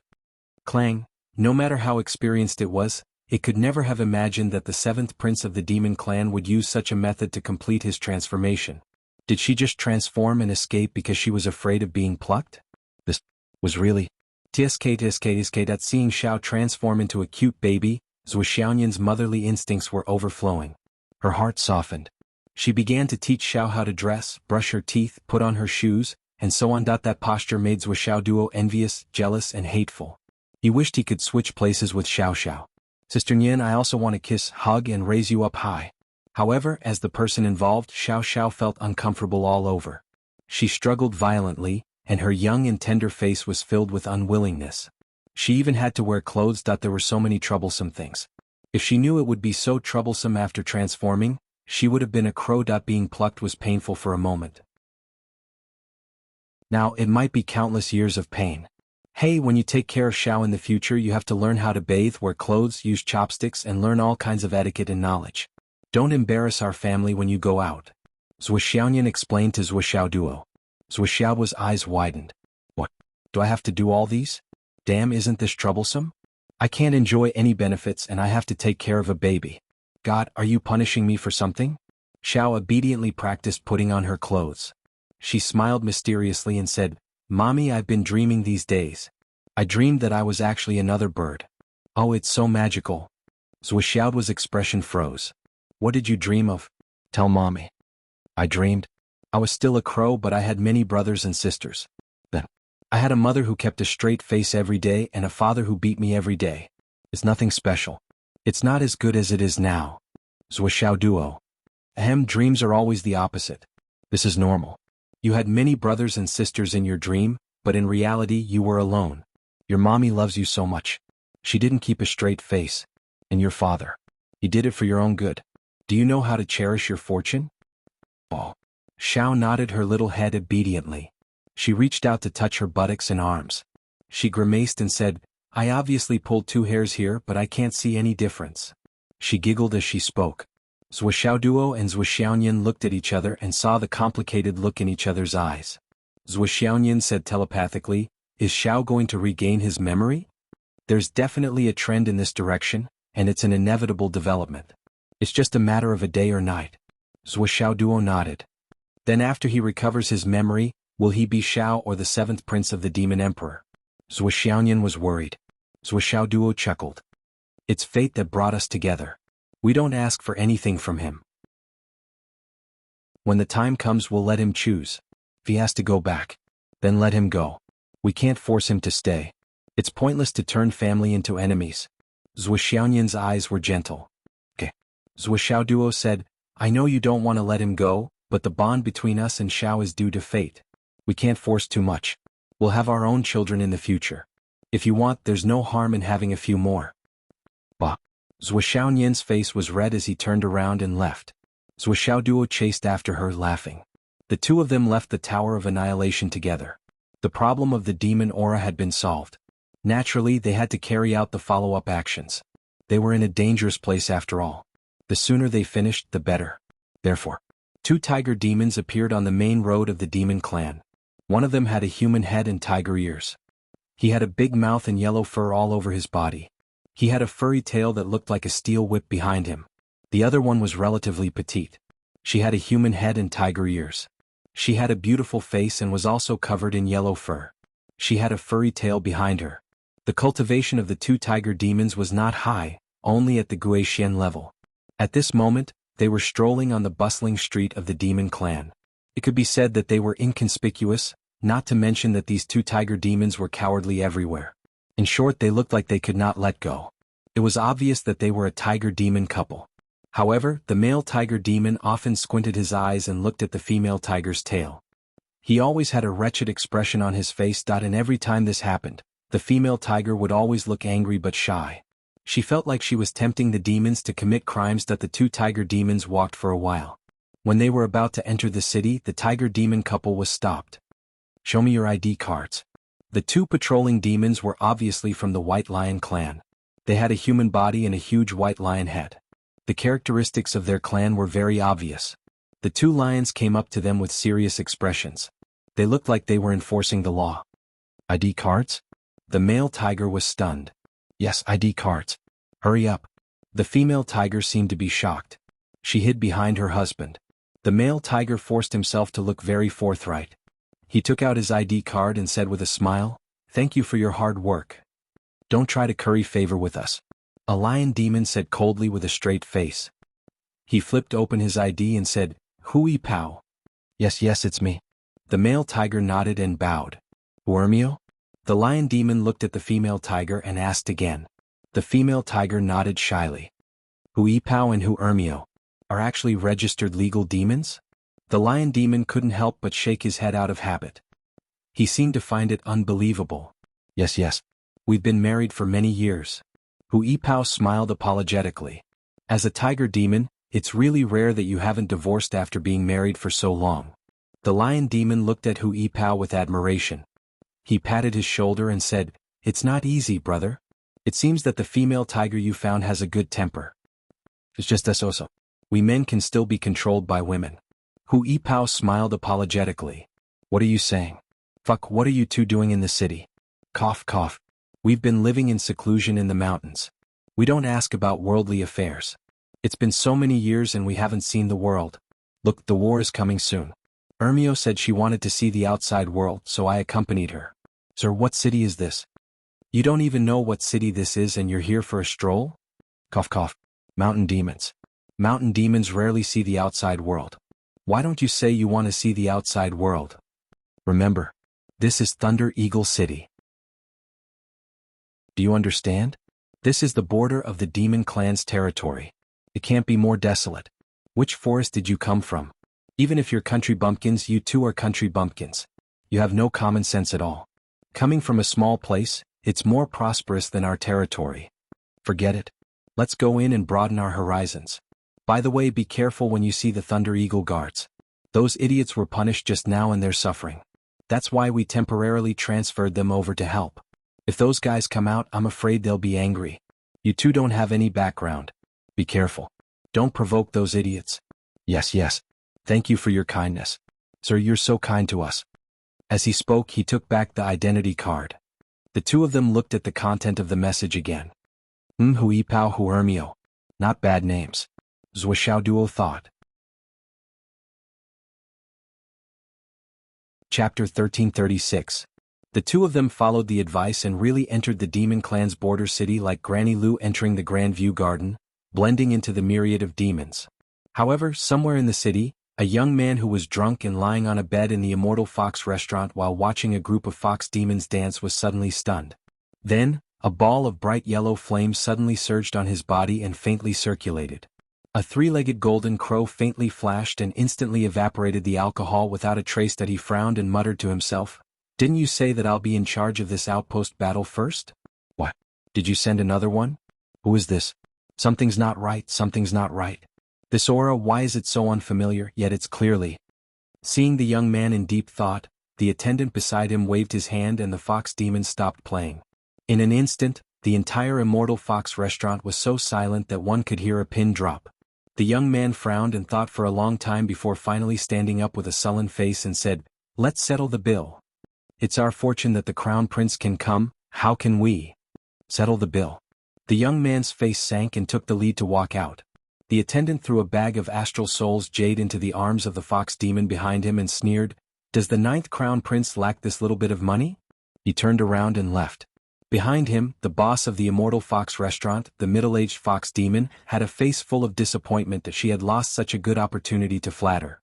Clang! No matter how experienced it was, it could never have imagined that the seventh prince of the demon clan would use such a method to complete his transformation. Did she just transform and escape because she was afraid of being plucked? This was really TSK that seeing Xiao transform into a cute baby, Zhuoxiaonian's motherly instincts were overflowing. Her heart softened. She began to teach Xiao how to dress, brush her teeth, put on her shoes, and so on. That posture made Zhuoxiao Duo envious, jealous, and hateful. He wished he could switch places with Xiao Xiao. "Sister Nian, I also want to kiss, hug, and raise you up high." However, as the person involved, Xiao Xiao felt uncomfortable all over. She struggled violently, and her young and tender face was filled with unwillingness. She even had to wear clothes. There were so many troublesome things. If she knew it would be so troublesome after transforming, she would have been a crow. Being plucked was painful for a moment. Now it might be countless years of pain. Hey, when you take care of Xiao in the future, you have to learn how to bathe, wear clothes, use chopsticks, and learn all kinds of etiquette and knowledge. Don't embarrass our family when you go out. Zhuoxiaonian explained to Zhuoxiao Duo. Zhuoxiao's eyes widened. What? Do I have to do all these? Damn, isn't this troublesome? I can't enjoy any benefits and I have to take care of a baby. God, are you punishing me for something? Xiao obediently practiced putting on her clothes. She smiled mysteriously and said, "Mommy, I've been dreaming these days. I dreamed that I was actually another bird." "Oh, it's so magical." Zhuoxiao's expression froze. "What did you dream of? Tell Mommy." "I dreamed. I was still a crow, but I had many brothers and sisters. Then, I had a mother who kept a straight face every day and a father who beat me every day. It's nothing special. It's not as good as it is now." Zhuoxiao Duo. Dreams are always the opposite. This is normal. You had many brothers and sisters in your dream, but in reality you were alone. Your mommy loves you so much. She didn't keep a straight face. And your father. He did it for your own good. Do you know how to cherish your fortune? Oh. Xiao nodded her little head obediently. She reached out to touch her buttocks and arms. She grimaced and said, "I obviously pulled 2 hairs here, but I can't see any difference." She giggled as she spoke. Zhuoxiao Duo and Zhuoxiaonian looked at each other and saw the complicated look in each other's eyes. Zhuoxiaonian said telepathically, "Is Xiao going to regain his memory? There's definitely a trend in this direction, and it's an inevitable development. It's just a matter of a day or night." Zhuoxiao Duo nodded. "Then after he recovers his memory, will he be Xiao or the 7th prince of the Demon Emperor?" Zhuoxiaonian was worried. Zhuoxiao Duo chuckled. "It's fate that brought us together. We don't ask for anything from him. When the time comes, we'll let him choose. If he has to go back, then let him go. We can't force him to stay. It's pointless to turn family into enemies." Zhuoxiaonian's eyes were gentle. "Okay." Zhuoxiao Duo said, "I know you don't want to let him go, but the bond between us and Xiao is due to fate. We can't force too much. We'll have our own children in the future. If you want, there's no harm in having a few more." Bah. Zhuoxiaonian's face was red as he turned around and left. Zhuoxiao Duo chased after her, laughing. The two of them left the Tower of Annihilation together. The problem of the demon aura had been solved. Naturally, they had to carry out the follow-up actions. They were in a dangerous place after all. The sooner they finished, the better. Therefore, 2 tiger demons appeared on the main road of the demon clan. One of them had a human head and tiger ears. He had a big mouth and yellow fur all over his body. He had a furry tail that looked like a steel whip behind him. The other one was relatively petite. She had a human head and tiger ears. She had a beautiful face and was also covered in yellow fur. She had a furry tail behind her. The cultivation of the 2 tiger demons was not high, only at the Guixian level. At this moment, they were strolling on the bustling street of the demon clan. It could be said that they were inconspicuous, not to mention that these 2 tiger demons were cowardly everywhere. In short, they looked like they could not let go. It was obvious that they were a tiger demon couple. However, the male tiger demon often squinted his eyes and looked at the female tiger's tail. He always had a wretched expression on his face. And every time this happened, the female tiger would always look angry but shy. She felt like she was tempting the demons to commit crimes. The two tiger demons walked for a while. When they were about to enter the city, the tiger demon couple was stopped. "Show me your ID cards." The two patrolling demons were obviously from the White Lion clan. They had a human body and a huge white lion head. The characteristics of their clan were very obvious. The two lions came up to them with serious expressions. They looked like they were enforcing the law. "ID cards?" The male tiger was stunned. "Yes, ID cards. Hurry up." The female tiger seemed to be shocked. She hid behind her husband. The male tiger forced himself to look very forthright. He took out his ID card and said with a smile, "Thank you for your hard work. Don't try to curry favor with us." A lion demon said coldly with a straight face. He flipped open his ID and said, "Hui Pao." Yes, it's me." The male tiger nodded and bowed. "Uermio?" The lion demon looked at the female tiger and asked again. The female tiger nodded shyly. Hui Pao and Uermio are actually registered legal demons? The lion demon couldn't help but shake his head out of habit. He seemed to find it unbelievable. Yes. We've been married for many years." Hui Pao smiled apologetically. "As a tiger demon, it's really rare that you haven't divorced after being married for so long." The lion demon looked at Hui Pao with admiration. He patted his shoulder and said, "It's not easy, brother. It seems that the female tiger you found has a good temper. It's just us also. We men can still be controlled by women." Hui Pao smiled apologetically. "What are you saying? Fuck, what are you two doing in the city?" Cough, cough. "We've been living in seclusion in the mountains. We don't ask about worldly affairs. It's been so many years and we haven't seen the world. Look, the war is coming soon. Ermio said she wanted to see the outside world, so I accompanied her." "Sir, what city is this?" "You don't even know what city this is and you're here for a stroll?" Cough, cough. "Mountain demons. Mountain demons rarely see the outside world. Why don't you say you want to see the outside world? Remember, this is Thunder Eagle City. Do you understand? This is the border of the demon clan's territory. It can't be more desolate. Which forest did you come from? Even if you're country bumpkins, you too are country bumpkins. You have no common sense at all. Coming from a small place, it's more prosperous than our territory. Forget it. Let's go in and broaden our horizons. By the way, be careful when you see the Thunder Eagle guards. Those idiots were punished just now and they're suffering. That's why we temporarily transferred them over to help. If those guys come out, I'm afraid they'll be angry. You two don't have any background. Be careful. Don't provoke those idiots." Yes. Thank you for your kindness. Sir, you're so kind to us." As he spoke, he took back the identity card. The two of them looked at the content of the message again. Hui Pao Huermio. Not bad names. Zhuo Duo thought. Chapter 1336. The two of them followed the advice and really entered the demon clan's border city like Granny Lu entering the Grand View Garden, blending into the myriad of demons. However, somewhere in the city, a young man who was drunk and lying on a bed in the Immortal Fox restaurant while watching a group of fox demons dance was suddenly stunned. Then, a ball of bright yellow flame suddenly surged on his body and faintly circulated. A three-legged golden crow faintly flashed and instantly evaporated the alcohol without a trace. That he frowned and muttered to himself, "Didn't you say that I'll be in charge of this outpost battle first? What? Did you send another one? Who is this? Something's not right. This aura, why is it so unfamiliar, yet it's clearly." Seeing the young man in deep thought, the attendant beside him waved his hand and the fox demons stopped playing. In an instant, the entire Immortal Fox restaurant was so silent that one could hear a pin drop. The young man frowned and thought for a long time before finally standing up with a sullen face and said, "Let's settle the bill. It's our fortune that the crown prince can come. How can we settle the bill?" The young man's face sank and took the lead to walk out. The attendant threw a bag of astral soul's jade into the arms of the fox demon behind him and sneered, "Does the 9th crown prince lack this little bit of money?" He turned around and left. Behind him, the boss of the Immortal Fox restaurant, the middle-aged fox demon, had a face full of disappointment that she had lost such a good opportunity to flatter.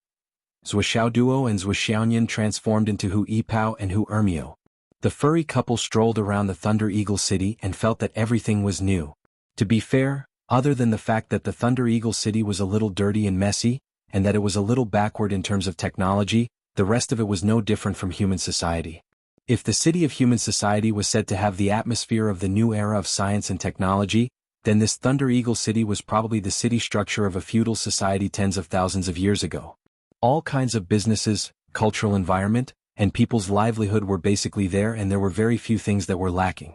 Zhuo Duo and Zhuo Xiaoyan transformed into Hui Pao and Huermio. The furry couple strolled around the Thunder Eagle City and felt that everything was new. To be fair, other than the fact that the Thunder Eagle City was a little dirty and messy, and that it was a little backward in terms of technology, the rest of it was no different from human society. If the city of human society was said to have the atmosphere of the new era of science and technology, then this Thunder Eagle city was probably the city structure of a feudal society tens of thousands of years ago. All kinds of businesses, cultural environment, and people's livelihood were basically there, and there were very few things that were lacking.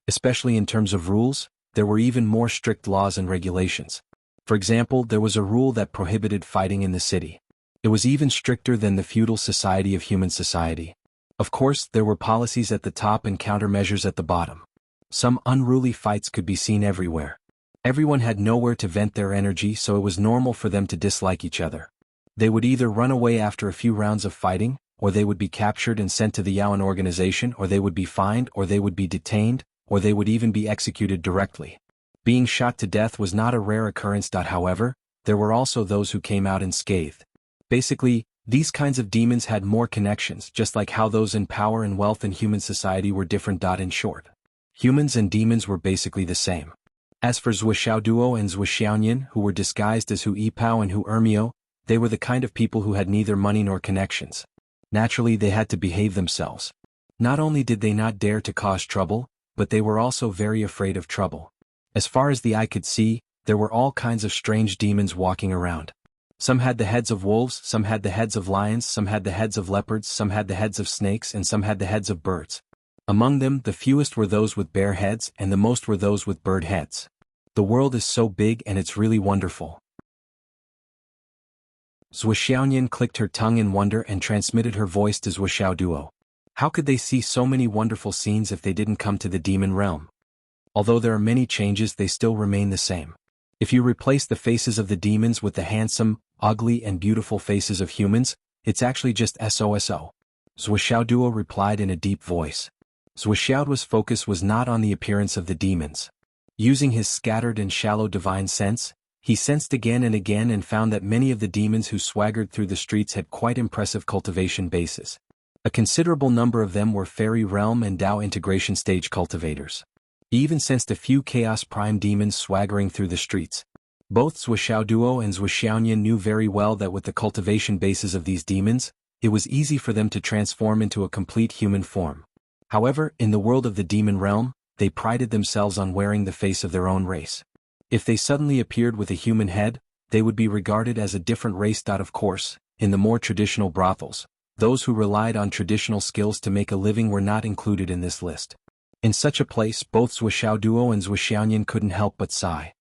Especially in terms of rules, there were even more strict laws and regulations. For example, there was a rule that prohibited fighting in the city. It was even stricter than the feudal society of human society. Of course, there were policies at the top and countermeasures at the bottom. Some unruly fights could be seen everywhere. Everyone had nowhere to vent their energy, so it was normal for them to dislike each other. They would either run away after a few rounds of fighting, or they would be captured and sent to the Yaoan organization, or they would be fined, or they would be detained, or they would even be executed directly. Being shot to death was not a rare occurrence. However, there were also those who came out unscathed. Basically, these kinds of demons had more connections, just like how those in power and wealth in human society were different. In short, humans and demons were basically the same. As for Zhuoxiaoduo and Zhuoxiaoyan, who were disguised as Hu Yipao and Hu Ermio, they were the kind of people who had neither money nor connections. Naturally, they had to behave themselves. Not only did they not dare to cause trouble, but they were also very afraid of trouble. As far as the eye could see, there were all kinds of strange demons walking around. Some had the heads of wolves, some had the heads of lions, some had the heads of leopards, some had the heads of snakes, and some had the heads of birds. Among them, the fewest were those with bear heads, and the most were those with bird heads. The world is so big, and it's really wonderful. Zhuoxiaoyan clicked her tongue in wonder and transmitted her voice to Zhuoxiaoduo. How could they see so many wonderful scenes if they didn't come to the demon realm? Although there are many changes, they still remain the same. If you replace the faces of the demons with the handsome, ugly and beautiful faces of humans, it's actually just SOSO. Zhuoxiaoduo replied in a deep voice. Zhuoxiaoduo's focus was not on the appearance of the demons. Using his scattered and shallow divine sense, he sensed again and again and found that many of the demons who swaggered through the streets had quite impressive cultivation bases. A considerable number of them were fairy realm and Dao integration stage cultivators. He even sensed a few Chaos Prime demons swaggering through the streets. Both Zhuoxiaoduo and Zhuoxiaoyan knew very well that with the cultivation bases of these demons, it was easy for them to transform into a complete human form. However, in the world of the demon realm, they prided themselves on wearing the face of their own race. If they suddenly appeared with a human head, they would be regarded as a different race. Of course, in the more traditional brothels, those who relied on traditional skills to make a living were not included in this list. In such a place, both Zhuoxiaoduo and Zhuoxiaoyan couldn't help but sigh.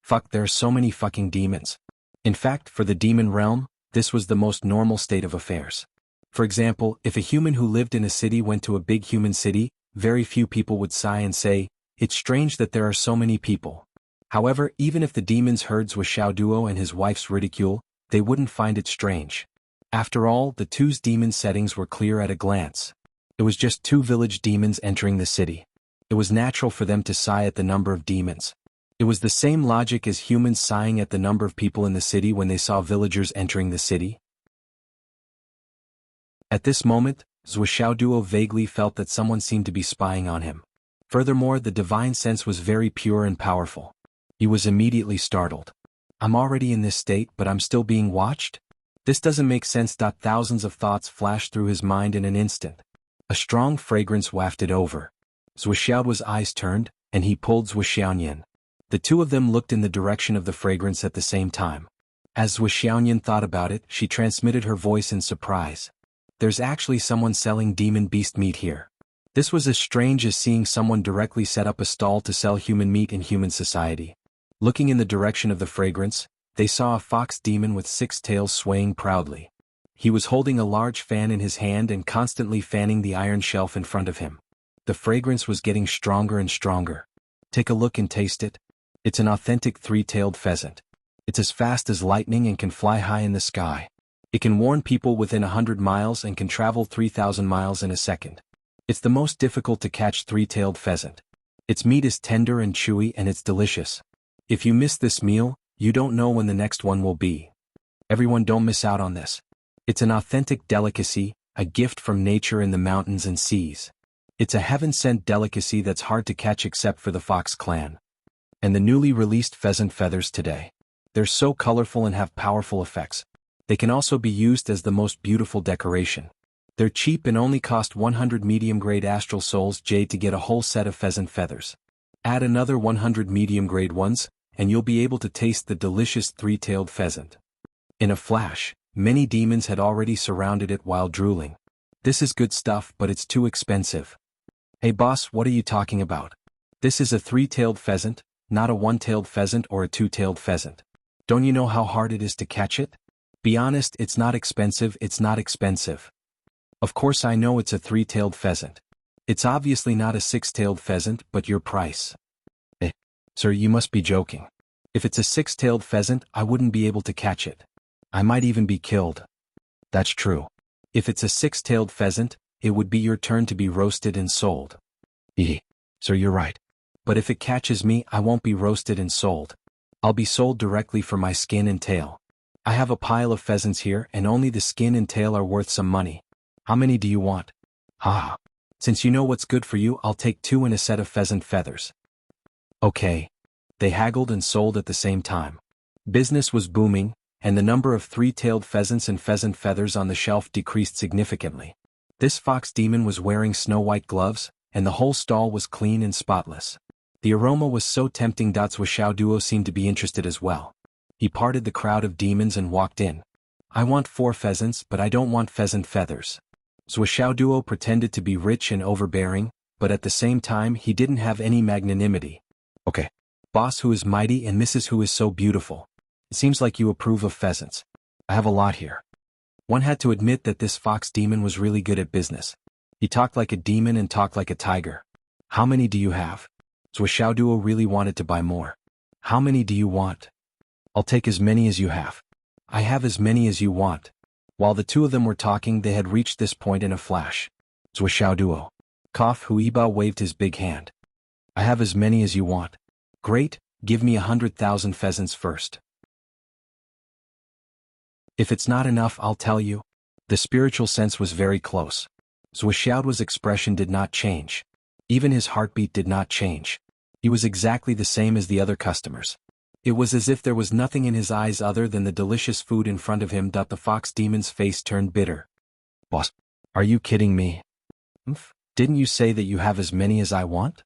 Fuck, there are so many fucking demons. In fact, for the demon realm, this was the most normal state of affairs. For example, if a human who lived in a city went to a big human city, very few people would sigh and say, "It's strange that there are so many people." However, even if the demons heard Zhuoxiaoduo and his wife's ridicule, they wouldn't find it strange. After all, the two's demon settings were clear at a glance. It was just two village demons entering the city. It was natural for them to sigh at the number of demons. It was the same logic as humans sighing at the number of people in the city when they saw villagers entering the city. At this moment, Zhuoxiaoduo vaguely felt that someone seemed to be spying on him. Furthermore, the divine sense was very pure and powerful. He was immediately startled. I'm already in this state, but I'm still being watched? This doesn't make sense. Thousands of thoughts flashed through his mind in an instant. A strong fragrance wafted over. Zhuoxiaoduo's eyes turned, and he pulled Zhuoxiaoyan. The two of them looked in the direction of the fragrance at the same time. As Zhuoxiaoyan thought about it, she transmitted her voice in surprise. There's actually someone selling demon beast meat here. This was as strange as seeing someone directly set up a stall to sell human meat in human society. Looking in the direction of the fragrance, they saw a fox demon with 6 tails swaying proudly. He was holding a large fan in his hand and constantly fanning the iron shelf in front of him. The fragrance was getting stronger and stronger. Take a look and taste it. It's an authentic 3-tailed pheasant. It's as fast as lightning and can fly high in the sky. It can warn people within 100 miles and can travel 3,000 miles in a second. It's the most difficult to catch 3-tailed pheasant. Its meat is tender and chewy and it's delicious. If you miss this meal, you don't know when the next one will be. Everyone, don't miss out on this. It's an authentic delicacy, a gift from nature in the mountains and seas. It's a heaven-sent delicacy that's hard to catch except for the Fox clan. And the newly released pheasant feathers today. They're so colorful and have powerful effects. They can also be used as the most beautiful decoration. They're cheap and only cost 100 medium-grade astral souls jade to get a whole set of pheasant feathers. Add another 100 medium-grade ones, and you'll be able to taste the delicious three-tailed pheasant. In a flash, many demons had already surrounded it while drooling. This is good stuff, but it's too expensive. Hey boss, what are you talking about? This is a three-tailed pheasant, not a one-tailed pheasant or a two-tailed pheasant. Don't you know how hard it is to catch it? Be honest, it's not expensive, it's not expensive. Of course I know it's a three-tailed pheasant. It's obviously not a six-tailed pheasant, but your price. Sir, you must be joking. If it's a six-tailed pheasant, I wouldn't be able to catch it. I might even be killed. That's true. If it's a six-tailed pheasant, it would be your turn to be roasted and sold. Sir, you're right. But if it catches me, I won't be roasted and sold. I'll be sold directly for my skin and tail. I have a pile of pheasants here and only the skin and tail are worth some money. How many do you want? Since you know what's good for you, I'll take 2 and a set of pheasant feathers. Okay. They haggled and sold at the same time. Business was booming, and the number of three-tailed pheasants and pheasant feathers on the shelf decreased significantly. This fox demon was wearing snow-white gloves, and the whole stall was clean and spotless. The aroma was so tempting. Zhuo Duo seemed to be interested as well. He parted the crowd of demons and walked in. I want 4 pheasants, but I don't want pheasant feathers. Zhuo Duo pretended to be rich and overbearing, but at the same time he didn't have any magnanimity. Okay. Boss who is mighty and Mrs. who is so beautiful. It seems like you approve of pheasants. I have a lot here. One had to admit that this fox demon was really good at business. He talked like a demon and talked like a tiger. How many do you have? Zhuo Duo really wanted to buy more. How many do you want? I'll take as many as you have. I have as many as you want. While the two of them were talking, they had reached this point in a flash. Zhuo Duo. Huiba waved his big hand. I have as many as you want. Great, give me 100,000 pheasants first. If it's not enough, I'll tell you. The spiritual sense was very close. Zhuo expression did not change. Even his heartbeat did not change. He was exactly the same as the other customers. It was as if there was nothing in his eyes other than the delicious food in front of him. The fox demon's face turned bitter. Boss, are you kidding me? Didn't you say that you have as many as I want?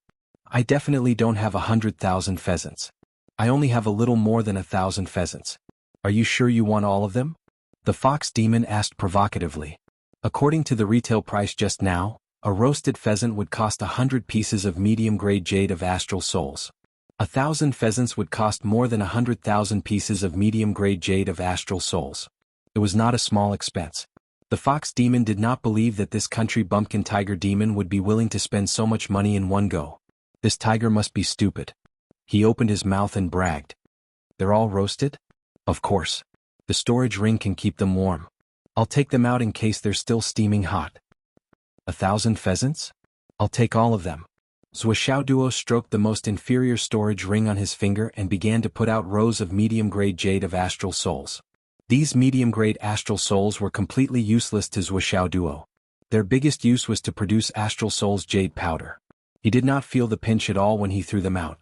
I definitely don't have 100,000 pheasants. I only have a little more than 1,000 pheasants. Are you sure you want all of them? The fox demon asked provocatively. According to the retail price just now, a roasted pheasant would cost 100 pieces of medium-grade jade of astral souls. 1,000 pheasants would cost more than 100,000 pieces of medium-grade jade of astral souls. It was not a small expense. The fox demon did not believe that this country bumpkin tiger demon would be willing to spend so much money in one go. This tiger must be stupid. He opened his mouth and bragged. They're all roasted? Of course. The storage ring can keep them warm. I'll take them out in case they're still steaming hot. 1,000 pheasants? I'll take all of them. Zhuo Duo stroked the most inferior storage ring on his finger and began to put out rows of medium-grade jade of astral souls. These medium-grade astral souls were completely useless to Zhuo Duo. Their biggest use was to produce astral souls jade powder. He did not feel the pinch at all when he threw them out.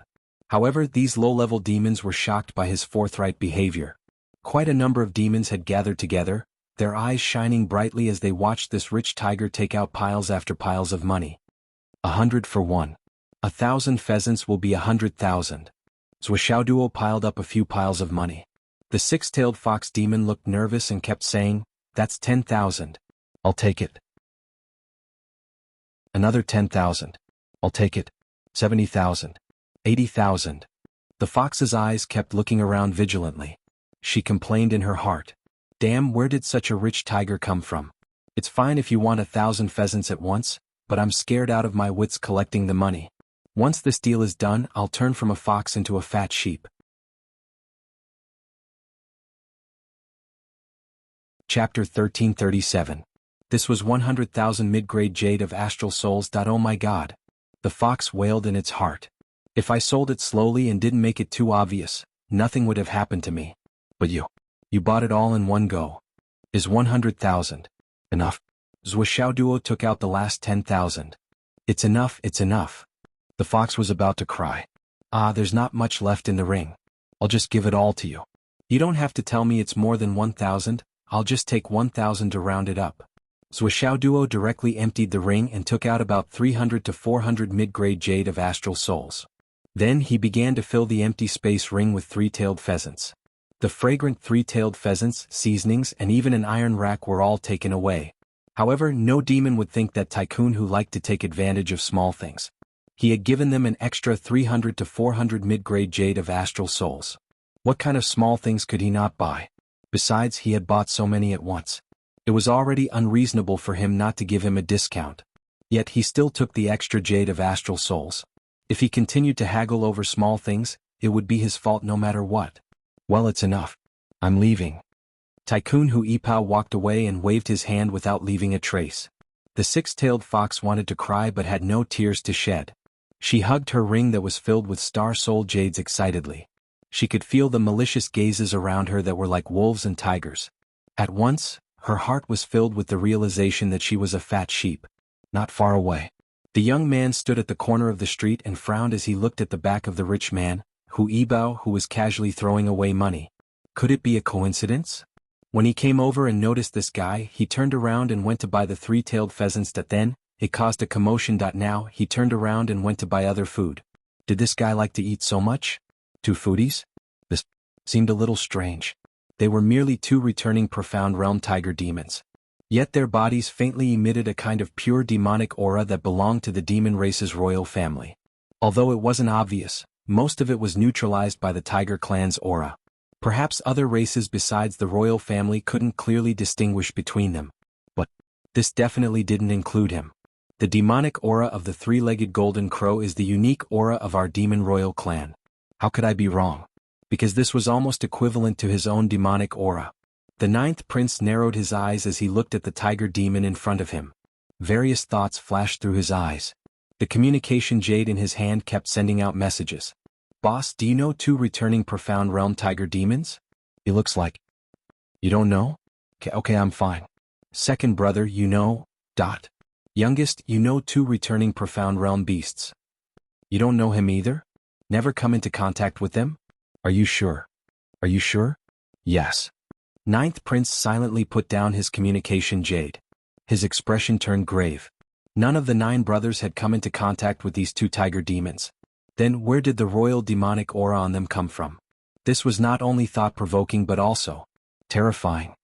However, these low-level demons were shocked by his forthright behavior. Quite a number of demons had gathered together, their eyes shining brightly as they watched this rich tiger take out piles after piles of money. 100 for 1. 1,000 pheasants will be 100,000. Zhuo Duo piled up a few piles of money. The six-tailed fox demon looked nervous and kept saying, "That's 10,000. I'll take it." Another 10,000. I'll take it. 70,000. 80,000. The fox's eyes kept looking around vigilantly. She complained in her heart. Damn, where did such a rich tiger come from? It's fine if you want 1,000 pheasants at once, but I'm scared out of my wits collecting the money. Once this deal is done, I'll turn from a fox into a fat sheep. Chapter 1337. This was 100,000 mid-grade jade of astral souls. Oh my god. The fox wailed in its heart. If I sold it slowly and didn't make it too obvious, nothing would have happened to me. But you bought it all in one go. Is 100,000 enough? Zhuo Duo took out the last 10,000. It's enough, it's enough. The fox was about to cry. There's not much left in the ring. I'll just give it all to you. You don't have to tell me it's more than 1,000, I'll just take 1,000 to round it up. Duo directly emptied the ring and took out about 300 to 400 mid-grade jade of astral souls. Then he began to fill the empty space ring with three-tailed pheasants. The fragrant three-tailed pheasants, seasonings, and even an iron rack were all taken away. However, no demon would think that tycoon who liked to take advantage of small things. He had given them an extra 300 to 400 mid-grade jade of astral souls. What kind of small things could he not buy? Besides, he had bought so many at once. It was already unreasonable for him not to give him a discount. Yet he still took the extra jade of astral souls. If he continued to haggle over small things, it would be his fault no matter what. Well, it's enough. I'm leaving. Tycoon Hu Yipao walked away and waved his hand without leaving a trace. The six-tailed fox wanted to cry but had no tears to shed. She hugged her ring that was filled with star-soul jades excitedly. She could feel the malicious gazes around her that were like wolves and tigers. At once, her heart was filled with the realization that she was a fat sheep. Not far away. The young man stood at the corner of the street and frowned as he looked at the back of the rich man, Hu Yibao, who was casually throwing away money. Could it be a coincidence? When he came over and noticed this guy, he turned around and went to buy the three-tailed pheasants. Then, it caused a commotion. Now, he turned around and went to buy other food. Did this guy like to eat so much? Two foodies? This seemed a little strange. They were merely two returning profound realm tiger demons. Yet their bodies faintly emitted a kind of pure demonic aura that belonged to the demon race's royal family. Although it wasn't obvious, most of it was neutralized by the tiger clan's aura. Perhaps other races besides the royal family couldn't clearly distinguish between them. But this definitely didn't include him. The demonic aura of the three-legged golden crow is the unique aura of our demon royal clan. How could I be wrong? Because this was almost equivalent to his own demonic aura. The ninth prince narrowed his eyes as he looked at the tiger demon in front of him. Various thoughts flashed through his eyes. The communication jade in his hand kept sending out messages. Boss, do you know two returning profound realm tiger demons? It looks like. You don't know? Okay, I'm fine. Second brother, you know. Youngest, you know two returning profound realm beasts. You don't know him either? Never come into contact with them? Are you sure? Are you sure? Yes. Ninth prince silently put down his communication jade. His expression turned grave. None of the 9 brothers had come into contact with these two tiger demons. Then where did the royal demonic aura on them come from? This was not only thought-provoking but also terrifying.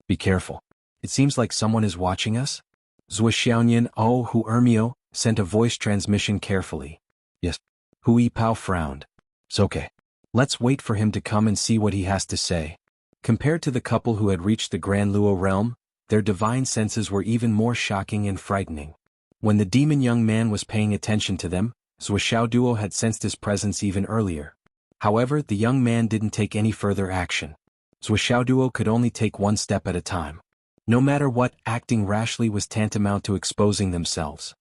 Be careful. It seems like someone is watching us? Zhou Xiaonian Hu Ermio sent a voice transmission carefully. Yes. Hu Yipao frowned. It's okay. Let's wait for him to come and see what he has to say. Compared to the couple who had reached the Grand Luo realm, their divine senses were even more shocking and frightening. When the demon young man was paying attention to them, Duo had sensed his presence even earlier. However, the young man didn't take any further action. Duo could only take one step at a time. No matter what, acting rashly was tantamount to exposing themselves.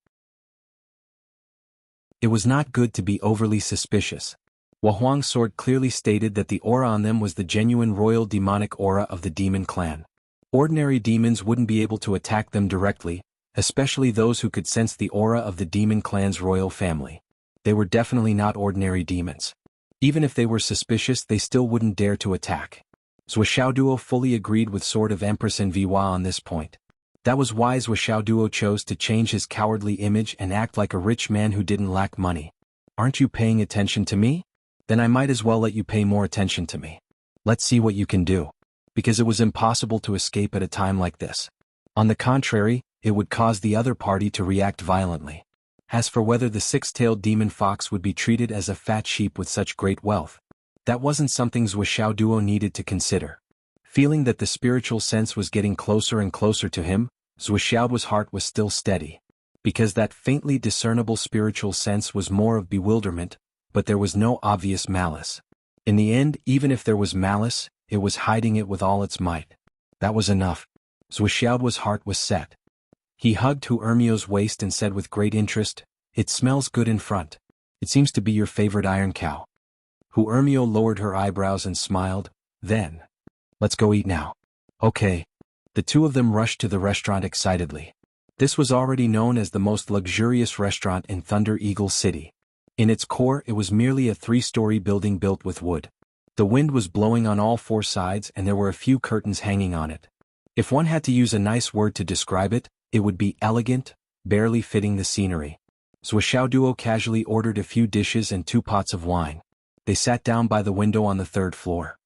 It was not good to be overly suspicious. Huang's sword clearly stated that the aura on them was the genuine royal demonic aura of the demon clan. Ordinary demons wouldn't be able to attack them directly, especially those who could sense the aura of the demon clan's royal family. They were definitely not ordinary demons. Even if they were suspicious, they still wouldn't dare to attack. Duo fully agreed with Sword of Empress and Viwa on this point. That was why Duo chose to change his cowardly image and act like a rich man who didn't lack money. Aren't you paying attention to me? Then I might as well let you pay more attention to me. Let's see what you can do. Because it was impossible to escape at a time like this. On the contrary, it would cause the other party to react violently. As for whether the six-tailed demon fox would be treated as a fat sheep with such great wealth, that wasn't something Duo needed to consider. Feeling that the spiritual sense was getting closer and closer to him, Duo's heart was still steady. Because that faintly discernible spiritual sense was more of bewilderment, but there was no obvious malice. In the end, even if there was malice, it was hiding it with all its might. That was enough. Duo's heart was set. He hugged Hu Ermio's waist and said with great interest, "It smells good in front. It seems to be your favorite iron cow." Hu Ermio lowered her eyebrows and smiled. Then, "Let's go eat now." Okay. The two of them rushed to the restaurant excitedly. This was already known as the most luxurious restaurant in Thunder Eagle City. In its core, it was merely a 3-story building built with wood. The wind was blowing on all 4 sides and there were a few curtains hanging on it. If one had to use a nice word to describe it, it would be elegant, barely fitting the scenery. Zhuoxiaoduo casually ordered a few dishes and 2 pots of wine. They sat down by the window on the 3rd floor.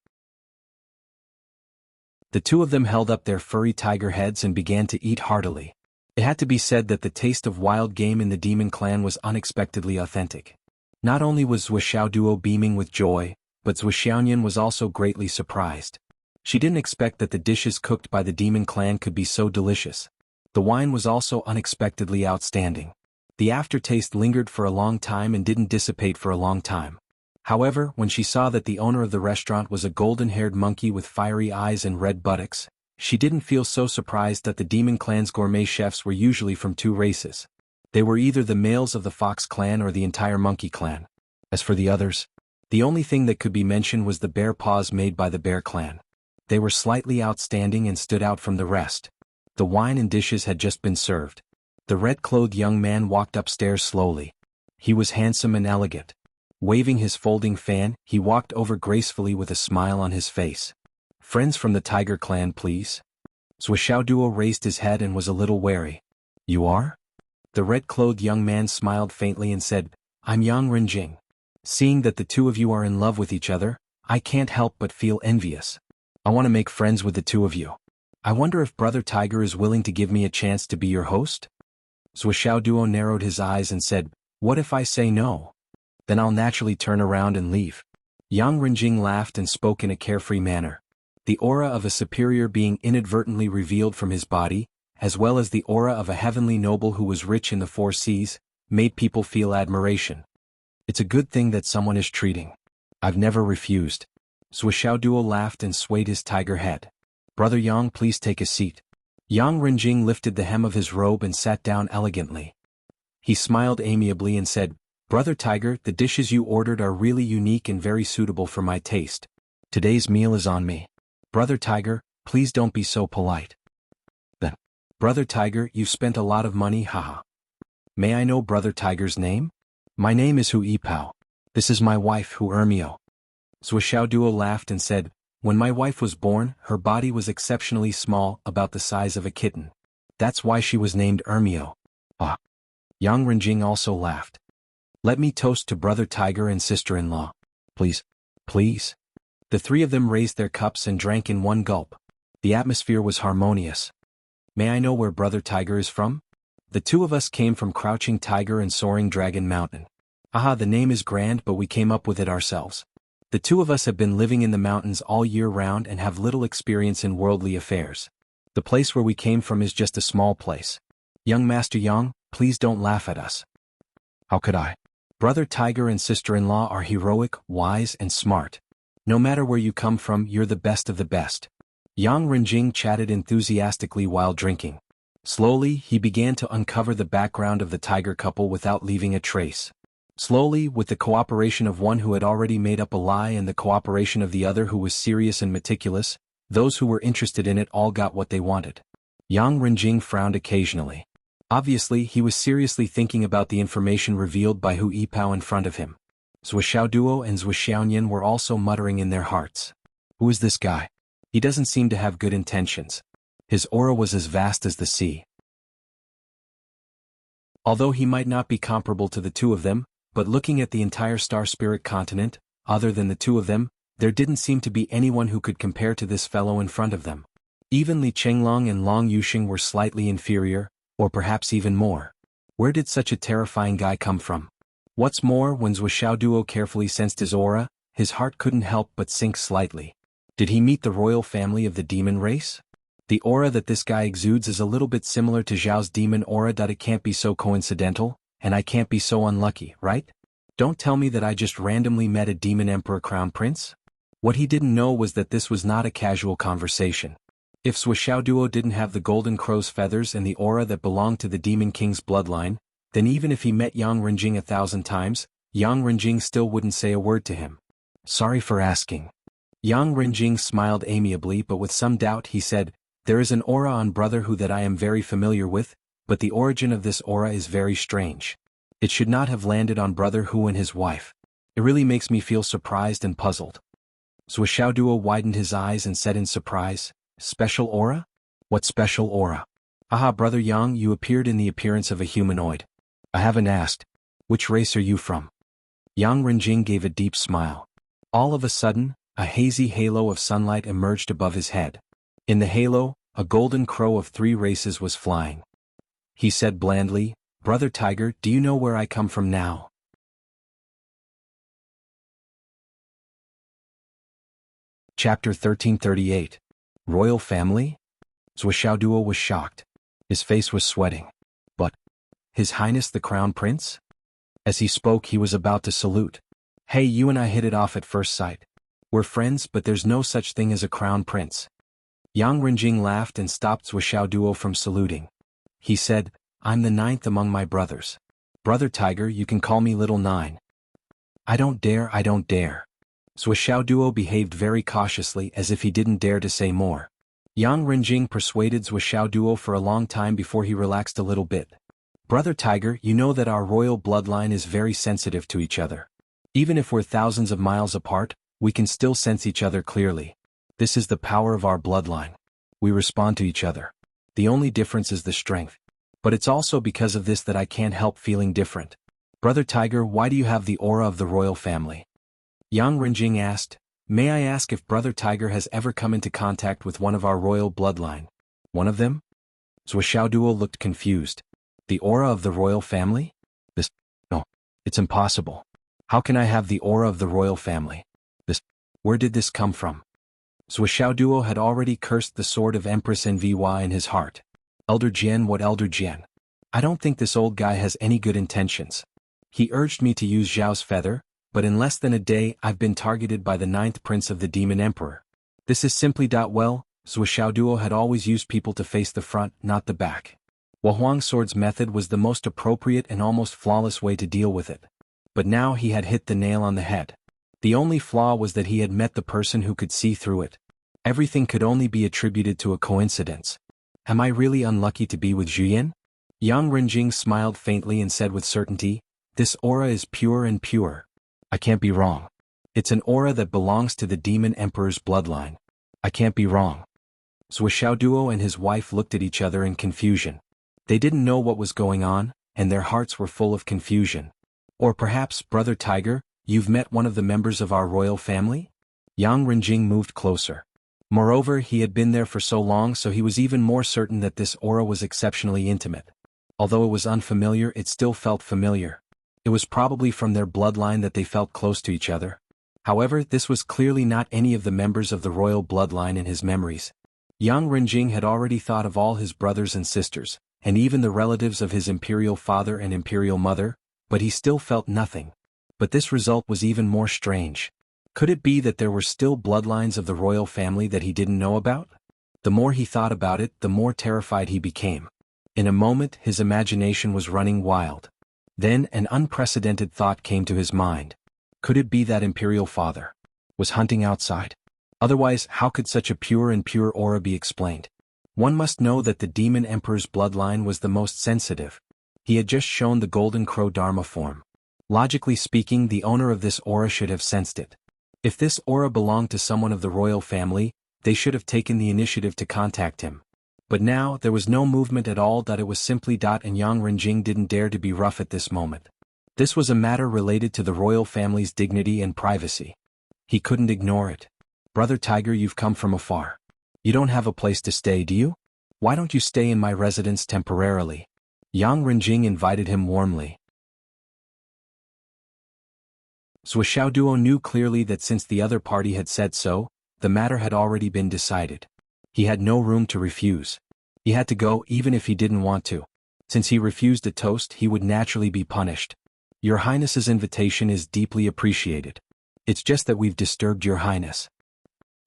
The two of them held up their furry tiger heads and began to eat heartily. It had to be said that the taste of wild game in the demon clan was unexpectedly authentic. Not only was Zhuoxiaoduo beaming with joy, but Zhuoxiaonian was also greatly surprised. She didn't expect that the dishes cooked by the demon clan could be so delicious. The wine was also unexpectedly outstanding. The aftertaste lingered for a long time and didn't dissipate for a long time. However, when she saw that the owner of the restaurant was a golden-haired monkey with fiery eyes and red buttocks, she didn't feel so surprised that the demon clan's gourmet chefs were usually from 2 races. They were either the males of the fox clan or the entire monkey clan. As for the others, the only thing that could be mentioned was the bear paws made by the bear clan. They were slightly outstanding and stood out from the rest. The wine and dishes had just been served. The red-clothed young man walked upstairs slowly. He was handsome and elegant. Waving his folding fan, he walked over gracefully with a smile on his face. "Friends from the tiger clan, please." Zhuoxiaoduo raised his head and was a little wary. "You are?" The red-clothed young man smiled faintly and said, "I'm Yang Renjing. Seeing that the two of you are in love with each other, I can't help but feel envious. I want to make friends with the two of you. I wonder if Brother Tiger is willing to give me a chance to be your host?" Zhuoxiaoduo narrowed his eyes and said, "What if I say no? Then I'll naturally turn around and leave." Yang Renjing laughed and spoke in a carefree manner. The aura of a superior being inadvertently revealed from his body, as well as the aura of a heavenly noble who was rich in the 4 seas, made people feel admiration. "It's a good thing that someone is treating. I've never refused." Zhuoxiaoduo laughed and swayed his tiger head. "Brother Yang, please take a seat." Yang Renjing lifted the hem of his robe and sat down elegantly. He smiled amiably and said, "Brother Tiger, the dishes you ordered are really unique and very suitable for my taste. Today's meal is on me. Brother Tiger, please don't be so polite." "Then, Brother Tiger, you've spent a lot of money, haha. May I know Brother Tiger's name?" "My name is Hu Yipao. This is my wife, Hu Ermio." Zhuoxiaoduo laughed and said, "When my wife was born, her body was exceptionally small, about the size of a kitten. That's why she was named Ermio." "Ah." Yang Renjing also laughed. "Let me toast to Brother Tiger and sister-in-law. Please, please." The 3 of them raised their cups and drank in one gulp. The atmosphere was harmonious. "May I know where Brother Tiger is from?" "The 2 of us came from Crouching Tiger and Soaring Dragon Mountain." "Aha, the name is grand, but we came up with it ourselves. The 2 of us have been living in the mountains all year round and have little experience in worldly affairs. The place where we came from is just a small place. Young Master Yang, please don't laugh at us." "How could I? Brother Tiger and sister-in-law are heroic, wise, and smart. No matter where you come from, you're the best of the best." Yang Renjing chatted enthusiastically while drinking. Slowly, he began to uncover the background of the tiger couple without leaving a trace. Slowly, with the cooperation of one who had already made up a lie and the cooperation of the other who was serious and meticulous, those who were interested in it all got what they wanted. Yang Renjing frowned occasionally. Obviously, he was seriously thinking about the information revealed by Hu Yipao in front of him. Zhuoxiaoduo and Zhuoxiaonian were also muttering in their hearts. "Who is this guy? He doesn't seem to have good intentions." His aura was as vast as the sea. Although he might not be comparable to the 2 of them, but looking at the entire Star Spirit continent, other than the 2 of them, there didn't seem to be anyone who could compare to this fellow in front of them. Even Li Chenglong and Long Yuxing were slightly inferior, or perhaps even more. Where did such a terrifying guy come from? What's more, when Zhuoxiaoduo carefully sensed his aura, his heart couldn't help but sink slightly. Did he meet the royal family of the demon race? The aura that this guy exudes is a little bit similar to Zhao's demon aura. It can't be so coincidental, and I can't be so unlucky, right? Don't tell me that I just randomly met a demon emperor crown prince? What he didn't know was that this was not a casual conversation. If Zhuoxiaoduo didn't have the golden crow's feathers and the aura that belonged to the demon king's bloodline, then even if he met Yang Renjing 1,000 times, Yang Renjing still wouldn't say a word to him. "Sorry for asking." Yang Renjing smiled amiably, but with some doubt he said, "There is an aura on Brother Hu that I am very familiar with, but the origin of this aura is very strange. It should not have landed on Brother Hu and his wife. It really makes me feel surprised and puzzled." Zhuoxiaoduo widened his eyes and said in surprise, "Special aura? What special aura? Aha, Brother Yang, you appeared in the appearance of a humanoid. I haven't asked. Which race are you from? Yang Renjing gave a deep smile. All of a sudden, a hazy halo of sunlight emerged above his head. In the halo, a golden crow of 3 races was flying. He said blandly, Brother Tiger, do you know where I come from now? Chapter 1338. Royal Family? Zhuoxiaoduo was shocked. His face was sweating. But, His Highness the Crown Prince? As he spoke, he was about to salute. Hey, you and I hit it off at first sight. We're friends, but there's no such thing as a crown prince. Yang Renjing laughed and stopped Zhuoxiaoduo from saluting. He said, I'm the 9th among my brothers. Brother Tiger, you can call me Little 9. I don't dare. Zhuoxiaoduo behaved very cautiously as if he didn't dare to say more. Yang Renjing persuaded Zhuoxiaoduo for a long time before he relaxed a little bit. Brother Tiger, you know that our royal bloodline is very sensitive to each other. Even if we're thousands of miles apart, we can still sense each other clearly. This is the power of our bloodline. We respond to each other. The only difference is the strength. But it's also because of this that I can't help feeling different. Brother Tiger, why do you have the aura of the royal family? Yang Renjing asked, May I ask if Brother Tiger has ever come into contact with one of our royal bloodline? One of them? Zhuoxiaoduo looked confused. The aura of the royal family? No, it's impossible. How can I have the aura of the royal family? Where did this come from? Zhuoxiaoduo had already cursed the sword of Empress Nvy in his heart. Elder Jian, what Elder Jian? I don't think this old guy has any good intentions. He urged me to use Zhao's feather, but in less than a day I've been targeted by the 9th prince of the Demon Emperor. This is simply well, Zhuoxiaoduo had always used people to face the front, not the back. Huang's sword's method was the most appropriate and almost flawless way to deal with it. But now he had hit the nail on the head. The only flaw was that he had met the person who could see through it. Everything could only be attributed to a coincidence. Am I really unlucky to be with Zhuyan? Yang Renjing smiled faintly and said with certainty, This aura is pure and pure. I can't be wrong. It's an aura that belongs to the Demon Emperor's bloodline. I can't be wrong. Zhuoxiaoduo and his wife looked at each other in confusion. They didn't know what was going on, and their hearts were full of confusion. Or perhaps, Brother Tiger, you've met one of the members of our royal family? Yang Renjing moved closer. Moreover, he had been there for so long, so he was even more certain that this aura was exceptionally intimate. Although it was unfamiliar, it still felt familiar. It was probably from their bloodline that they felt close to each other. However, this was clearly not any of the members of the royal bloodline in his memories. Yang Renjing had already thought of all his brothers and sisters, and even the relatives of his imperial father and imperial mother, but he still felt nothing. But this result was even more strange. Could it be that there were still bloodlines of the royal family that he didn't know about? The more he thought about it, the more terrified he became. In a moment, his imagination was running wild. Then an unprecedented thought came to his mind. Could it be that imperial father was hunting outside? Otherwise, how could such a pure and pure aura be explained? One must know that the Demon Emperor's bloodline was the most sensitive. He had just shown the Golden Crow Dharma form. Logically speaking, the owner of this aura should have sensed it. If this aura belonged to someone of the royal family, they should have taken the initiative to contact him. But now, there was no movement at all. It was simply and Yang Renjing didn't dare to be rough at this moment. This was a matter related to the royal family's dignity and privacy. He couldn't ignore it. Brother Tiger, you've come from afar. You don't have a place to stay, do you? Why don't you stay in my residence temporarily? Yang Renjing invited him warmly. Zhuoxiaoduo knew clearly that since the other party had said so, the matter had already been decided. He had no room to refuse. He had to go even if he didn't want to. Since he refused a toast, he would naturally be punished. Your Highness's invitation is deeply appreciated. It's just that we've disturbed your Highness.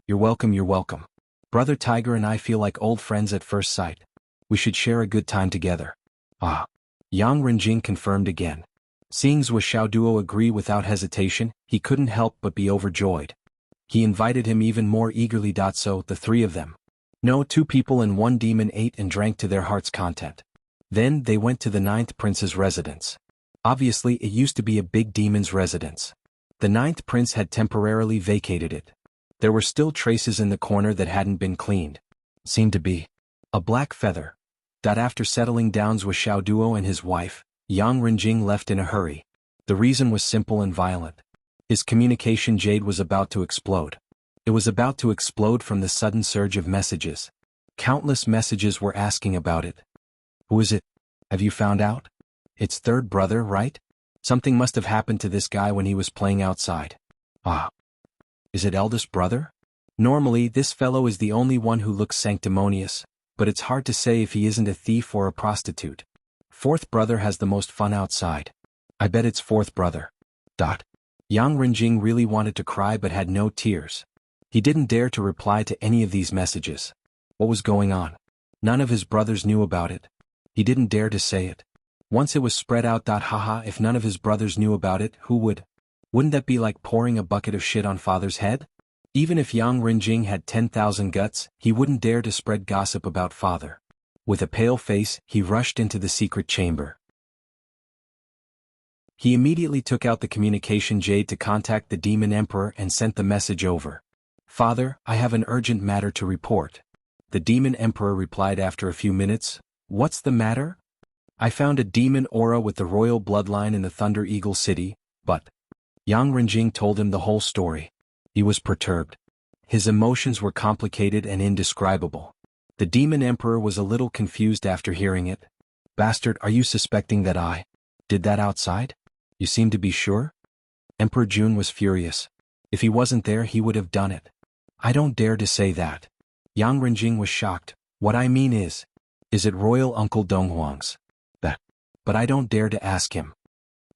You're welcome. Brother Tiger and I feel like old friends at first sight. We should share a good time together. Ah. Yang Renjing confirmed again. Seeing Zhuoxiaoduo agree without hesitation, he couldn't help but be overjoyed. He invited him even more eagerly. So, the 3 of them. No, 2 people and 1 demon ate and drank to their heart's content. Then they went to the 9th prince's residence. Obviously, it used to be a big demon's residence. The 9th prince had temporarily vacated it. There were still traces in the corner that hadn't been cleaned. Seemed to be A black feather. That after settling down with Xiao Duo and his wife, Yang Renjing left in a hurry. The reason was simple and violent. His communication jade was about to explode. It was about to explode from the sudden surge of messages. Countless messages were asking about it. Who is it? Have you found out? It's third brother, right? Something must have happened to this guy when he was playing outside. Ah. Is it eldest brother? Normally, this fellow is the only one who looks sanctimonious, but it's hard to say if he isn't a thief or a prostitute. Fourth brother has the most fun outside. I bet it's fourth brother. Yang Renjing really wanted to cry but had no tears. He didn't dare to reply to any of these messages. What was going on? None of his brothers knew about it. He didn't dare to say it. Once it was spread out. Haha, if none of his brothers knew about it, who would? Wouldn't that be like pouring a bucket of shit on father's head? Even if Yang Renjing had 10,000 guts, he wouldn't dare to spread gossip about father. With a pale face, he rushed into the secret chamber. He immediately took out the communication jade to contact the Demon Emperor and sent the message over. Father, I have an urgent matter to report. The Demon Emperor replied after a few minutes. What's the matter? I found a demon aura with the royal bloodline in the Thunder Eagle City, but... Yang Renjing told him the whole story. He was perturbed. His emotions were complicated and indescribable. The Demon Emperor was a little confused after hearing it. Bastard, are you suspecting that I did that outside? You seem to be sure? Emperor Jun was furious. If he wasn't there, he would have done it. I don't dare to say that. Yang Renjing was shocked. What I mean is it royal uncle Donghuang's? But I don't dare to ask him.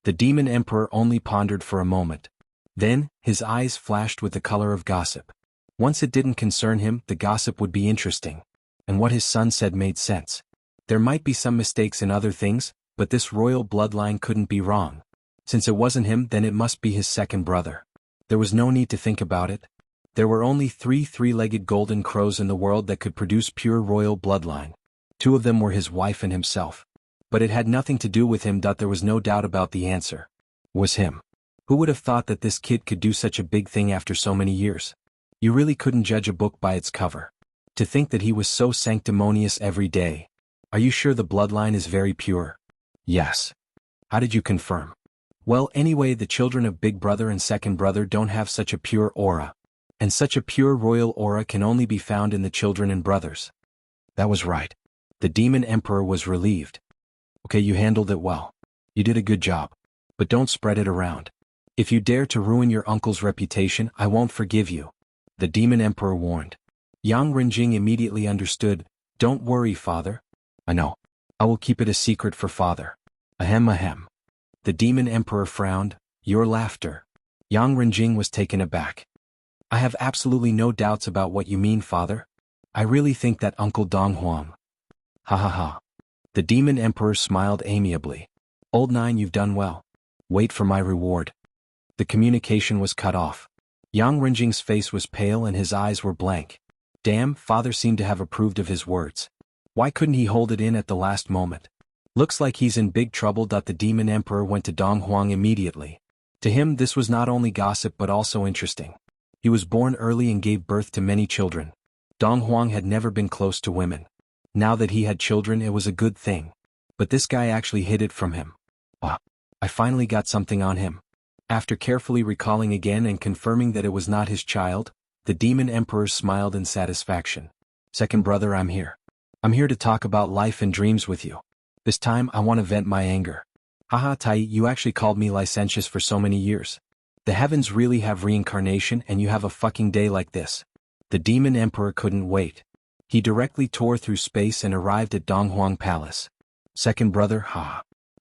The Demon Emperor only pondered for a moment. Then, his eyes flashed with the color of gossip. Once it didn't concern him, the gossip would be interesting. And what his son said made sense. There might be some mistakes in other things, but this royal bloodline couldn't be wrong. Since it wasn't him, then it must be his second brother. There was no need to think about it. There were only 3 three-legged golden crows in the world that could produce pure royal bloodline. 2 of them were his wife and himself. But it had nothing to do with him. There was no doubt about the answer. Was him. Who would have thought that this kid could do such a big thing after so many years? You really couldn't judge a book by its cover. To think that he was so sanctimonious every day. Are you sure the bloodline is very pure? Yes. How did you confirm? Well, anyway, the children of big brother and second brother don't have such a pure aura. And such a pure royal aura can only be found in the children and brothers. That was right. The Demon Emperor was relieved. Okay, you handled it well. You did a good job. But don't spread it around. If you dare to ruin your uncle's reputation, I won't forgive you. The Demon Emperor warned. Yang Renjing immediately understood. Don't worry, father. I know. I will keep it a secret for father. Ahem ahem. The Demon Emperor frowned. Your laughter. Yang Renjing was taken aback. I have absolutely no doubts about what you mean, father. I really think that Uncle Donghuang. Ha ha ha. The Demon Emperor smiled amiably. Old Nine, you've done well. Wait for my reward. The communication was cut off. Yang Renjing's face was pale and his eyes were blank. Damn, father seemed to have approved of his words. Why couldn't he hold it in at the last moment? Looks like he's in big trouble. The Demon Emperor went to Donghuang immediately. To him, this was not only gossip but also interesting. He was born early and gave birth to many children. Donghuang had never been close to women. Now that he had children, it was a good thing. But this guy actually hid it from him. I finally got something on him. After carefully recalling again and confirming that it was not his child, the Demon Emperor smiled in satisfaction. Second brother, I'm here. I'm here to talk about life and dreams with you. This time I want to vent my anger. Haha Tai, you actually called me licentious for so many years. The heavens really have reincarnation and you have a fucking day like this. The Demon Emperor couldn't wait. He directly tore through space and arrived at Donghuang Palace. Second brother,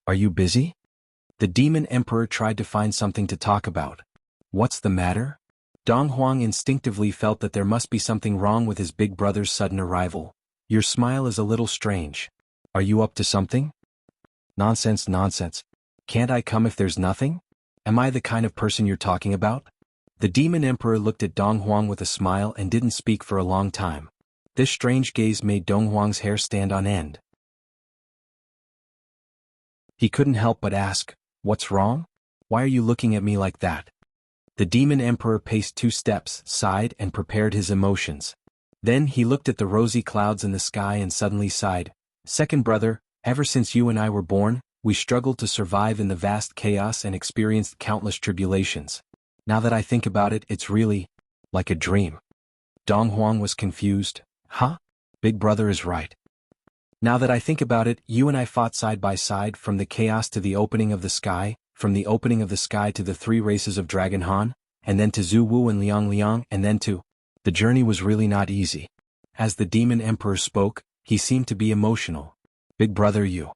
are you busy? The Demon Emperor tried to find something to talk about. What's the matter? Donghuang instinctively felt that there must be something wrong with his big brother's sudden arrival. Your smile is a little strange. Are you up to something? Nonsense, nonsense. Can't I come if there's nothing? Am I the kind of person you're talking about? The Demon Emperor looked at Donghuang with a smile and didn't speak for a long time. This strange gaze made Donghuang's hair stand on end. He couldn't help but ask, what's wrong? Why are you looking at me like that? The Demon Emperor paced 2 steps, sighed and prepared his emotions. Then he looked at the rosy clouds in the sky and suddenly sighed. Second brother, ever since you and I were born, we struggled to survive in the vast chaos and experienced countless tribulations. Now that I think about it, it's really like a dream. Dong Huang was confused. Huh? Big brother is right. Now that I think about it, you and I fought side by side from the chaos to the opening of the sky, from the opening of the sky to the 3 races of Dragon Han, and then to Zhu Wu and Liang Liang, and then to... The journey was really not easy. As the demon emperor spoke, he seemed to be emotional. Big brother, you.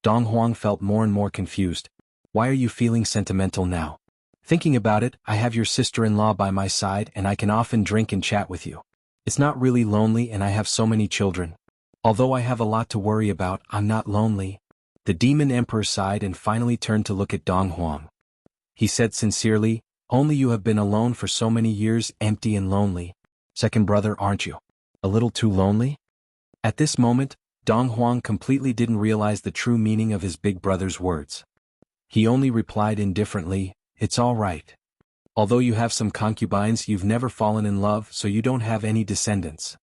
Dong Huang felt more and more confused. Why are you feeling sentimental now? Thinking about it, I have your sister-in-law by my side and I can often drink and chat with you. It's not really lonely and I have so many children. Although I have a lot to worry about, I'm not lonely. The demon emperor sighed and finally turned to look at Dong Huang. He said sincerely, only you have been alone for so many years, empty and lonely. Second brother, aren't you? A little too lonely? At this moment, Dong Huang completely didn't realize the true meaning of his big brother's words. He only replied indifferently, it's all right. Although you have some concubines, you've never fallen in love, so you don't have any descendants.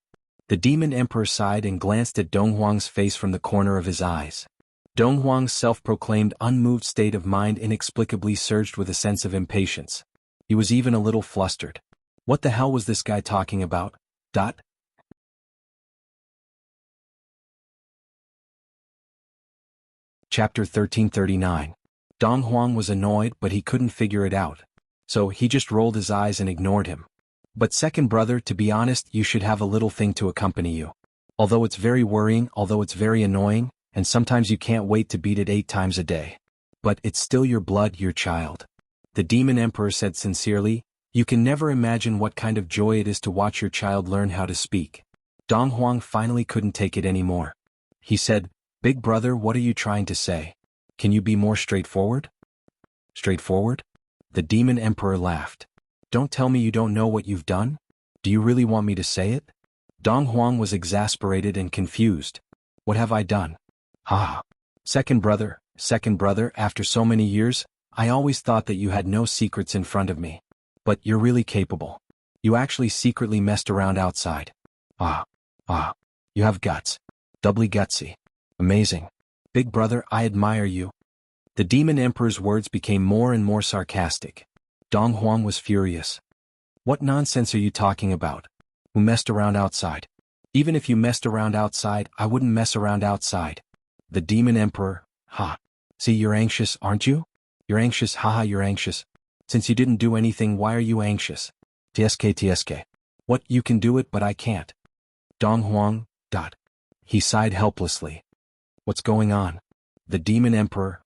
The demon emperor sighed and glanced at Dong Huang's face from the corner of his eyes. Dong Huang's self-proclaimed unmoved state of mind inexplicably surged with a sense of impatience. He was even a little flustered. What the hell was this guy talking about? Chapter 1339. Dong Huang was annoyed, but he couldn't figure it out. So he just rolled his eyes and ignored him. But second brother, to be honest, you should have a little thing to accompany you. Although it's very worrying, although it's very annoying, and sometimes you can't wait to beat it 8 times a day. But it's still your blood, your child. The demon emperor said sincerely, you can never imagine what kind of joy it is to watch your child learn how to speak. Dong Huang finally couldn't take it anymore. He said, Big brother, what are you trying to say? Can you be more straightforward? Straightforward? The demon emperor laughed. Don't tell me you don't know what you've done? Do you really want me to say it? Dong Huang was exasperated and confused. What have I done? Ah. Second brother, after so many years, I always thought that you had no secrets in front of me. But you're really capable. You actually secretly messed around outside. Ah. You have guts. Doubly gutsy. Amazing. Big brother, I admire you. The demon emperor's words became more and more sarcastic. Dong Huang was furious. What nonsense are you talking about? Who messed around outside? Even if you messed around outside, I wouldn't mess around outside. The demon emperor, See, you're anxious, aren't you? You're anxious, you're anxious. Since you didn't do anything, why are you anxious? TSK. What, you can do it but I can't. Dong Huang, He sighed helplessly. What's going on? The demon emperor,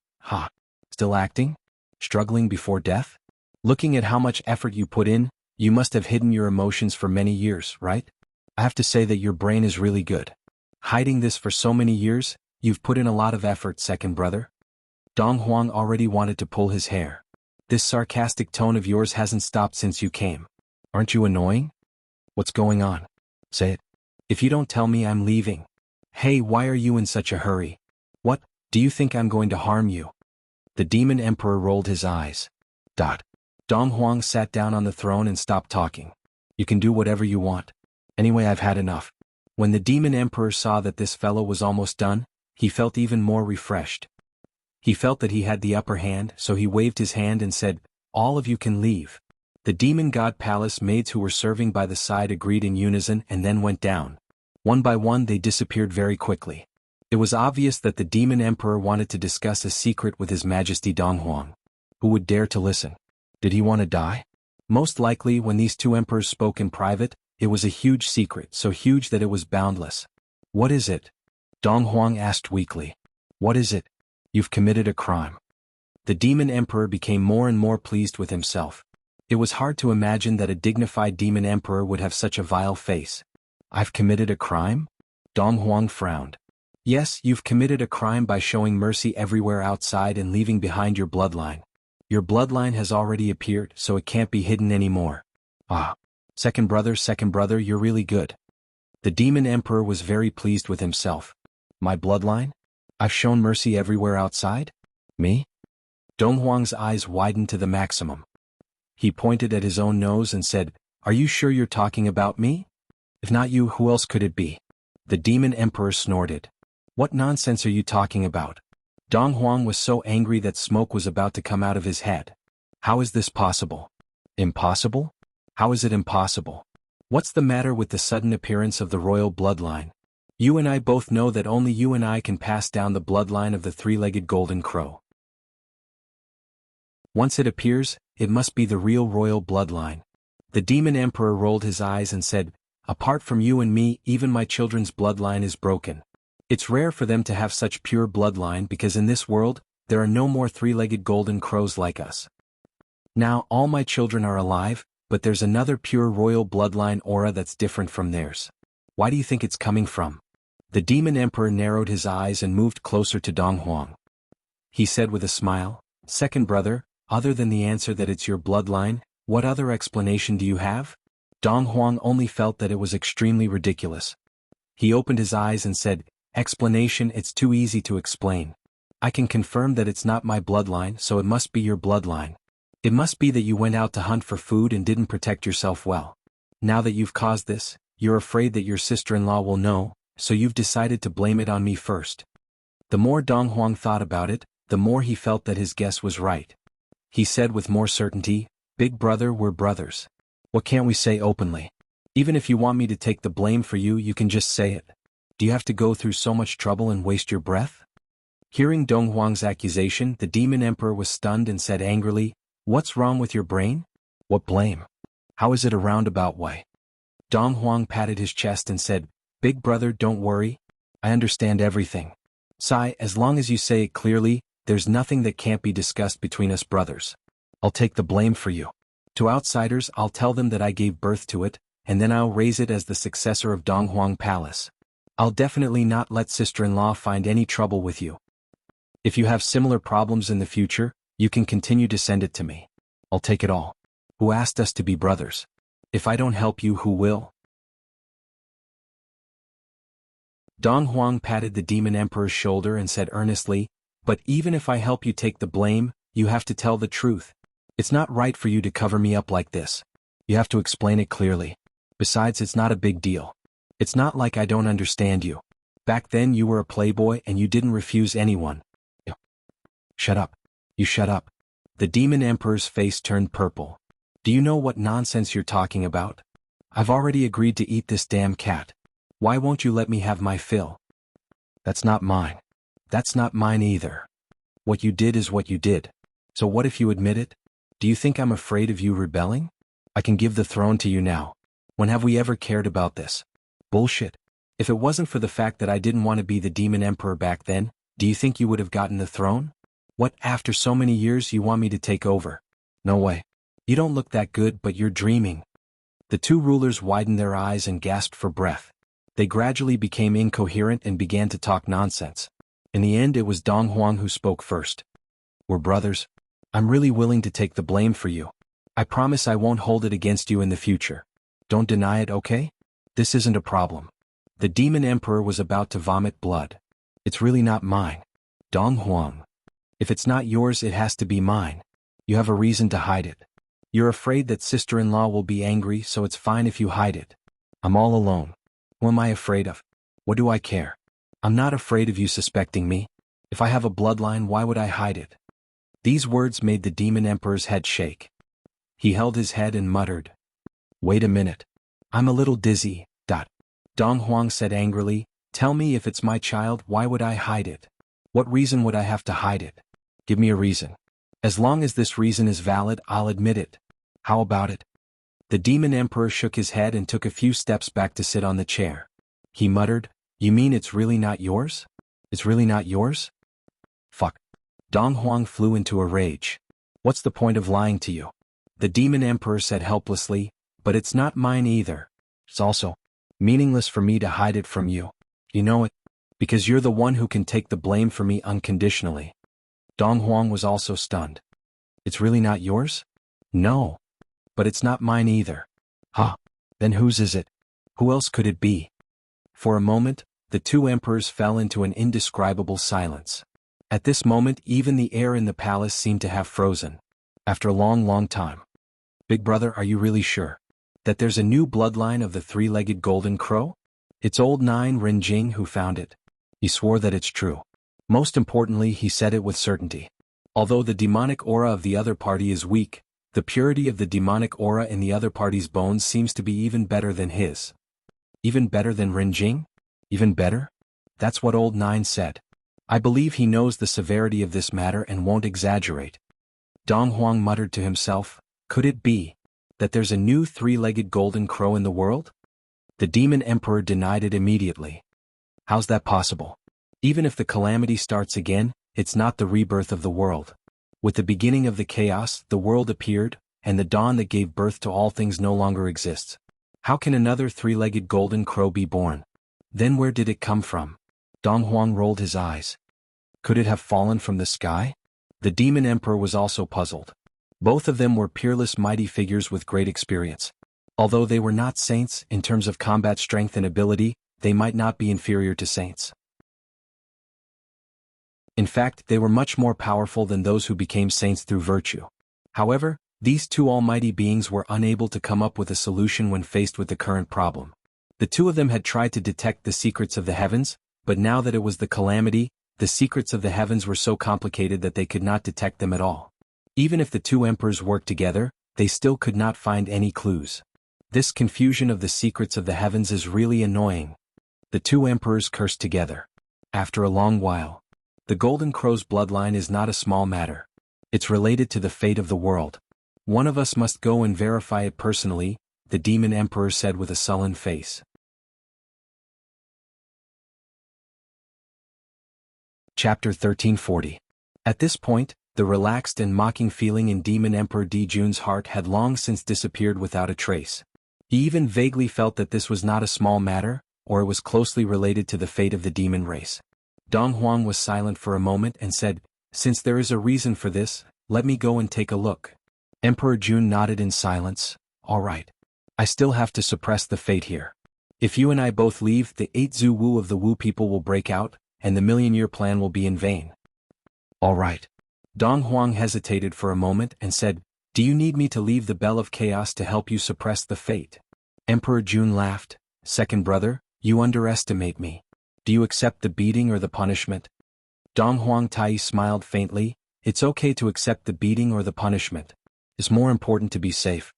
Still acting? Struggling before death? Looking at how much effort you put in, you must have hidden your emotions for many years, right? I have to say that your brain is really good. Hiding this for so many years, you've put in a lot of effort, second brother. Dong Huang already wanted to pull his hair. This sarcastic tone of yours hasn't stopped since you came. Aren't you annoying? What's going on? Say it. If you don't tell me, I'm leaving. Hey, why are you in such a hurry? What, do you think I'm going to harm you? The demon emperor rolled his eyes. Dong Huang sat down on the throne and stopped talking. You can do whatever you want. Anyway, I've had enough. When the demon emperor saw that this fellow was almost done, he felt even more refreshed. He felt that he had the upper hand, so he waved his hand and said, all of you can leave. The demon god palace maids who were serving by the side agreed in unison and then went down. One by one they disappeared very quickly. It was obvious that the demon emperor wanted to discuss a secret with His Majesty Dong Huang. Who would dare to listen? Did he want to die? Most likely, when these 2 emperors spoke in private, it was a huge secret, so huge that it was boundless. What is it? Dong Huang asked weakly. What is it? You've committed a crime. The demon emperor became more and more pleased with himself. It was hard to imagine that a dignified demon emperor would have such a vile face. I've committed a crime? Dong Huang frowned. Yes, you've committed a crime by showing mercy everywhere outside and leaving behind your bloodline. Your bloodline has already appeared, so it can't be hidden anymore. Second brother, you're really good. The demon emperor was very pleased with himself. My bloodline? I've shown mercy everywhere outside? Me? Dong Huang's eyes widened to the maximum. He pointed at his own nose and said, are you sure you're talking about me? If not you, who else could it be? The demon emperor snorted. What nonsense are you talking about? Dong Huang was so angry that smoke was about to come out of his head. How is this possible? Impossible? How is it impossible? What's the matter with the sudden appearance of the royal bloodline? You and I both know that only you and I can pass down the bloodline of the three-legged golden crow. Once it appears, it must be the real royal bloodline. The demon emperor rolled his eyes and said, apart from you and me, even my children's bloodline is broken. It's rare for them to have such pure bloodline because in this world, there are no more three-legged golden crows like us. Now all my children are alive, but there's another pure royal bloodline aura that's different from theirs. Why do you think it's coming from? The demon emperor narrowed his eyes and moved closer to Dong Huang. He said with a smile, second brother, other than the answer that it's your bloodline, what other explanation do you have? Dong Huang only felt that it was extremely ridiculous. He opened his eyes and said, explanation, it's too easy to explain. I can confirm that it's not my bloodline, so it must be your bloodline. It must be that you went out to hunt for food and didn't protect yourself well. Now that you've caused this, you're afraid that your sister-in-law will know, so you've decided to blame it on me first. The more Dong Huang thought about it, the more he felt that his guess was right. He said with more certainty, big brother, we're brothers. What can't we say openly? Even if you want me to take the blame for you, you can just say it. Do you have to go through so much trouble and waste your breath? Hearing Dong Huang's accusation, the demon emperor was stunned and said angrily, what's wrong with your brain? What blame? How is it a roundabout way? Dong Huang patted his chest and said, big brother, don't worry. I understand everything. Sai, as long as you say it clearly, there's nothing that can't be discussed between us brothers. I'll take the blame for you. To outsiders, I'll tell them that I gave birth to it, and then I'll raise it as the successor of Dong Huang Palace. I'll definitely not let sister-in-law find any trouble with you. If you have similar problems in the future, you can continue to send it to me. I'll take it all. Who asked us to be brothers? If I don't help you, who will? Dong Huang patted the demon emperor's shoulder and said earnestly, but even if I help you take the blame, you have to tell the truth. It's not right for you to cover me up like this. You have to explain it clearly. Besides, it's not a big deal. It's not like I don't understand you. Back then you were a playboy and you didn't refuse anyone. Shut up. You shut up. The demon emperor's face turned purple. Do you know what nonsense you're talking about? I've already agreed to eat this damn cat. Why won't you let me have my fill? That's not mine. That's not mine either. What you did is what you did. So what if you admit it? Do you think I'm afraid of you rebelling? I can give the throne to you now. When have we ever cared about this? Bullshit. If it wasn't for the fact that I didn't want to be the demon emperor back then, do you think you would have gotten the throne? What, after so many years you want me to take over? No way. You don't look that good, but you're dreaming. The two rulers widened their eyes and gasped for breath. They gradually became incoherent and began to talk nonsense. In the end, it was Dong Huang who spoke first. We're brothers. I'm really willing to take the blame for you. I promise I won't hold it against you in the future. Don't deny it, okay? This isn't a problem. The demon emperor was about to vomit blood. It's really not mine. Dong Huang. If it's not yours, it has to be mine. You have a reason to hide it. You're afraid that sister-in-law will be angry, so it's fine if you hide it. I'm all alone. Who am I afraid of? What do I care? I'm not afraid of you suspecting me. If I have a bloodline, why would I hide it? These words made the demon emperor's head shake. He held his head and muttered. Wait a minute. I'm a little dizzy. Dong Huang said angrily, tell me, if it's my child, why would I hide it? What reason would I have to hide it? Give me a reason. As long as this reason is valid, I'll admit it. How about it? The demon emperor shook his head and took a few steps back to sit on the chair. He muttered, you mean it's really not yours? It's really not yours? Fuck. Dong Huang flew into a rage. What's the point of lying to you? The demon emperor said helplessly, but it's not mine either. It's also meaningless for me to hide it from you. You know it? Because you're the one who can take the blame for me unconditionally. Dong Huang was also stunned. It's really not yours? No. But it's not mine either. Huh. Then whose is it? Who else could it be? For a moment, the two emperors fell into an indescribable silence. At this moment, even the air in the palace seemed to have frozen. After a long time. Big brother, are you really sure? That there's a new bloodline of the three-legged golden crow? It's old Nine Renjing who found it. He swore that it's true. Most importantly, he said it with certainty. Although the demonic aura of the other party is weak, the purity of the demonic aura in the other party's bones seems to be even better than his. Even better than Renjing? Even better? That's what old Nine said. I believe he knows the severity of this matter and won't exaggerate. Dong Huang muttered to himself, could it be that there's a new three-legged golden crow in the world? The demon emperor denied it immediately. How's that possible? Even if the calamity starts again, it's not the rebirth of the world. With the beginning of the chaos, the world appeared, and the dawn that gave birth to all things no longer exists. How can another three-legged golden crow be born? Then where did it come from? Dong Huang rolled his eyes. Could it have fallen from the sky? The demon emperor was also puzzled. Both of them were peerless mighty figures with great experience. Although they were not saints, in terms of combat strength and ability, they might not be inferior to saints. In fact, they were much more powerful than those who became saints through virtue. However, these two almighty beings were unable to come up with a solution when faced with the current problem. The two of them had tried to detect the secrets of the heavens, but now that it was the calamity, the secrets of the heavens were so complicated that they could not detect them at all. Even if the two emperors worked together, they still could not find any clues. This confusion of the secrets of the heavens is really annoying. The two emperors cursed together. After a long while, the Golden Crow's bloodline is not a small matter. It's related to the fate of the world. One of us must go and verify it personally, the demon emperor said with a sullen face. Chapter 1340. At this point, the relaxed and mocking feeling in Demon Emperor Di Jun's heart had long since disappeared without a trace. He even vaguely felt that this was not a small matter, or it was closely related to the fate of the demon race. Dong Huang was silent for a moment and said, since there is a reason for this, let me go and take a look. Emperor Jun nodded in silence. All right. I still have to suppress the fate here. If you and I both leave, the 8 Zhu Wu of the Wu people will break out, and the million-year plan will be in vain. All right. Dong Huang hesitated for a moment and said, do you need me to leave the Bell of Chaos to help you suppress the fate? Emperor Jun laughed. Second brother, you underestimate me. Do you accept the beating or the punishment? Dong Huang Tai smiled faintly. It's okay to accept the beating or the punishment. It's more important to be safe.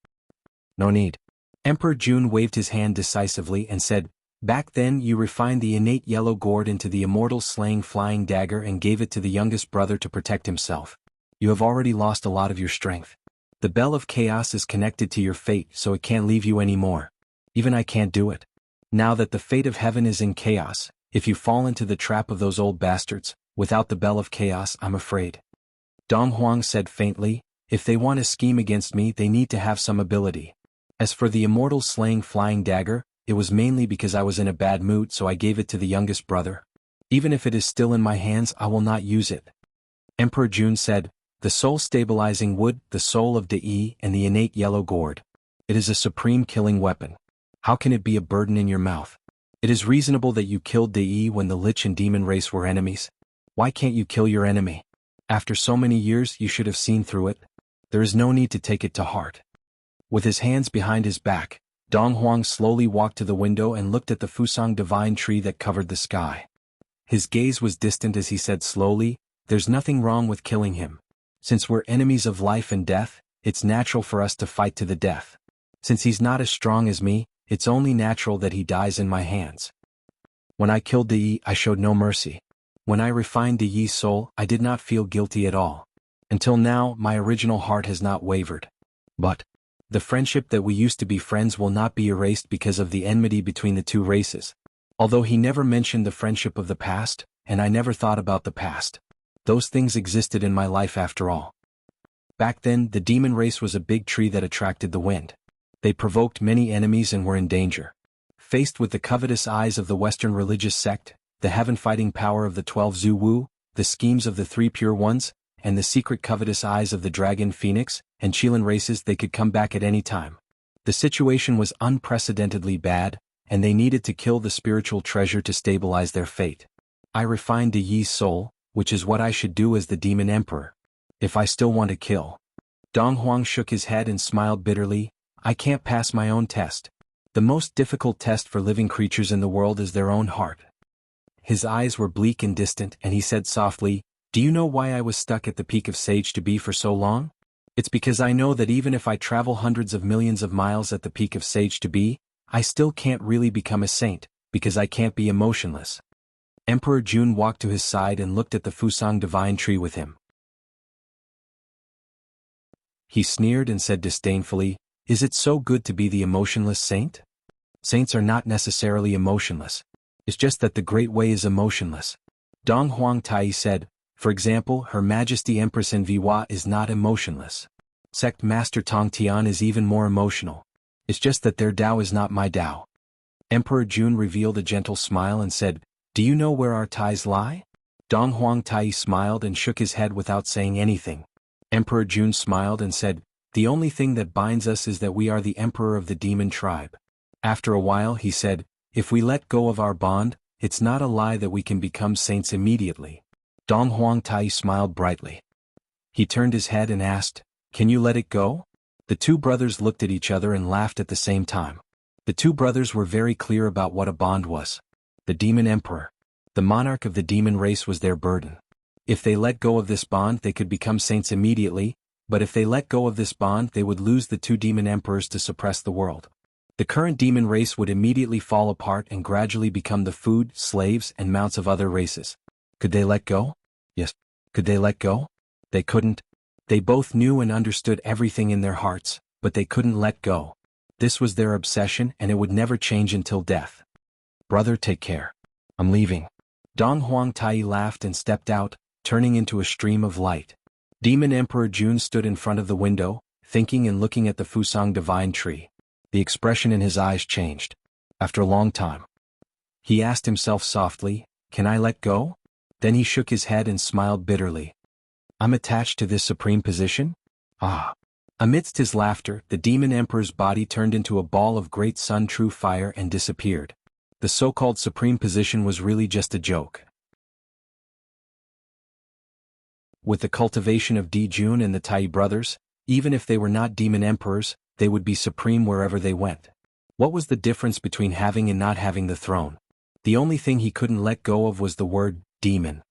No need. Emperor Jun waved his hand decisively and said, back then you refined the innate yellow gourd into the immortal slaying flying dagger and gave it to the youngest brother to protect himself. You have already lost a lot of your strength. The Bell of Chaos is connected to your fate, so it can't leave you anymore. Even I can't do it. Now that the fate of heaven is in chaos, if you fall into the trap of those old bastards, without the Bell of Chaos, I'm afraid. Dong Huang said faintly, if they want to scheme against me, they need to have some ability. As for the immortal slaying flying dagger, it was mainly because I was in a bad mood, so I gave it to the youngest brother. Even if it is still in my hands, I will not use it. Emperor Jun said, the soul-stabilizing wood, the soul of Dei, and the innate yellow gourd. It is a supreme killing weapon. How can it be a burden in your mouth? It is reasonable that you killed Dei when the Lich and Demon race were enemies. Why can't you kill your enemy? After so many years, you should have seen through it. There is no need to take it to heart. With his hands behind his back, Dong Huang slowly walked to the window and looked at the Fusang divine tree that covered the sky. His gaze was distant as he said slowly, there's nothing wrong with killing him. Since we're enemies of life and death, it's natural for us to fight to the death. Since he's not as strong as me, it's only natural that he dies in my hands. When I killed Dei, I showed no mercy. When I refined Dei's soul, I did not feel guilty at all. Until now, my original heart has not wavered. But the friendship that we used to be friends will not be erased because of the enmity between the two races. Although he never mentioned the friendship of the past, and I never thought about the past. Those things existed in my life after all. Back then, the demon race was a big tree that attracted the wind. They provoked many enemies and were in danger. Faced with the covetous eyes of the Western religious sect, the heaven-fighting power of the 12 Zhu Wu, the schemes of the 3 Pure Ones, and the secret covetous eyes of the Dragon Phoenix and Chilan races, they could come back at any time. The situation was unprecedentedly bad, and they needed to kill the spiritual treasure to stabilize their fate. I refined Dei's soul, which is what I should do as the Demon Emperor. If I still want to kill. Dong Huang shook his head and smiled bitterly. I can't pass my own test. The most difficult test for living creatures in the world is their own heart. His eyes were bleak and distant, and he said softly, "Do you know why I was stuck at the peak of Sage to be for so long? It's because I know that even if I travel hundreds of millions of miles at the peak of Sage to be, I still can't really become a saint, because I can't be emotionless." Emperor Jun walked to his side and looked at the Fusang divine tree with him. He sneered and said disdainfully, "Is it so good to be the emotionless saint? Saints are not necessarily emotionless. It's just that the Great Way is emotionless." Dong Huang Tai said, "For example, Her Majesty Empress Envihua is not emotionless. Sect Master Tong Tian is even more emotional. It's just that their Tao is not my Tao." Emperor Jun revealed a gentle smile and said, "Do you know where our ties lie?" Dong Huang Tai smiled and shook his head without saying anything. Emperor Jun smiled and said, "The only thing that binds us is that we are the emperor of the demon tribe." After a while he said, "If we let go of our bond, it's not a lie that we can become saints immediately." Dong Huang Tai smiled brightly. He turned his head and asked, "Can you let it go?" The two brothers looked at each other and laughed at the same time. The two brothers were very clear about what a bond was. The demon emperor, the monarch of the demon race, was their burden. If they let go of this bond, they could become saints immediately, but if they let go of this bond, they would lose the two demon emperors to suppress the world. The current demon race would immediately fall apart and gradually become the food, slaves, and mounts of other races. Could they let go? Yes. Could they let go? They couldn't. They both knew and understood everything in their hearts, but they couldn't let go. This was their obsession, and it would never change until death. "Brother, take care. I'm leaving." Dong Huang Tai laughed and stepped out, turning into a stream of light. Demon Emperor Jun stood in front of the window, thinking and looking at the Fusang divine tree. The expression in his eyes changed. After a long time, he asked himself softly, "Can I let go?" Then he shook his head and smiled bitterly. "I'm attached to this supreme position? Ah." Amidst his laughter, the demon emperor's body turned into a ball of great sun true fire and disappeared. The so-called supreme position was really just a joke. With the cultivation of Di Jun and the Tai brothers, even if they were not demon emperors, they would be supreme wherever they went. What was the difference between having and not having the throne? The only thing he couldn't let go of was the word demon.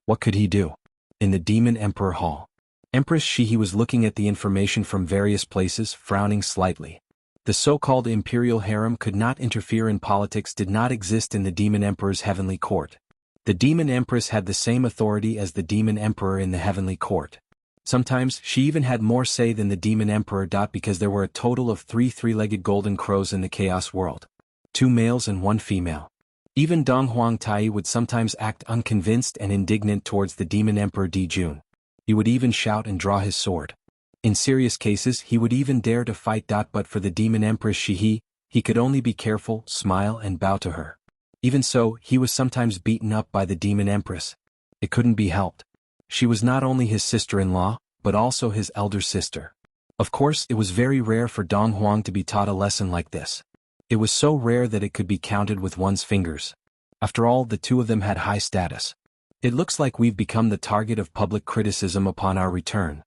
What could he do? In the demon emperor hall, Empress Shihi was looking at the information from various places, frowning slightly. The so-called imperial harem could not interfere in politics, did not exist in the demon emperor's heavenly court. The demon empress had the same authority as the demon emperor in the heavenly court. Sometimes she even had more say than the demon emperor. Because there were a total of 3 three-legged golden crows in the chaos world. 2 males and 1 female. Even Dong Huang Tai would sometimes act unconvinced and indignant towards the demon emperor Di Jun. He would even shout and draw his sword. In serious cases he would even dare to fight. But for the demon empress Shihi, he could only be careful, smile and bow to her. Even so, he was sometimes beaten up by the demon empress. It couldn't be helped. She was not only his sister-in-law, but also his elder sister. Of course, it was very rare for Dong Huang to be taught a lesson like this. It was so rare that it could be counted with one's fingers. After all, the two of them had high status. "It looks like we've become the target of public criticism upon our return."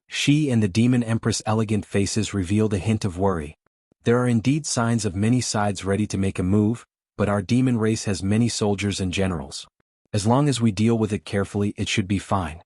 She and the demon empress' elegant faces revealed a hint of worry. There are indeed signs of many sides ready to make a move, but our demon race has many soldiers and generals. As long as we deal with it carefully, it should be fine.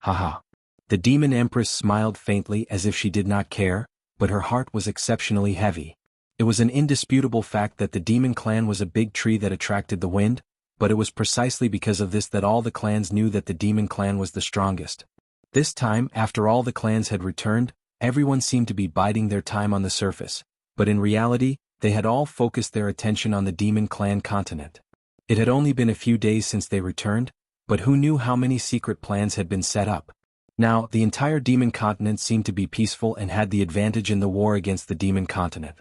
Haha. The demon empress smiled faintly as if she did not care, but her heart was exceptionally heavy. It was an indisputable fact that the demon clan was a big tree that attracted the wind, but it was precisely because of this that all the clans knew that the demon clan was the strongest. This time, after all the clans had returned, everyone seemed to be biding their time on the surface, but in reality, they had all focused their attention on the demon clan continent. It had only been a few days since they returned, but who knew how many secret plans had been set up? Now, the entire demon continent seemed to be peaceful and had the advantage in the war against the demon continent.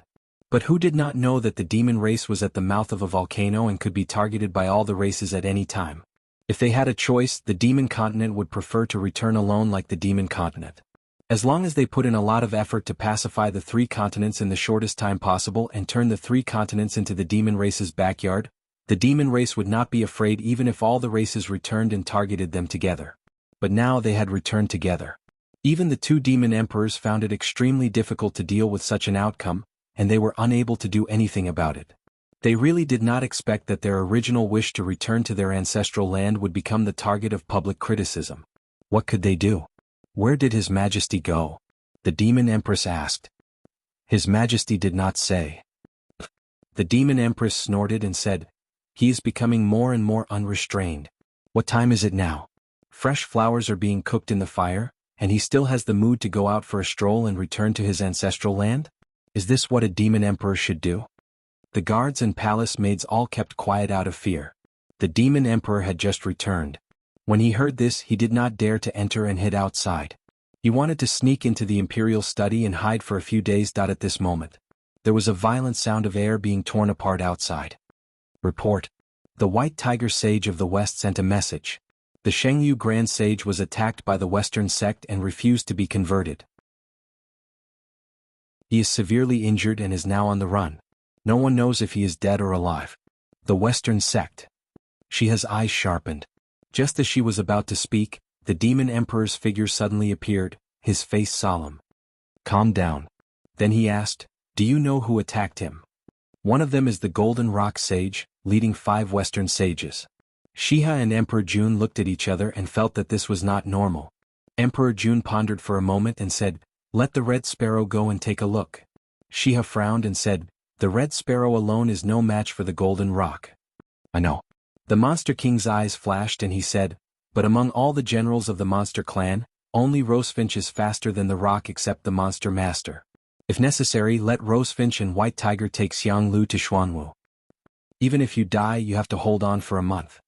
But who did not know that the demon race was at the mouth of a volcano and could be targeted by all the races at any time? If they had a choice, the demon continent would prefer to return alone like the demon continent. As long as they put in a lot of effort to pacify the 3 continents in the shortest time possible and turn the 3 continents into the demon race's backyard, the demon race would not be afraid even if all the races returned and targeted them together. But now they had returned together. Even the two demon emperors found it extremely difficult to deal with such an outcome, and they were unable to do anything about it. They really did not expect that their original wish to return to their ancestral land would become the target of public criticism. What could they do? Where did His Majesty go? The demon empress asked. His Majesty did not say. The demon empress snorted and said, he is becoming more and more unrestrained. What time is it now? Fresh flowers are being cooked in the fire, and he still has the mood to go out for a stroll and return to his ancestral land? Is this what a demon emperor should do? The guards and palace maids all kept quiet out of fear. The demon emperor had just returned. When he heard this, he did not dare to enter and hid outside. He wanted to sneak into the imperial study and hide for a few days. At this moment, there was a violent sound of air being torn apart outside. Report. The White Tiger Sage of the West sent a message. The Shengyu Grand Sage was attacked by the Western sect and refused to be converted. He is severely injured and is now on the run. No one knows if he is dead or alive. The Western sect. She has eyes sharpened. Just as she was about to speak, the demon emperor's figure suddenly appeared, his face solemn. Calm down. Then he asked, do you know who attacked him? One of them is the Golden Rock Sage, leading 5 Western sages. Shiha and Emperor Jun looked at each other and felt that this was not normal. Emperor Jun pondered for a moment and said, let the Red Sparrow go and take a look. Shiha frowned and said, the Red Sparrow alone is no match for the Golden Rock. I know. The Monster King's eyes flashed and he said, but among all the generals of the Monster Clan, only Rosefinch is faster than the Rock except the Monster Master. If necessary, let Rosefinch and White Tiger take Xianglu to Xuanwu. Even if you die, you have to hold on for a month.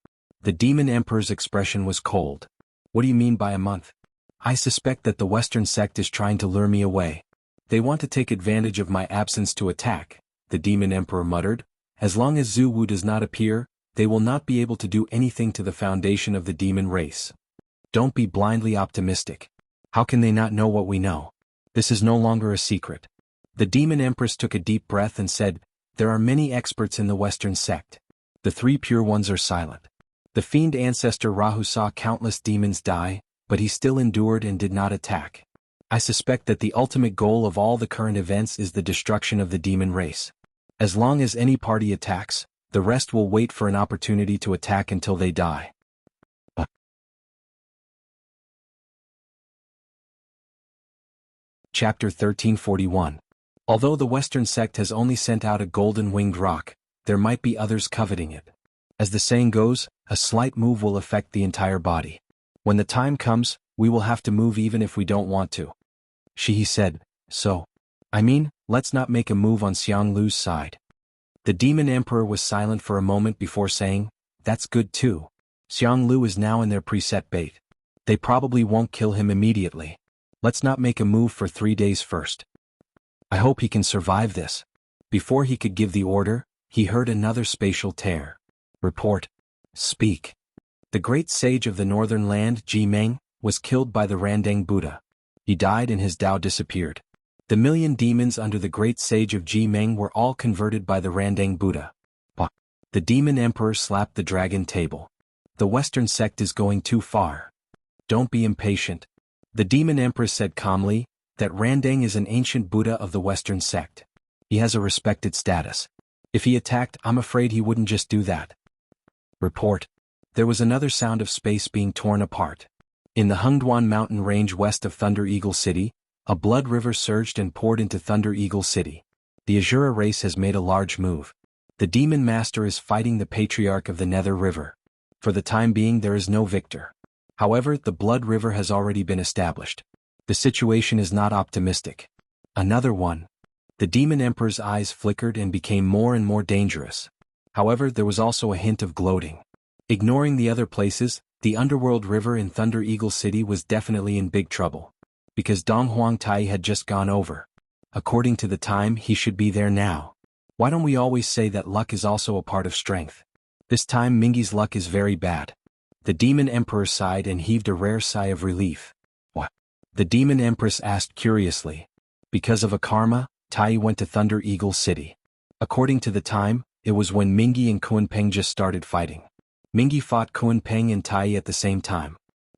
The Demon Emperor's expression was cold. What do you mean by a month? I suspect that the Western sect is trying to lure me away. They want to take advantage of my absence to attack, the Demon Emperor muttered. As long as Zhu Wu does not appear, they will not be able to do anything to the foundation of the demon race. Don't be blindly optimistic. How can they not know what we know? This is no longer a secret. The Demon Empress took a deep breath and said, there are many experts in the Western sect. The 3 pure ones are silent. The fiend ancestor Rahu saw countless demons die, but he still endured and did not attack. I suspect that the ultimate goal of all the current events is the destruction of the demon race. As long as any party attacks, the rest will wait for an opportunity to attack until they die. Chapter 1341. Although the Western sect has only sent out a golden-winged rock, there might be others coveting it. As the saying goes, a slight move will affect the entire body. When the time comes, we will have to move even if we don't want to. He said, let's not make a move on Xianglu's side. The Demon Emperor was silent for a moment before saying, that's good too. Xianglu is now in their preset bait. They probably won't kill him immediately. Let's not make a move for 3 days first. I hope he can survive this. Before he could give the order, he heard another spatial tear. Report. Speak. The great sage of the northern land, Ji Meng, was killed by the Randang Buddha. He died and his Tao disappeared. The million demons under the great sage of Ji Meng were all converted by the Randang Buddha. The Demon Emperor slapped the dragon table. The Western sect is going too far. Don't be impatient. The Demon Empress said calmly, that Randang is an ancient Buddha of the Western sect. He has a respected status. If he attacked, I'm afraid he wouldn't just do that. Report. There was another sound of space being torn apart. In the Hengduan mountain range west of Thunder Eagle City, a blood river surged and poured into Thunder Eagle City. The Azura race has made a large move. The Demon Master is fighting the Patriarch of the Nether River. For the time being there is no victor. However, the Blood River has already been established. The situation is not optimistic. Another one. The Demon Emperor's eyes flickered and became more and more dangerous. However, there was also a hint of gloating. Ignoring the other places, the Underworld River in Thunder Eagle City was definitely in big trouble. Because Dong Huang Tai had just gone over. According to the time, he should be there now. Why don't we always say that luck is also a part of strength? This time Mingi's luck is very bad. The Demon Emperor sighed and heaved a rare sigh of relief. What? The Demon Empress asked curiously. Because of a karma, Tai went to Thunder Eagle City. According to the time, it was when Mingi and Kunpeng just started fighting. Mingi fought Kunpeng and Tai at the same time.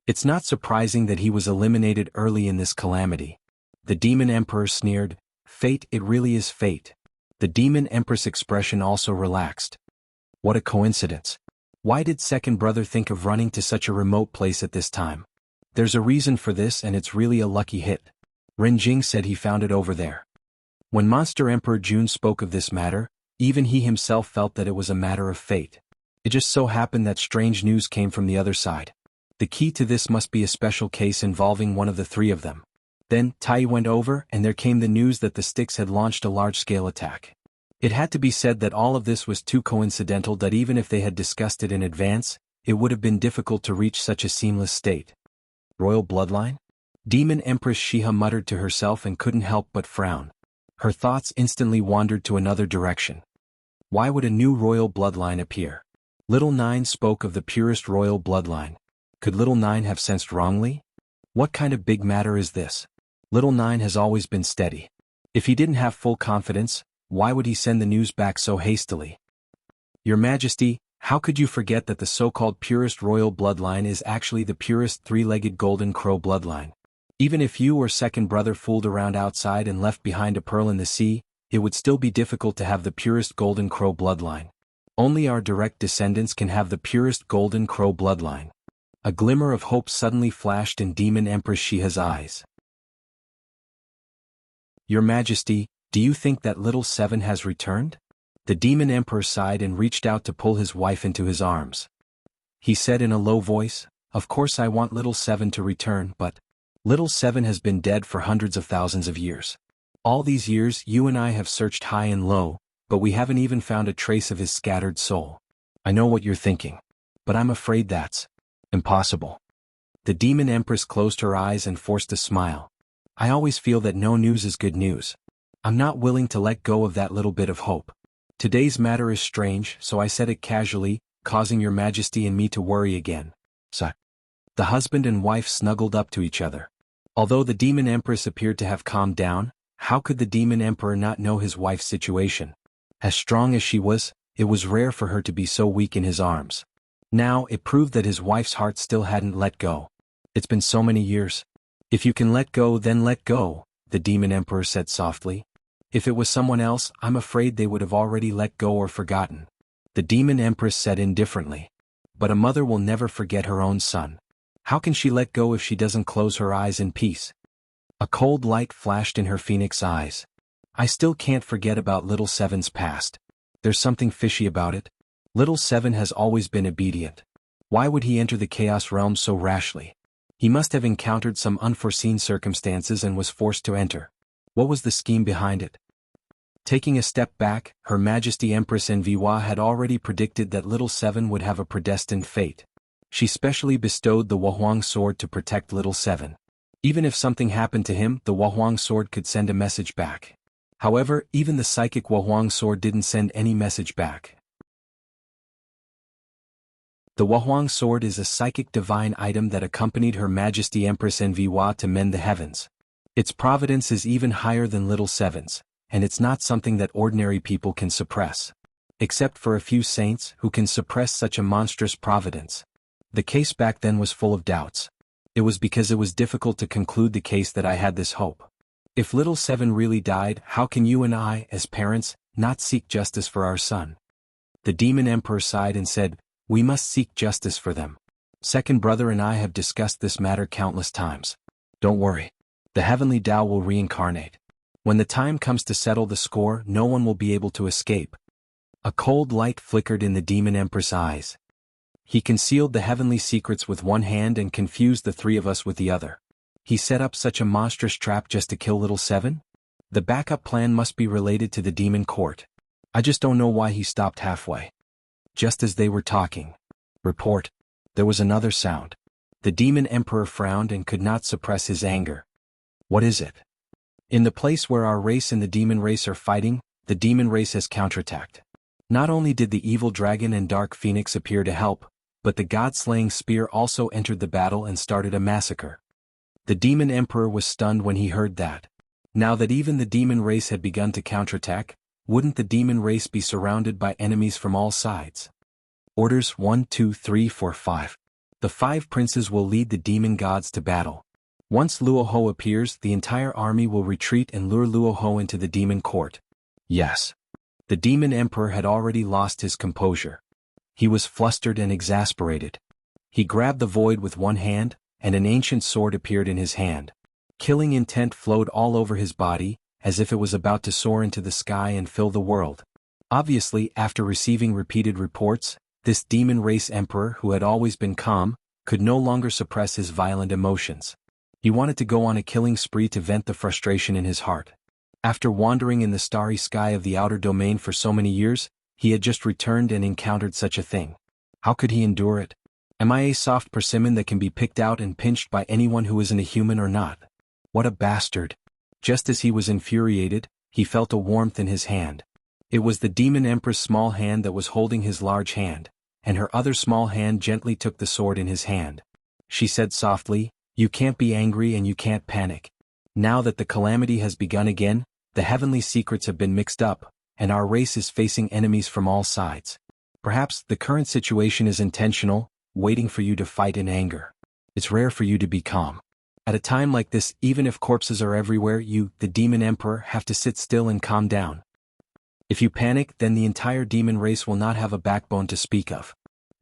It's not surprising that he was eliminated early in this calamity. The Demon Emperor sneered, "Fate, it really is fate." The Demon Empress' expression also relaxed. What a coincidence. Why did second brother think of running to such a remote place at this time? There's a reason for this, and it's really a lucky hit. Renjing said he found it over there. When Monster Emperor Jun spoke of this matter, even he himself felt that it was a matter of fate. It just so happened that strange news came from the other side. The key to this must be a special case involving one of the three of them. Then, Tai went over and there came the news that the Sticks had launched a large-scale attack. It had to be said that all of this was too coincidental that even if they had discussed it in advance, it would have been difficult to reach such a seamless state. Royal bloodline? Demon Empress Shiha muttered to herself and couldn't help but frown. Her thoughts instantly wandered to another direction. Why would a new royal bloodline appear? Little Nine spoke of the purest royal bloodline. Could Little Nine have sensed wrongly? What kind of big matter is this? Little Nine has always been steady. If he didn't have full confidence, why would he send the news back so hastily? Your Majesty, how could you forget that the so-called purest royal bloodline is actually the purest three-legged golden crow bloodline? Even if you or second brother fooled around outside and left behind a pearl in the sea, it would still be difficult to have the purest golden crow bloodline. Only our direct descendants can have the purest golden crow bloodline. A glimmer of hope suddenly flashed in Demon Empress Shiha's eyes. Your Majesty, do you think that little Seven has returned? The Demon Emperor sighed and reached out to pull his wife into his arms. He said in a low voice, "Of course I want little Seven to return, but little Seven has been dead for hundreds of thousands of years. All these years you and I have searched high and low, but we haven't even found a trace of his scattered soul. I know what you're thinking, but I'm afraid that's impossible." The Demon Empress closed her eyes and forced a smile. "I always feel that no news is good news. I'm not willing to let go of that little bit of hope. Today's matter is strange, so I said it casually, causing your Majesty and me to worry again." So, the husband and wife snuggled up to each other. Although the Demon Empress appeared to have calmed down, how could the Demon Emperor not know his wife's situation? As strong as she was, it was rare for her to be so weak in his arms. Now it proved that his wife's heart still hadn't let go. It's been so many years. If you can let go, then let go, the Demon Emperor said softly. If it was someone else, I'm afraid they would have already let go or forgotten. The Demon Empress said indifferently. But a mother will never forget her own son. How can she let go if she doesn't close her eyes in peace? A cold light flashed in her phoenix eyes. I still can't forget about little Seven's past. There's something fishy about it. Little Seven has always been obedient. Why would he enter the Chaos Realm so rashly? He must have encountered some unforeseen circumstances and was forced to enter. What was the scheme behind it? Taking a step back, Her Majesty Empress Enviwa had already predicted that little Seven would have a predestined fate. She specially bestowed the Wahuang sword to protect little Seven. Even if something happened to him, the Wahuang sword could send a message back. However, even the psychic Wahuang sword didn't send any message back. The Wahuang sword is a psychic divine item that accompanied Her Majesty Empress Enviwa to mend the heavens. Its providence is even higher than little Seven's, and it's not something that ordinary people can suppress. Except for a few saints who can suppress such a monstrous providence. The case back then was full of doubts. It was because it was difficult to conclude the case that I had this hope. If little Seven really died, how can you and I, as parents, not seek justice for our son? The Demon Emperor sighed and said, "We must seek justice for them. Second brother and I have discussed this matter countless times. Don't worry. The heavenly Tao will reincarnate. When the time comes to settle the score, no one will be able to escape." A cold light flickered in the Demon Empress' eyes. He concealed the heavenly secrets with one hand and confused the three of us with the other. He set up such a monstrous trap just to kill little Seven? The backup plan must be related to the demon court. I just don't know why he stopped halfway. Just as they were talking. Report. There was another sound. The Demon Emperor frowned and could not suppress his anger. What is it? In the place where our race and the demon race are fighting, the demon race has counterattacked. Not only did the evil dragon and dark phoenix appear to help, but the god-slaying spear also entered the battle and started a massacre. The Demon Emperor was stunned when he heard that. Now that even the demon race had begun to counterattack, wouldn't the demon race be surrounded by enemies from all sides? Orders 1, 2, 3, 4, 5. The 5 princes will lead the demon gods to battle. Once Luoho appears, the entire army will retreat and lure Luoho into the demon court. Yes. The demon emperor had already lost his composure. He was flustered and exasperated. He grabbed the void with one hand, and an ancient sword appeared in his hand. Killing intent flowed all over his body, as if it was about to soar into the sky and fill the world. Obviously, after receiving repeated reports, this demon race emperor, who had always been calm, could no longer suppress his violent emotions. He wanted to go on a killing spree to vent the frustration in his heart. After wandering in the starry sky of the outer domain for so many years, he had just returned and encountered such a thing. How could he endure it? Am I a soft persimmon that can be picked out and pinched by anyone who isn't a human or not? What a bastard. Just as he was infuriated, he felt a warmth in his hand. It was the demon empress' small hand that was holding his large hand, and her other small hand gently took the sword in his hand. She said softly, "You can't be angry and you can't panic. Now that the calamity has begun again, the heavenly secrets have been mixed up, and our race is facing enemies from all sides. Perhaps the current situation is intentional, waiting for you to fight in anger. It's rare for you to be calm. At a time like this, even if corpses are everywhere, you, the demon emperor, have to sit still and calm down. If you panic, then the entire demon race will not have a backbone to speak of.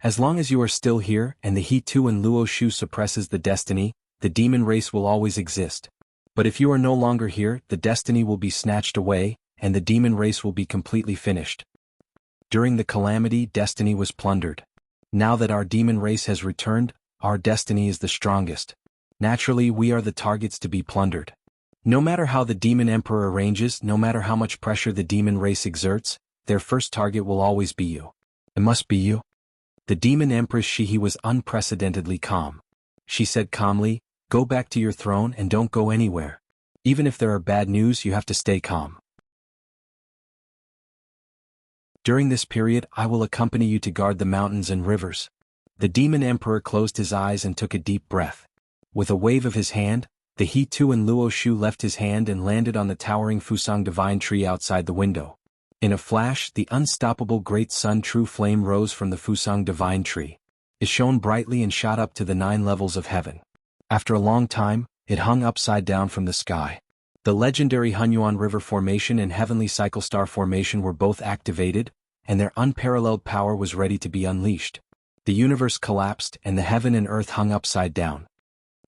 As long as you are still here and the He-Tu and Luo Shu suppresses the destiny, the demon race will always exist. But if you are no longer here, the destiny will be snatched away, and the demon race will be completely finished. During the calamity, destiny was plundered. Now that our demon race has returned, our destiny is the strongest. Naturally, we are the targets to be plundered. No matter how the demon emperor arranges, no matter how much pressure the demon race exerts, their first target will always be you. It must be you. The demon empress Shihi was unprecedentedly calm. She said calmly, "Go back to your throne and don't go anywhere. Even if there are bad news, you have to stay calm. During this period, I will accompany you to guard the mountains and rivers." The demon emperor closed his eyes and took a deep breath. With a wave of his hand, the He-Tu and Luo Shu left his hand and landed on the towering Fusang divine tree outside the window. In a flash, the unstoppable great sun true flame rose from the Fusang divine tree. It shone brightly and shot up to the 9 levels of heaven. After a long time, it hung upside down from the sky. The legendary Hunyuan River Formation and Heavenly Cycle Star Formation were both activated, and their unparalleled power was ready to be unleashed. The universe collapsed and the heaven and earth hung upside down.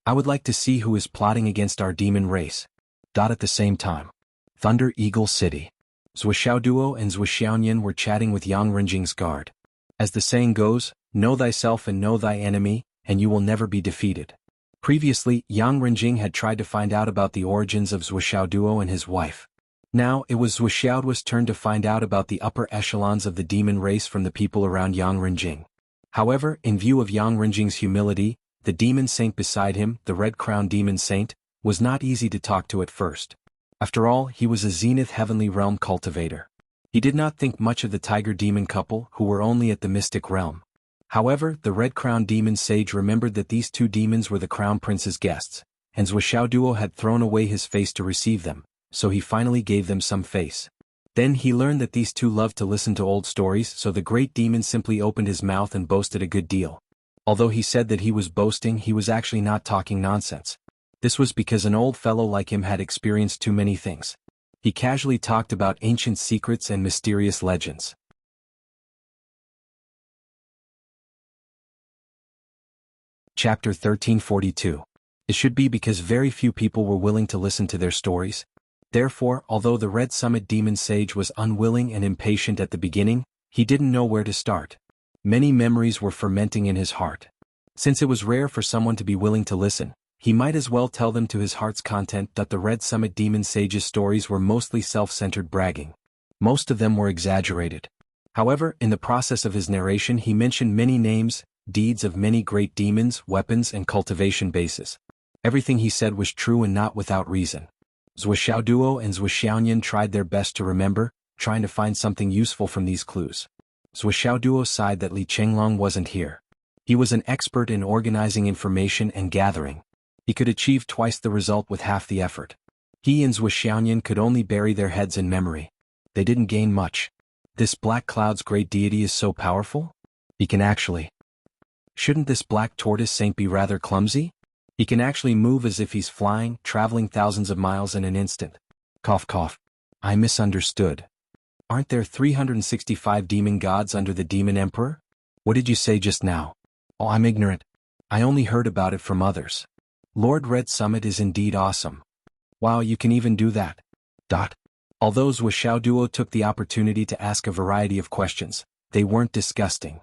I would like to see who is plotting against our demon race. At the same time. Thunder Eagle City. Zhuoxiaoduo and Zhuoxiaonian were chatting with Yang Renjing's guard. As the saying goes, know thyself and know thy enemy, and you will never be defeated. Previously, Yang Renjing had tried to find out about the origins of Zhuoxiaoduo and his wife. Now, it was Zhuoxiaoduo's turn to find out about the upper echelons of the demon race from the people around Yang Renjing. However, in view of Yang Renjing's humility, the demon saint beside him, the red-crowned demon saint, was not easy to talk to at first. After all, he was a Zenith Heavenly Realm cultivator. He did not think much of the tiger demon couple, who were only at the mystic realm. However, the red-crowned demon sage remembered that these 2 demons were the crown prince's guests, and Zhuoxiaoduo had thrown away his face to receive them, so he finally gave them some face. Then he learned that these 2 loved to listen to old stories, so the great demon simply opened his mouth and boasted a good deal. Although he said that he was boasting, he was actually not talking nonsense. This was because an old fellow like him had experienced too many things. He casually talked about ancient secrets and mysterious legends. Chapter 1342. It should be because very few people were willing to listen to their stories. Therefore, although the Red Summit Demon Sage was unwilling and impatient at the beginning, he didn't know where to start. Many memories were fermenting in his heart. Since it was rare for someone to be willing to listen, he might as well tell them to his heart's content. The Red Summit Demon Sage's stories were mostly self-centered bragging. Most of them were exaggerated. However, in the process of his narration he mentioned many names, deeds of many great demons, weapons and cultivation bases. Everything he said was true and not without reason. Zhuoxiaoduo and Zhuoxiaonian tried their best to remember, trying to find something useful from these clues. Zhuoxiaoduo sighed that Li Chenglong wasn't here. He was an expert in organizing information and gathering. He could achieve twice the result with half the effort. He and Zhuoxiaonian could only bury their heads in memory. They didn't gain much. This Black Cloud's great deity is so powerful? He can actually Shouldn't this black tortoise saint be rather clumsy? He can actually move as if he's flying, traveling thousands of miles in an instant. Cough cough. I misunderstood. Aren't there 365 demon gods under the demon emperor? What did you say just now? Oh, I'm ignorant. I only heard about it from others. Lord Red Summit is indeed awesome. Wow, you can even do that. Although Zhuoxiao Duo took the opportunity to ask a variety of questions, they weren't disgusting.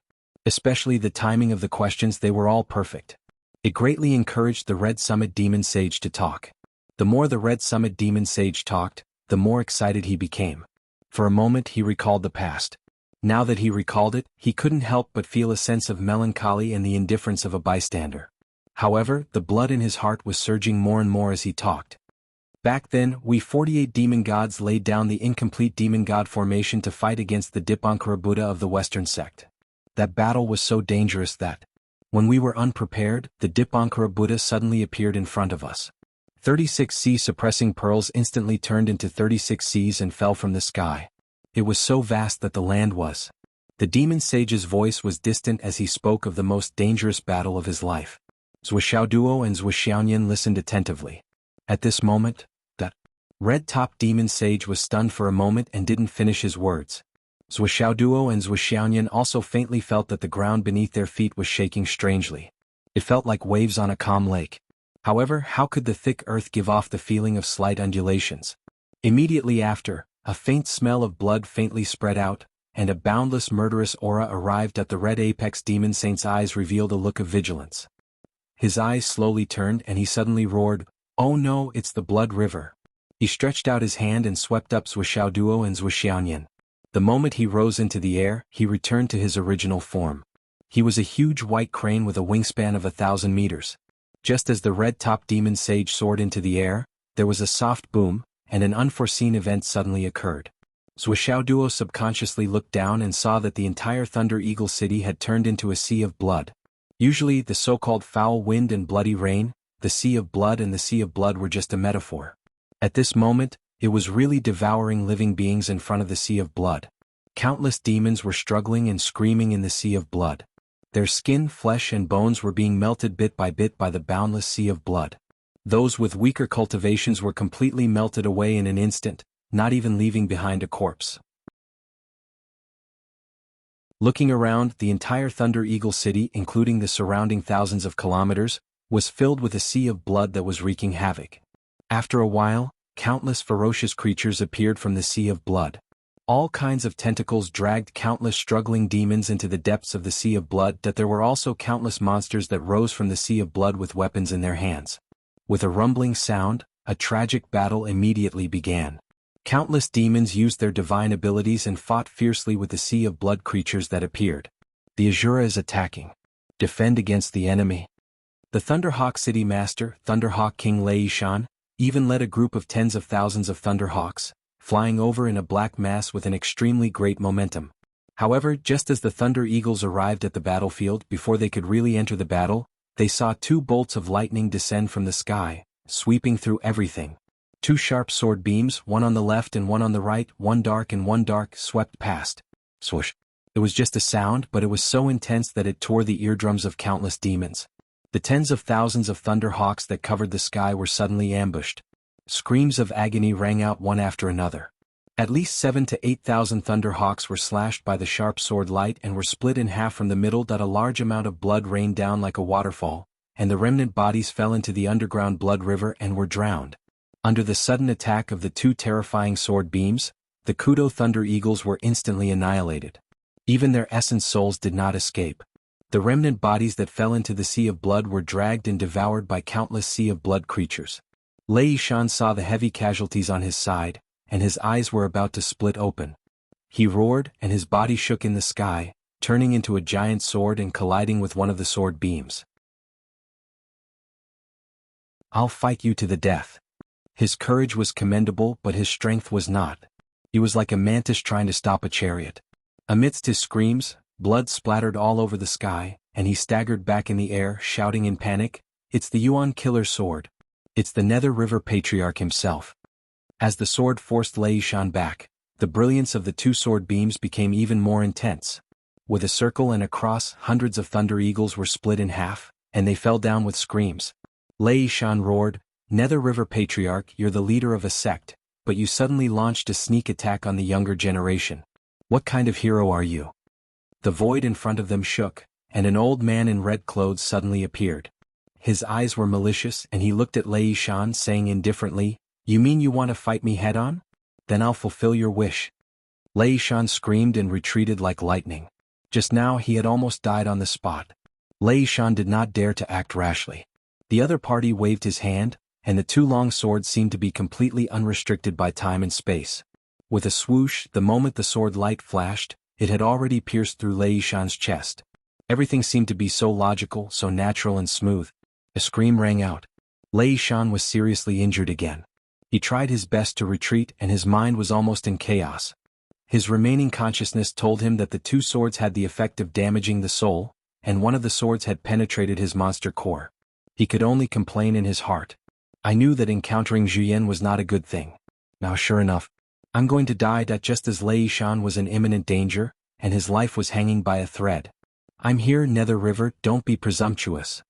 Especially the timing of the questions, they were all perfect. It greatly encouraged the Red Summit Demon Sage to talk. The more the Red Summit Demon Sage talked, the more excited he became. For a moment he recalled the past. Now that he recalled it, he couldn't help but feel a sense of melancholy and the indifference of a bystander. However, the blood in his heart was surging more and more as he talked. Back then, we 48 demon gods laid down the incomplete demon god formation to fight against the Dipankara Buddha of the Western sect. That battle was so dangerous that, when we were unprepared, the Dipankara Buddha suddenly appeared in front of us. 36 sea suppressing pearls instantly turned into 36 seas and fell from the sky. It was so vast that the land was. The demon sage's voice was distant as he spoke of the most dangerous battle of his life. Zhuoxiao Duo and Zhuoxiaonian listened attentively. At this moment, that red-top demon sage was stunned for a moment and didn't finish his words. Zhuoxiao Duo and Zhuoxiaonian also faintly felt that the ground beneath their feet was shaking strangely. It felt like waves on a calm lake. However, how could the thick earth give off the feeling of slight undulations? Immediately after, a faint smell of blood faintly spread out, and a boundless murderous aura arrived at the red apex demon saint's eyes revealed a look of vigilance. His eyes slowly turned and he suddenly roared, "Oh no, it's the blood river." He stretched out his hand and swept up Zhuoxiao Duo and Zhuoxiaonian. The moment he rose into the air, he returned to his original form. He was a huge white crane with a wingspan of 1,000 meters. Just as the red-top demon sage soared into the air, there was a soft boom, and an unforeseen event suddenly occurred. Zhuoxiao Duo subconsciously looked down and saw that the entire Thunder Eagle City had turned into a sea of blood. Usually the so-called foul wind and bloody rain, the sea of blood and the sea of blood were just a metaphor. At this moment, it was really devouring living beings in front of the sea of blood. Countless demons were struggling and screaming in the sea of blood. Their skin, flesh and bones were being melted bit by the boundless sea of blood. Those with weaker cultivations were completely melted away in an instant, not even leaving behind a corpse. Looking around, the entire Thunder Eagle City, including the surrounding thousands of kilometers, was filled with a sea of blood that was wreaking havoc. After a while, countless ferocious creatures appeared from the sea of blood. All kinds of tentacles dragged countless struggling demons into the depths of the sea of blood. That there were also countless monsters that rose from the sea of blood with weapons in their hands. With a rumbling sound, a tragic battle immediately began. Countless demons used their divine abilities and fought fiercely with the sea of blood creatures that appeared. The Azura is attacking. Defend against the enemy. The Thunderhawk City Master, Thunderhawk King Lei Yishan, even led a group of tens of thousands of Thunderhawks, flying over in a black mass with an extremely great momentum. However, just as the Thunder Eagles arrived at the battlefield, before they could really enter the battle, they saw two bolts of lightning descend from the sky, sweeping through everything. Two sharp sword beams, one on the left and one on the right, one dark and one dark, swept past. Swoosh. It was just a sound, but it was so intense that it tore the eardrums of countless demons. The tens of thousands of Thunderhawks that covered the sky were suddenly ambushed. Screams of agony rang out one after another. At least 7,000 to 8,000 Thunderhawks were slashed by the sharp sword light and were split in half from the middle. A large amount of blood rained down like a waterfall, and the remnant bodies fell into the underground blood river and were drowned. Under the sudden attack of the two terrifying sword beams, the Kudo Thunder Eagles were instantly annihilated. Even their essence souls did not escape. The remnant bodies that fell into the sea of blood were dragged and devoured by countless sea of blood creatures. Lei Yishan saw the heavy casualties on his side, and his eyes were about to split open. He roared, and his body shook in the sky, turning into a giant sword and colliding with one of the sword beams. "I'll fight you to the death." His courage was commendable, but his strength was not. He was like a mantis trying to stop a chariot. Amidst his screams, blood splattered all over the sky, and he staggered back in the air, shouting in panic, "It's the Yuan Killer Sword. It's the Nether River Patriarch himself." As the sword forced Lei Yishan back, the brilliance of the two sword beams became even more intense. With a circle and a cross, hundreds of thunder eagles were split in half, and they fell down with screams. Lei Shan roared, "Nether River Patriarch, you're the leader of a sect, but you suddenly launched a sneak attack on the younger generation. What kind of hero are you?" The void in front of them shook, and an old man in red clothes suddenly appeared. His eyes were malicious and he looked at Lei Shan saying indifferently, "You mean you want to fight me head-on? Then I'll fulfill your wish." Lei Shan screamed and retreated like lightning. Just now he had almost died on the spot. Lei Shan did not dare to act rashly. The other party waved his hand, and the two long swords seemed to be completely unrestricted by time and space. With a swoosh, the moment the sword light flashed, it had already pierced through Lei Shan's chest. Everything seemed to be so logical, so natural and smooth. A scream rang out. Lei Shan was seriously injured again. He tried his best to retreat and his mind was almost in chaos. His remaining consciousness told him that the two swords had the effect of damaging the soul, and one of the swords had penetrated his monster core. He could only complain in his heart. "I knew that encountering Zhuyan was not a good thing. Now sure enough, I'm going to die." That just as Lei Shan was in imminent danger, and his life was hanging by a thread. "I'm here, Nether River, don't be presumptuous."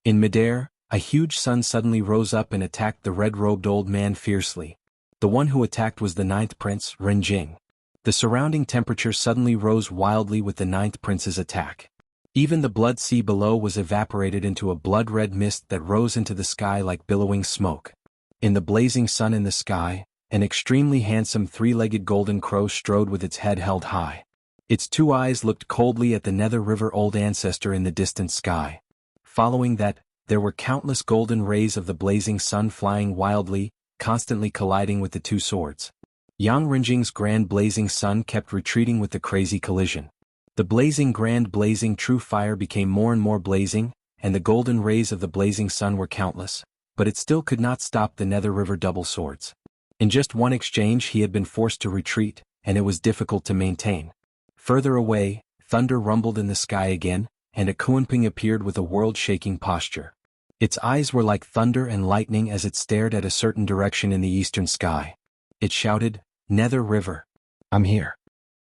In midair, a huge sun suddenly rose up and attacked the red-robed old man fiercely. The one who attacked was the ninth prince, Renjing. The surrounding temperature suddenly rose wildly with the ninth prince's attack. Even the blood sea below was evaporated into a blood-red mist that rose into the sky like billowing smoke. In the blazing sun in the sky, an extremely handsome three-legged golden crow strode with its head held high. Its two eyes looked coldly at the Nether River old ancestor in the distant sky. Following that, there were countless golden rays of the blazing sun flying wildly, constantly colliding with the two swords. Yang Renjing's grand blazing sun kept retreating with the crazy collision. The blazing grand blazing true fire became more and more blazing, and the golden rays of the blazing sun were countless, but it still could not stop the Nether River double swords. In just one exchange he had been forced to retreat, and it was difficult to maintain. Further away, thunder rumbled in the sky again, and a Kunping appeared with a world-shaking posture. Its eyes were like thunder and lightning as it stared at a certain direction in the eastern sky. It shouted, "Nether River, I'm here."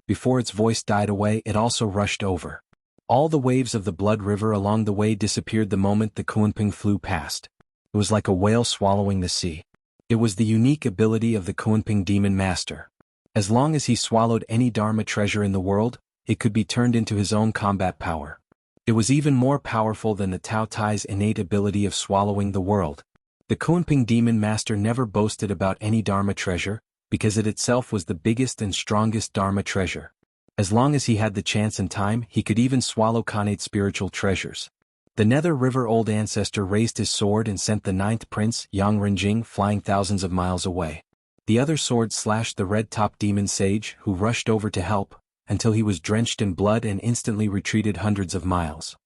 Before its voice died away, it also rushed over. All the waves of the blood river along the way disappeared the moment the Kunping flew past. It was like a whale swallowing the sea. It was the unique ability of the Kunping demon master. As long as he swallowed any Dharma treasure in the world, it could be turned into his own combat power. It was even more powerful than the Tao Tai's innate ability of swallowing the world. The Kunping demon master never boasted about any Dharma treasure, because it itself was the biggest and strongest Dharma treasure. As long as he had the chance and time, he could even swallow Khanate spiritual treasures. The Nether River old ancestor raised his sword and sent the ninth prince, Yang Renjing, flying thousands of miles away. The other sword slashed the red-topped demon sage, who rushed over to help, until he was drenched in blood and instantly retreated hundreds of miles.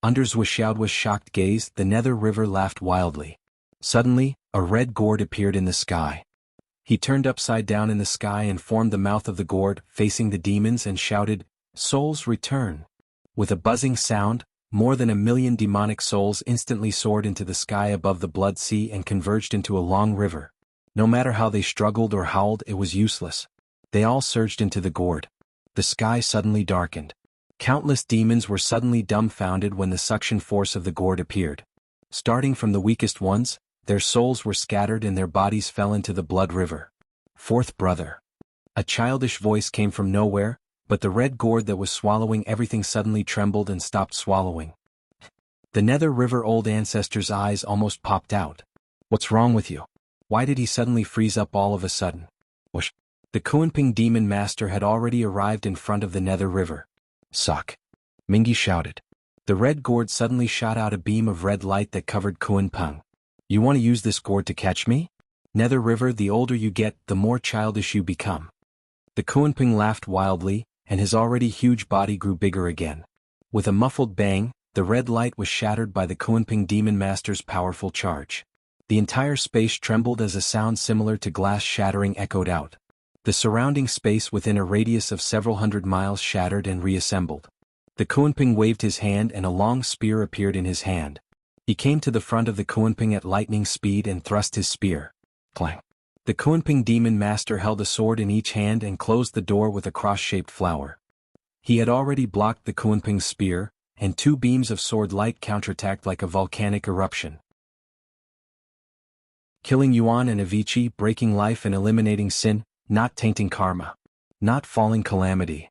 Under Zhuxiaodua's shocked gaze, the Nether River laughed wildly. Suddenly, a red gourd appeared in the sky. He turned upside down in the sky and formed the mouth of the gourd, facing the demons, and shouted, "Souls return!" With a buzzing sound, more than 1,000,000 demonic souls instantly soared into the sky above the blood sea and converged into a long river. No matter how they struggled or howled, it was useless. They all surged into the gourd. The sky suddenly darkened. Countless demons were suddenly dumbfounded when the suction force of the gourd appeared. Starting from the weakest ones, their souls were scattered and their bodies fell into the blood river. Fourth brother. A childish voice came from nowhere, but the red gourd that was swallowing everything suddenly trembled and stopped swallowing. The Nether River old ancestor's eyes almost popped out. "What's wrong with you? Why did he suddenly freeze up all of a sudden?" Whoosh. The Kunping demon master had already arrived in front of the Nether River. "Suck!" Mingi shouted. The red gourd suddenly shot out a beam of red light that covered Kunpeng. "You want to use this gourd to catch me? Nether River, the older you get, the more childish you become." The Kunpeng laughed wildly, and his already huge body grew bigger again. With a muffled bang, the red light was shattered by the Kunping demon master's powerful charge. The entire space trembled as a sound similar to glass shattering echoed out. The surrounding space within a radius of several hundred miles shattered and reassembled. The Kunping waved his hand and a long spear appeared in his hand. He came to the front of the Kunping at lightning speed and thrust his spear. Clang! The The Kunping demon master held a sword in each hand and closed the door with a cross-shaped flower. He had already blocked the Kunping's spear, and two beams of sword light counterattacked like a volcanic eruption, killing Yuan and Avicii, breaking life and eliminating sin, not tainting karma, not falling calamity.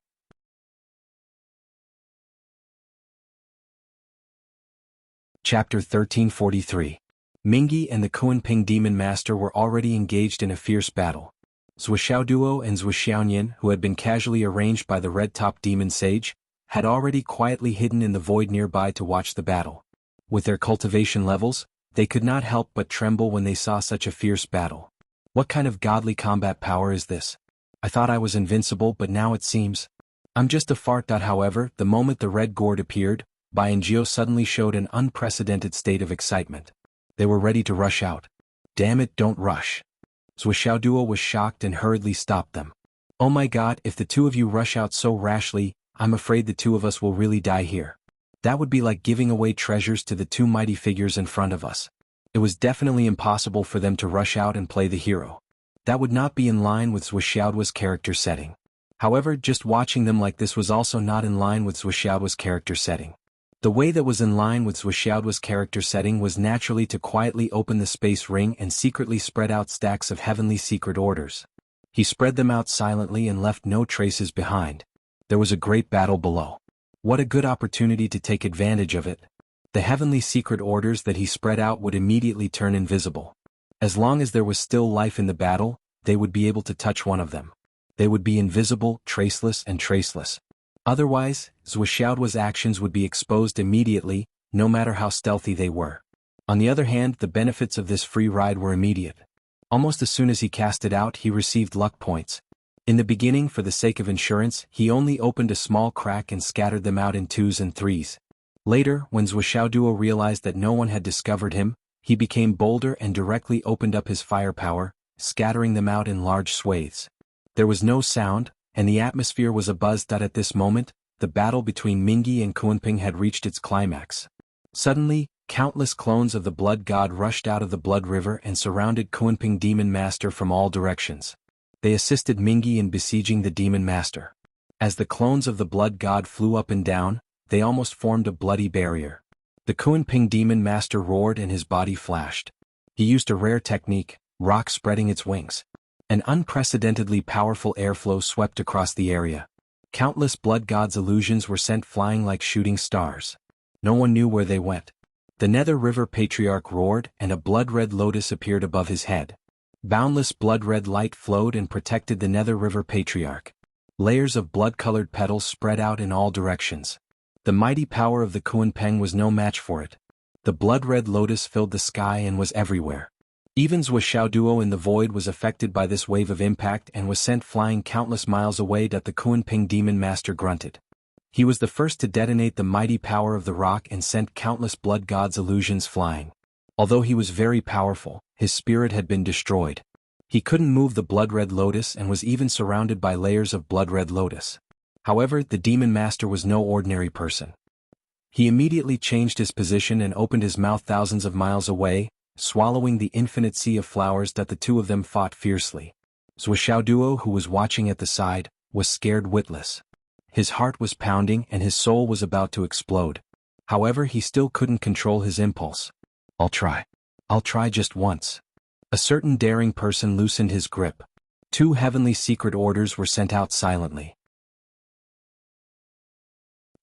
Chapter 1343. Mingi and the Kunping demon master were already engaged in a fierce battle. Zhuxiaoduo and Zhuxiaoyan, who had been casually arranged by the red-top demon sage, had already quietly hidden in the void nearby to watch the battle. With their cultivation levels, they could not help but tremble when they saw such a fierce battle. What kind of godly combat power is this? I thought I was invincible, but now it seems I'm just a fart. However, the moment the red gourd appeared, Bai and Jiao suddenly showed an unprecedented state of excitement. They were ready to rush out. Damn it, don't rush. Zhuxiaoduo was shocked and hurriedly stopped them. Oh my god, if the two of you rush out so rashly, I'm afraid the two of us will really die here. That would be like giving away treasures to the two mighty figures in front of us. It was definitely impossible for them to rush out and play the hero. That would not be in line with Zhuxiaoduo's character setting. However, just watching them like this was also not in line with Zhuxiaoduo's character setting. The way that was in line with Zhuxiaoduo's character setting was naturally to quietly open the space ring and secretly spread out stacks of heavenly secret orders. He spread them out silently and left no traces behind. There was a great battle below. What a good opportunity to take advantage of it. The heavenly secret orders that he spread out would immediately turn invisible. As long as there was still life in the battle, they would be able to touch one of them. They would be invisible, traceless and traceless. Otherwise, Zhuxiaoduo's actions would be exposed immediately, no matter how stealthy they were. On the other hand, the benefits of this free ride were immediate. Almost as soon as he cast it out, he received luck points. In the beginning, for the sake of insurance, he only opened a small crack and scattered them out in 2s and 3s. Later, when Zhuxiaoduo realized that no one had discovered him, he became bolder and directly opened up his firepower, scattering them out in large swathes. There was no sound, and the atmosphere was abuzz. At this moment, the battle between Mingi and Kunping had reached its climax. Suddenly, countless clones of the blood god rushed out of the blood river and surrounded Kunping demon master from all directions. They assisted Mingi in besieging the demon master. As the clones of the blood god flew up and down, they almost formed a bloody barrier. The Kunping demon master roared and his body flashed. He used a rare technique, rock spreading its wings. An unprecedentedly powerful airflow swept across the area. Countless blood gods' illusions were sent flying like shooting stars. No one knew where they went. The Nether River Patriarch roared and a blood-red lotus appeared above his head. Boundless blood-red light flowed and protected the Nether River Patriarch. Layers of blood-colored petals spread out in all directions. The mighty power of the Kunpeng was no match for it. The blood-red lotus filled the sky and was everywhere. Even Zhuxiaoduo in the void was affected by this wave of impact and was sent flying countless miles away. The Kunping demon master grunted. He was the first to detonate the mighty power of the rock and sent countless blood gods' illusions flying. Although he was very powerful, his spirit had been destroyed. He couldn't move the blood-red lotus and was even surrounded by layers of blood-red lotus. However, the demon master was no ordinary person. He immediately changed his position and opened his mouth thousands of miles away, swallowing the infinite sea of flowers. That the two of them fought fiercely. Zhuxiaoduo, who was watching at the side, was scared witless. His heart was pounding and his soul was about to explode. However, he still couldn't control his impulse. I'll try just once. A certain daring person loosened his grip. Two heavenly secret orders were sent out silently.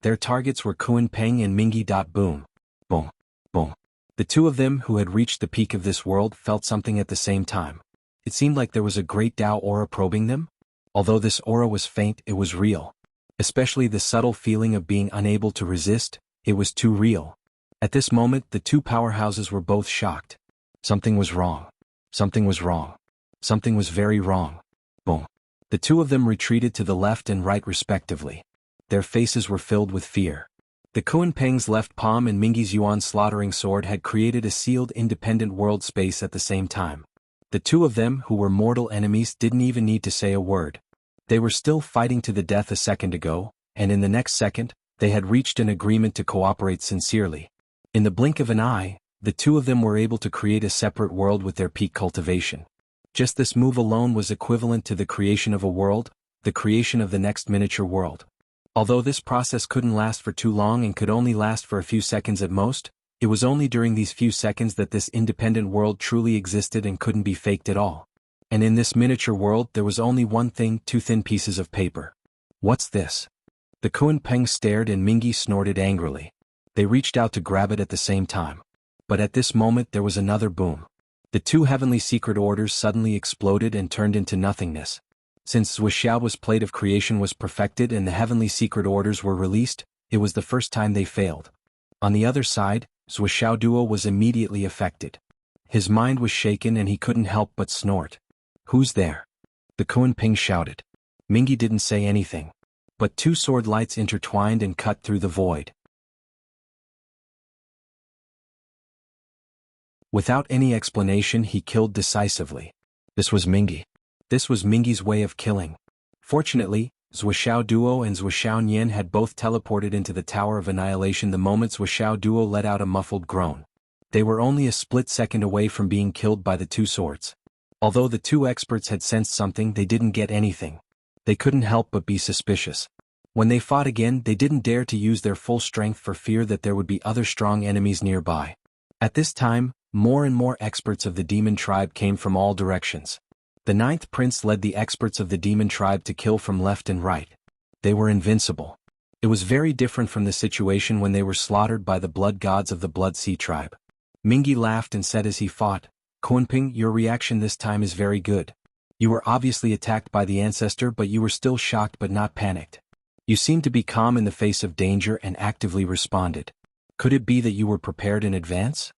Their targets were Kunpeng and Mingi. Boom, boom, boom. The two of them who had reached the peak of this world felt something at the same time. It seemed like there was a great Tao aura probing them. Although this aura was faint, it was real. Especially the subtle feeling of being unable to resist, it was too real. At this moment, the two powerhouses were both shocked. Something was wrong. Something was wrong. Something was very wrong. Boom. The two of them retreated to the left and right respectively. Their faces were filled with fear. The Kunpeng's left palm and Mingi's yuan slaughtering sword had created a sealed independent world space at the same time. The two of them, who were mortal enemies, didn't even need to say a word. They were still fighting to the death a second ago, and in the next second, they had reached an agreement to cooperate sincerely. In the blink of an eye, the two of them were able to create a separate world with their peak cultivation. Just this move alone was equivalent to the creation of a world, the creation of the next miniature world. Although this process couldn't last for too long and could only last for a few seconds at most, it was only during these few seconds that this independent world truly existed and couldn't be faked at all. And in this miniature world there was only one thing: two thin pieces of paper. What's this? The Kunpeng stared and Mingi snorted angrily. They reached out to grab it at the same time. But at this moment there was another boom. The two heavenly secret orders suddenly exploded and turned into nothingness. Since Zhuoxiao's plate of creation was perfected and the heavenly secret orders were released, it was the first time they failed. On the other side, Zhuoxiao Duo was immediately affected. His mind was shaken and he couldn't help but snort. "Who's there?" the Kunpeng shouted. Mingi didn't say anything. But two sword lights intertwined and cut through the void. Without any explanation he killed decisively. This was Mingi. This was Mingi's way of killing. Fortunately, Zhuoxiao Duo and Zhuoxiao Nian had both teleported into the Tower of Annihilation the moment Zhuoxiao Duo let out a muffled groan. They were only a split second away from being killed by the two swords. Although the two experts had sensed something, they didn't get anything. They couldn't help but be suspicious. When they fought again, they didn't dare to use their full strength for fear that there would be other strong enemies nearby. At this time, more and more experts of the demon tribe came from all directions. The ninth prince led the experts of the demon tribe to kill from left and right. They were invincible. It was very different from the situation when they were slaughtered by the blood gods of the Blood Sea tribe. Mingi laughed and said as he fought, "Kunpeng, your reaction this time is very good. You were obviously attacked by the ancestor, but you were still shocked but not panicked. You seemed to be calm in the face of danger and actively responded. Could it be that you were prepared in advance?"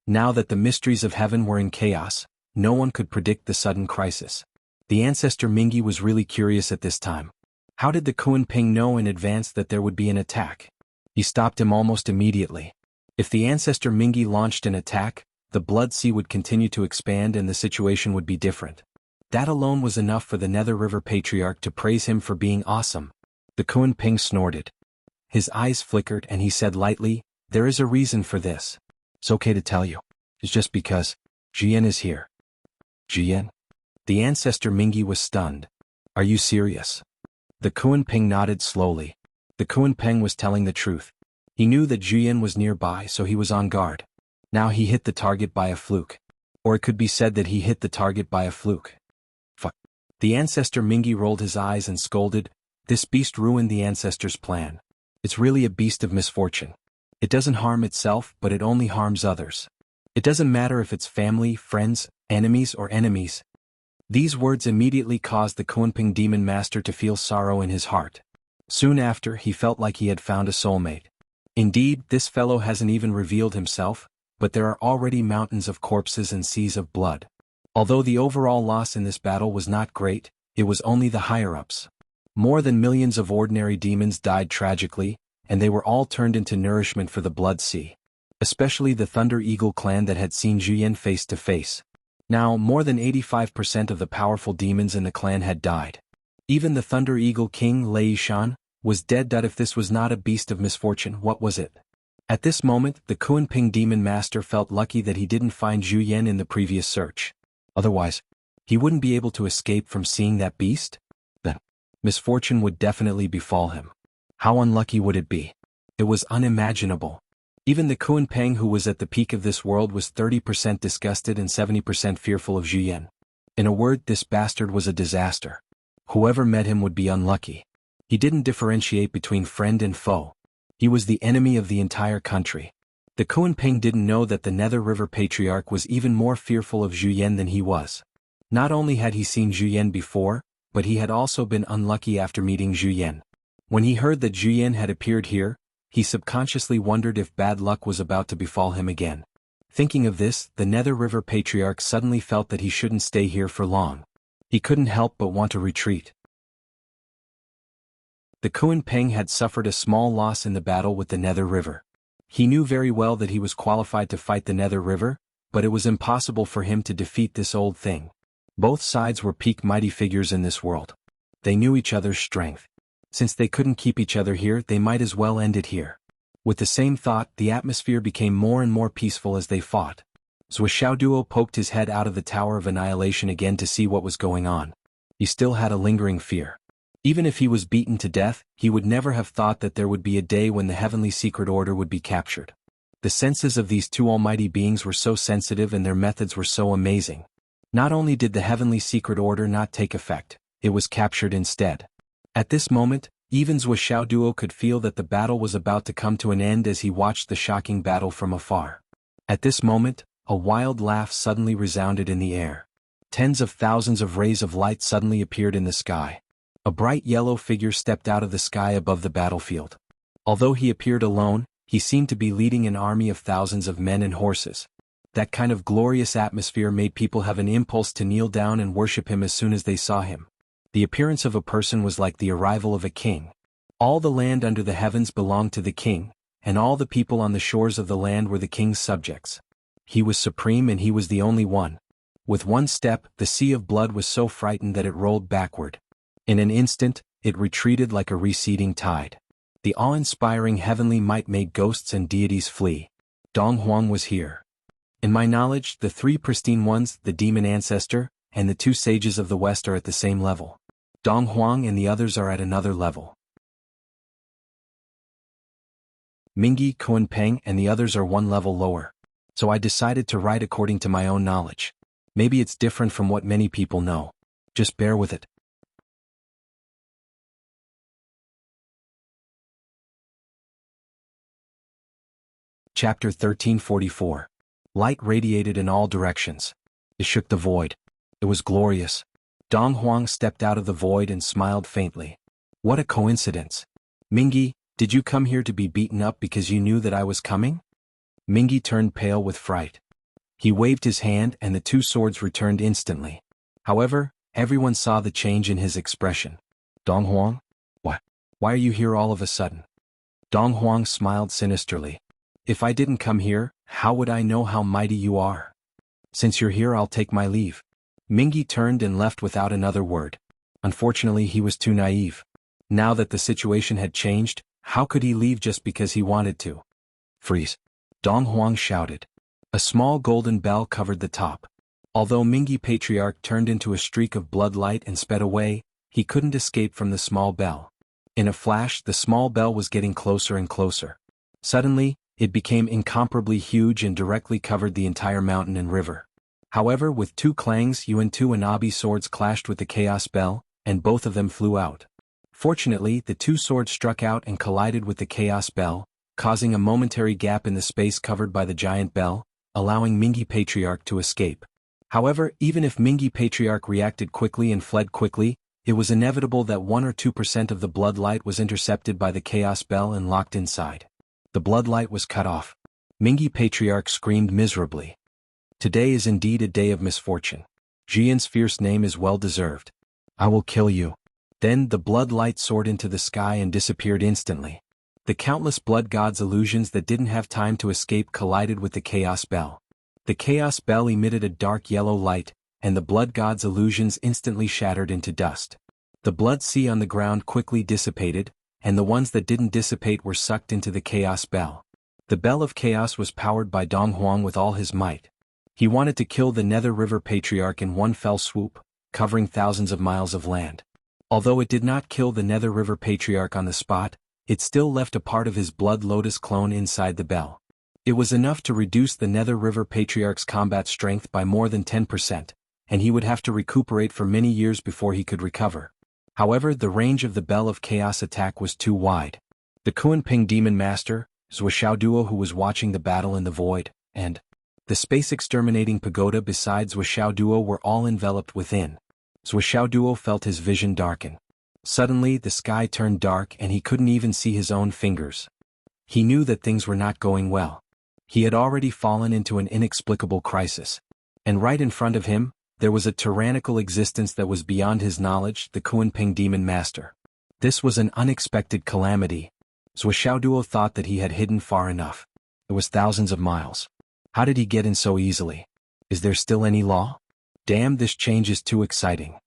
Now that the mysteries of heaven were in chaos, no one could predict the sudden crisis. The ancestor Mingi was really curious at this time. How did the Kunpeng know in advance that there would be an attack? He stopped him almost immediately. If the ancestor Mingi launched an attack, the Blood Sea would continue to expand and the situation would be different. That alone was enough for the Nether River Patriarch to praise him for being awesome. The Kunpeng snorted. His eyes flickered and he said lightly, "There is a reason for this. It's okay to tell you. It's just because Jian is here." Jian? The ancestor Mingi was stunned. "Are you serious?" The Kunpeng nodded slowly. The Kunpeng was telling the truth. He knew that Jian was nearby, so he was on guard. Now he hit the target by a fluke. Or it could be said that he hit the target by a fluke. Fuck. The ancestor Mingi rolled his eyes and scolded, "This beast ruined the ancestor's plan. It's really a beast of misfortune. It doesn't harm itself, but it only harms others. It doesn't matter if it's family, friends, enemies or enemies." These words immediately caused the Kunpeng demon master to feel sorrow in his heart. Soon after, he felt like he had found a soulmate. Indeed, this fellow hasn't even revealed himself, but there are already mountains of corpses and seas of blood. Although the overall loss in this battle was not great, it was only the higher-ups. More than millions of ordinary demons died tragically, and they were all turned into nourishment for the Blood Sea. Especially the Thunder Eagle clan that had seen Jian face to face. Now, more than 85% of the powerful demons in the clan had died. Even the Thunder Eagle King, Lei Shan, was dead. If this was not a beast of misfortune, what was it? At this moment, the Kunpeng demon master felt lucky that he didn't find Zhu Yan in the previous search. Otherwise, he wouldn't be able to escape from seeing that beast? Then, misfortune would definitely befall him. How unlucky would it be? It was unimaginable. Even the Kunpeng who was at the peak of this world was 30% disgusted and 70% fearful of Zhu Yan. In a word, this bastard was a disaster. Whoever met him would be unlucky. He didn't differentiate between friend and foe. He was the enemy of the entire country. The Kunpeng didn't know that the Nether River Patriarch was even more fearful of Zhu Yan than he was. Not only had he seen Zhu Yan before, but he had also been unlucky after meeting Zhu Yan. When he heard that Zhu Yan had appeared here, he subconsciously wondered if bad luck was about to befall him again. Thinking of this, the Nether River Patriarch suddenly felt that he shouldn't stay here for long. He couldn't help but want to retreat. The Kunpeng had suffered a small loss in the battle with the Nether River. He knew very well that he was qualified to fight the Nether River, but it was impossible for him to defeat this old thing. Both sides were peak mighty figures in this world. They knew each other's strength. Since they couldn't keep each other here, they might as well end it here. With the same thought, the atmosphere became more and more peaceful as they fought. Duo poked his head out of the Tower of Annihilation again to see what was going on. He still had a lingering fear. Even if he was beaten to death, he would never have thought that there would be a day when the Heavenly Secret Order would be captured. The senses of these two almighty beings were so sensitive and their methods were so amazing. Not only did the Heavenly Secret Order not take effect, it was captured instead. At this moment, even Duo could feel that the battle was about to come to an end as he watched the shocking battle from afar. At this moment, a wild laugh suddenly resounded in the air. Tens of thousands of rays of light suddenly appeared in the sky. A bright yellow figure stepped out of the sky above the battlefield. Although he appeared alone, he seemed to be leading an army of thousands of men and horses. That kind of glorious atmosphere made people have an impulse to kneel down and worship him as soon as they saw him. The appearance of a person was like the arrival of a king. All the land under the heavens belonged to the king, and all the people on the shores of the land were the king's subjects. He was supreme and he was the only one. With one step, the sea of blood was so frightened that it rolled backward. In an instant, it retreated like a receding tide. The awe-inspiring heavenly might made ghosts and deities flee. Dong Huang was here. In my knowledge, the three pristine ones, the demon ancestor, and the two sages of the West are at the same level. Dong Huang and the others are at another level. Mingyi, Kunpeng, and the others are one level lower. So I decided to write according to my own knowledge. Maybe it's different from what many people know. Just bear with it. Chapter 1344. Light radiated in all directions. It shook the void. It was glorious. Dong Huang stepped out of the void and smiled faintly. What a coincidence. Mingyi, did you come here to be beaten up because you knew that I was coming? Mingyi turned pale with fright. He waved his hand and the two swords returned instantly. However, everyone saw the change in his expression. Dong Huang? What? Why are you here all of a sudden? Dong Huang smiled sinisterly. If I didn't come here, how would I know how mighty you are? Since you're here, I'll take my leave. Mingyi turned and left without another word. Unfortunately, he was too naive. Now that the situation had changed, how could he leave just because he wanted to? Freeze! Dong Huang shouted. A small golden bell covered the top. Although Mingyi Patriarch turned into a streak of blood light and sped away, he couldn't escape from the small bell. In a flash, the small bell was getting closer and closer. Suddenly, it became incomparably huge and directly covered the entire mountain and river. However, with two clangs, Yuan Tu and Abi's swords clashed with the chaos bell, and both of them flew out. Fortunately, the two swords struck out and collided with the chaos bell, causing a momentary gap in the space covered by the giant bell, allowing Mingyi Patriarch to escape. However, even if Mingyi Patriarch reacted quickly and fled quickly, it was inevitable that 1 or 2% of the blood light was intercepted by the chaos bell and locked inside. The blood light was cut off. Mingyi Patriarch screamed miserably. Today is indeed a day of misfortune. Jian's fierce name is well deserved. I will kill you. Then the blood light soared into the sky and disappeared instantly. The countless blood gods' illusions that didn't have time to escape collided with the chaos bell. The chaos bell emitted a dark yellow light, and the blood gods' illusions instantly shattered into dust. The blood sea on the ground quickly dissipated, and the ones that didn't dissipate were sucked into the chaos bell. The bell of chaos was powered by Dong Huang with all his might. He wanted to kill the Nether River Patriarch in one fell swoop, covering thousands of miles of land. Although it did not kill the Nether River Patriarch on the spot, it still left a part of his Blood Lotus clone inside the bell. It was enough to reduce the Nether River Patriarch's combat strength by more than 10%, and he would have to recuperate for many years before he could recover. However, the range of the Bell of Chaos attack was too wide. The Kunpeng Demon Master, Duo, who was watching the battle in the void, and the Space Exterminating Pagoda besides Duo were all enveloped within. Duo felt his vision darken. Suddenly, the sky turned dark and he couldn't even see his own fingers. He knew that things were not going well. He had already fallen into an inexplicable crisis. And right in front of him, there was a tyrannical existence that was beyond his knowledge, the Kunpeng Demon Master. This was an unexpected calamity. Duo thought that he had hidden far enough. It was thousands of miles. How did he get in so easily? Is there still any law? Damn, this change is too exciting.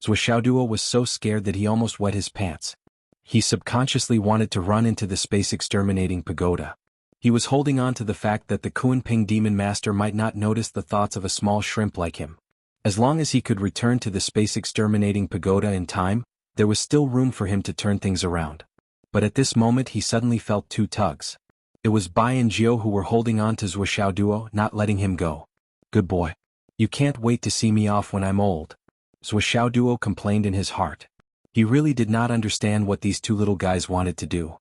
Duo was so scared that he almost wet his pants. He subconsciously wanted to run into the Space Exterminating Pagoda. He was holding on to the fact that the Kunping Demon Master might not notice the thoughts of a small shrimp like him. As long as he could return to the space exterminating pagoda in time, there was still room for him to turn things around. But at this moment he suddenly felt two tugs. It was Bai and Jiao who were holding on to Zhuoxiao Duo, not letting him go. "Good boy. You can't wait to see me off when I'm old," Zhuoxiao Duo complained in his heart. He really did not understand what these two little guys wanted to do.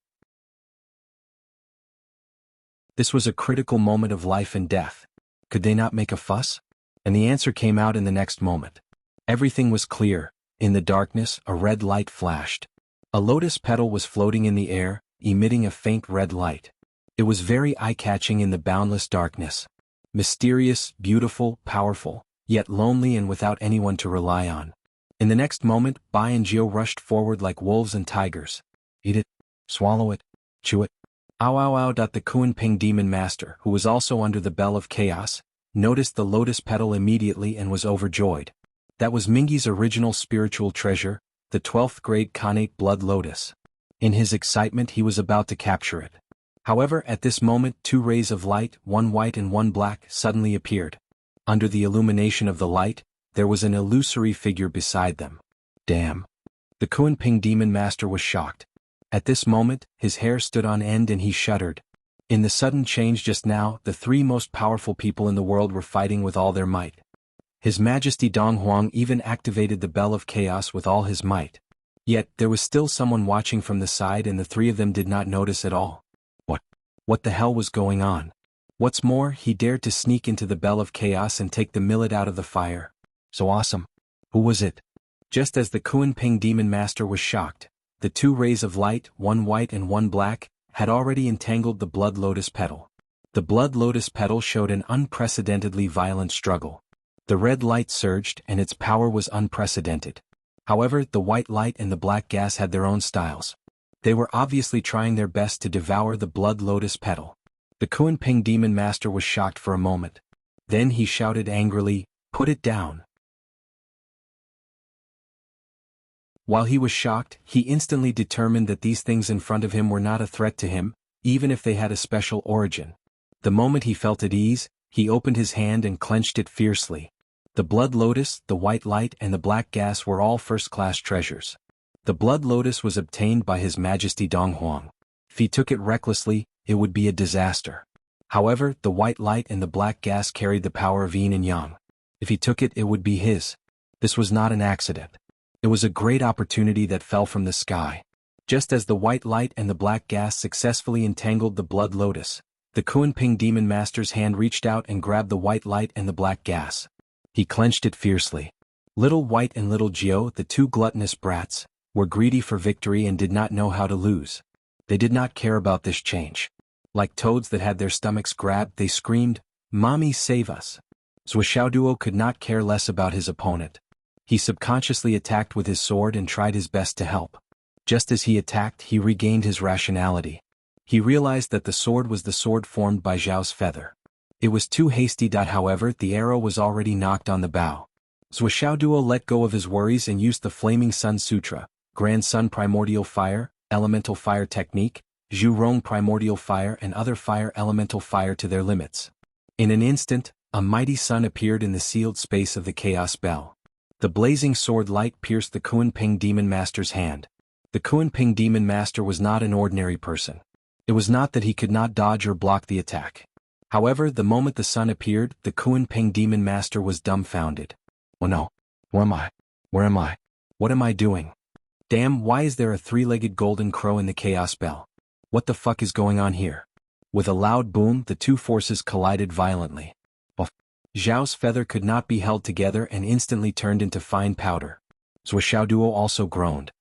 This was a critical moment of life and death. Could they not make a fuss? And the answer came out in the next moment. Everything was clear. In the darkness, a red light flashed. A lotus petal was floating in the air, emitting a faint red light. It was very eye-catching in the boundless darkness. Mysterious, beautiful, powerful, yet lonely and without anyone to rely on. In the next moment, Bai and Jiao rushed forward like wolves and tigers. "Eat it. Swallow it. Chew it. Ow ow ow." The Kunping Demon Master, who was also under the Bell of Chaos, noticed the lotus petal immediately and was overjoyed. That was Mingi's original spiritual treasure, the 12th grade Khanate Blood Lotus. In his excitement he was about to capture it. However, at this moment 2 rays of light, one white and one black, suddenly appeared. Under the illumination of the light, there was an illusory figure beside them. Damn! The Kunping Demon Master was shocked. At this moment, his hair stood on end and he shuddered. In the sudden change just now, the 3 most powerful people in the world were fighting with all their might. His Majesty Dong Huang even activated the Bell of Chaos with all his might. Yet, there was still someone watching from the side and the 3 of them did not notice at all. What the hell was going on? What's more, he dared to sneak into the Bell of Chaos and take the millet out of the fire. So awesome. Who was it? Just as the Kunping Demon Master was shocked, the 2 rays of light, one white and one black, had already entangled the Blood Lotus petal. The Blood Lotus petal showed an unprecedentedly violent struggle. The red light surged and its power was unprecedented. However, the white light and the black gas had their own styles. They were obviously trying their best to devour the Blood Lotus petal. The Kunping Demon Master was shocked for a moment. Then he shouted angrily, "Put it down." While he was shocked, he instantly determined that these things in front of him were not a threat to him, even if they had a special origin. The moment he felt at ease, he opened his hand and clenched it fiercely. The Blood Lotus, the white light and the black gas were all first-class treasures. The Blood Lotus was obtained by His Majesty Dong Huang. If he took it recklessly, it would be a disaster. However, the white light and the black gas carried the power of yin and yang. If he took it, it would be his. This was not an accident. It was a great opportunity that fell from the sky. Just as the white light and the black gas successfully entangled the Blood Lotus, the Kunping Demon Master's hand reached out and grabbed the white light and the black gas. He clenched it fiercely. Little White and Little Jiao, the 2 gluttonous brats, were greedy for victory and did not know how to lose. They did not care about this change. Like toads that had their stomachs grabbed, they screamed, "Mommy, save us!" Zhuoxiao Duo could not care less about his opponent. He subconsciously attacked with his sword and tried his best to help. Just as he attacked, he regained his rationality. He realized that the sword was the sword formed by Zhao's feather. It was too hasty. However, the arrow was already knocked on the bow. Zhuoxiao Duo let go of his worries and used the Flaming Sun Sutra, Grand Sun Primordial Fire, Elemental Fire Technique, Zhu Rong Primordial Fire and other fire elemental fire to their limits. In an instant, a mighty sun appeared in the sealed space of the Chaos Bell. The blazing sword light pierced the Kunping Demon Master's hand. The Kunping Demon Master was not an ordinary person. It was not that he could not dodge or block the attack. However, the moment the sun appeared, the Kunping Demon Master was dumbfounded. "Oh no. Where am I? Where am I? What am I doing? Damn, why is there a 3-legged golden crow in the Chaos Bell? What the fuck is going on here?" With a loud boom, the 2 forces collided violently. Zhao's feather could not be held together and instantly turned into fine powder. Zhuoxiao Duo also groaned.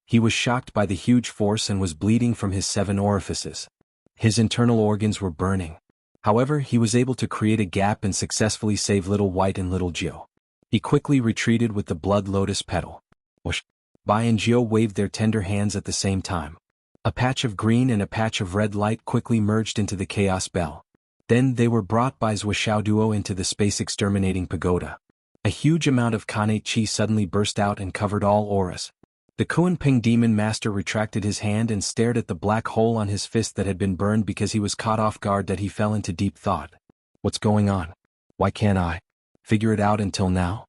He was shocked by the huge force and was bleeding from his 7 orifices. His internal organs were burning. However, he was able to create a gap and successfully save Little White and Little Jiao. He quickly retreated with the Blood Lotus petal. Whoosh! Bai and Jiao waved their tender hands at the same time. A patch of green and a patch of red light quickly merged into the Chaos Bell. Then they were brought by Zhuoxiao Duo into the space-exterminating pagoda. A huge amount of Khanate chi suddenly burst out and covered all auras. The Kunpeng demon master retracted his hand and stared at the black hole on his fist that had been burned because he was caught off guard that he fell into deep thought. What's going on? Why can't I figure it out until now?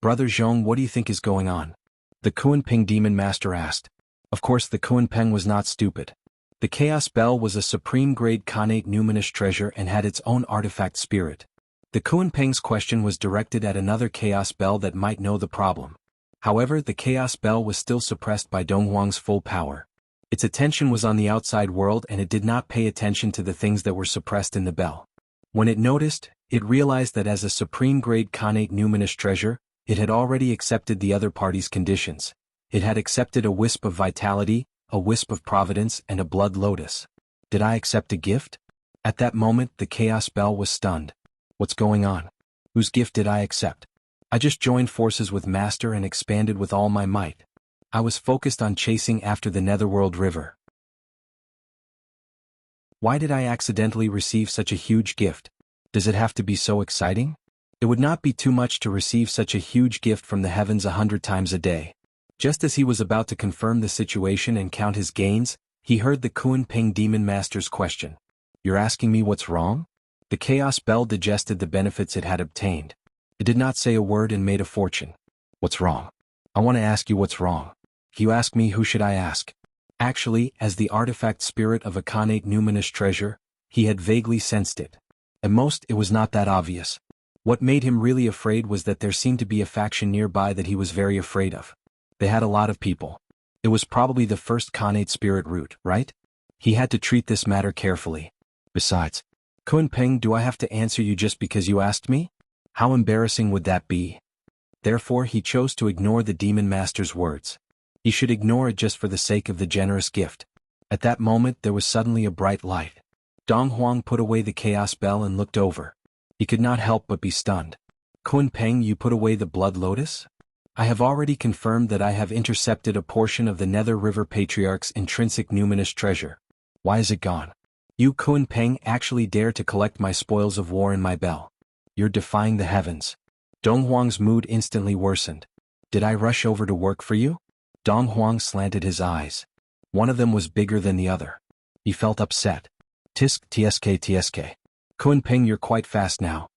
Brother Zhong, what do you think is going on? The Kunpeng demon master asked. Of course the Kunpeng was not stupid. The Chaos Bell was a supreme-grade Khanate numinous treasure and had its own artifact spirit. The Kunpeng's question was directed at another Chaos Bell that might know the problem. However, the Chaos Bell was still suppressed by Donghuang's full power. Its attention was on the outside world and it did not pay attention to the things that were suppressed in the bell. When it noticed, it realized that as a supreme-grade Khanate numinous treasure, it had already accepted the other party's conditions. It had accepted a wisp of vitality, a wisp of providence, and a blood lotus. Did I accept a gift? At that moment the Chaos Bell was stunned. What's going on? Whose gift did I accept? I just joined forces with Master and expanded with all my might. I was focused on chasing after the Netherworld River. Why did I accidentally receive such a huge gift? Does it have to be so exciting? It would not be too much to receive such a huge gift from the heavens 100 times a day. Just as he was about to confirm the situation and count his gains, he heard the Kunpeng demon master's question. You're asking me what's wrong? The Chaos Bell digested the benefits it had obtained. It did not say a word and made a fortune. What's wrong? I want to ask you what's wrong. If you ask me, who should I ask? Actually, as the artifact spirit of a Khanate numinous treasure, he had vaguely sensed it. At most, it was not that obvious. What made him really afraid was that there seemed to be a faction nearby that he was very afraid of. They had a lot of people. It was probably the first Khanate spirit root, right? He had to treat this matter carefully. Besides, Kunpeng, do I have to answer you just because you asked me? How embarrassing would that be? Therefore he chose to ignore the demon master's words. He should ignore it just for the sake of the generous gift. At that moment there was suddenly a bright light. Donghuang put away the Chaos Bell and looked over. He could not help but be stunned. Kunpeng, you put away the Blood Lotus? I have already confirmed that I have intercepted a portion of the Nether River Patriarch's intrinsic numinous treasure. Why is it gone? You Kunpeng actually dare to collect my spoils of war in my bell. You're defying the heavens. Donghuang's mood instantly worsened. Did I rush over to work for you? Donghuang slanted his eyes. One of them was bigger than the other. He felt upset. Tsk. Kunpeng, you're quite fast now.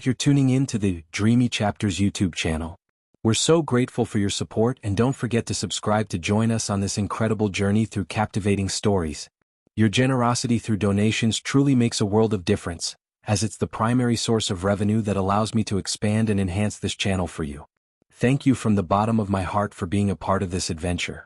You're tuning in to the Dreamy Chapters YouTube channel. We're so grateful for your support and don't forget to subscribe to join us on this incredible journey through captivating stories. Your generosity through donations truly makes a world of difference, as it's the primary source of revenue that allows me to expand and enhance this channel for you. Thank you from the bottom of my heart for being a part of this adventure.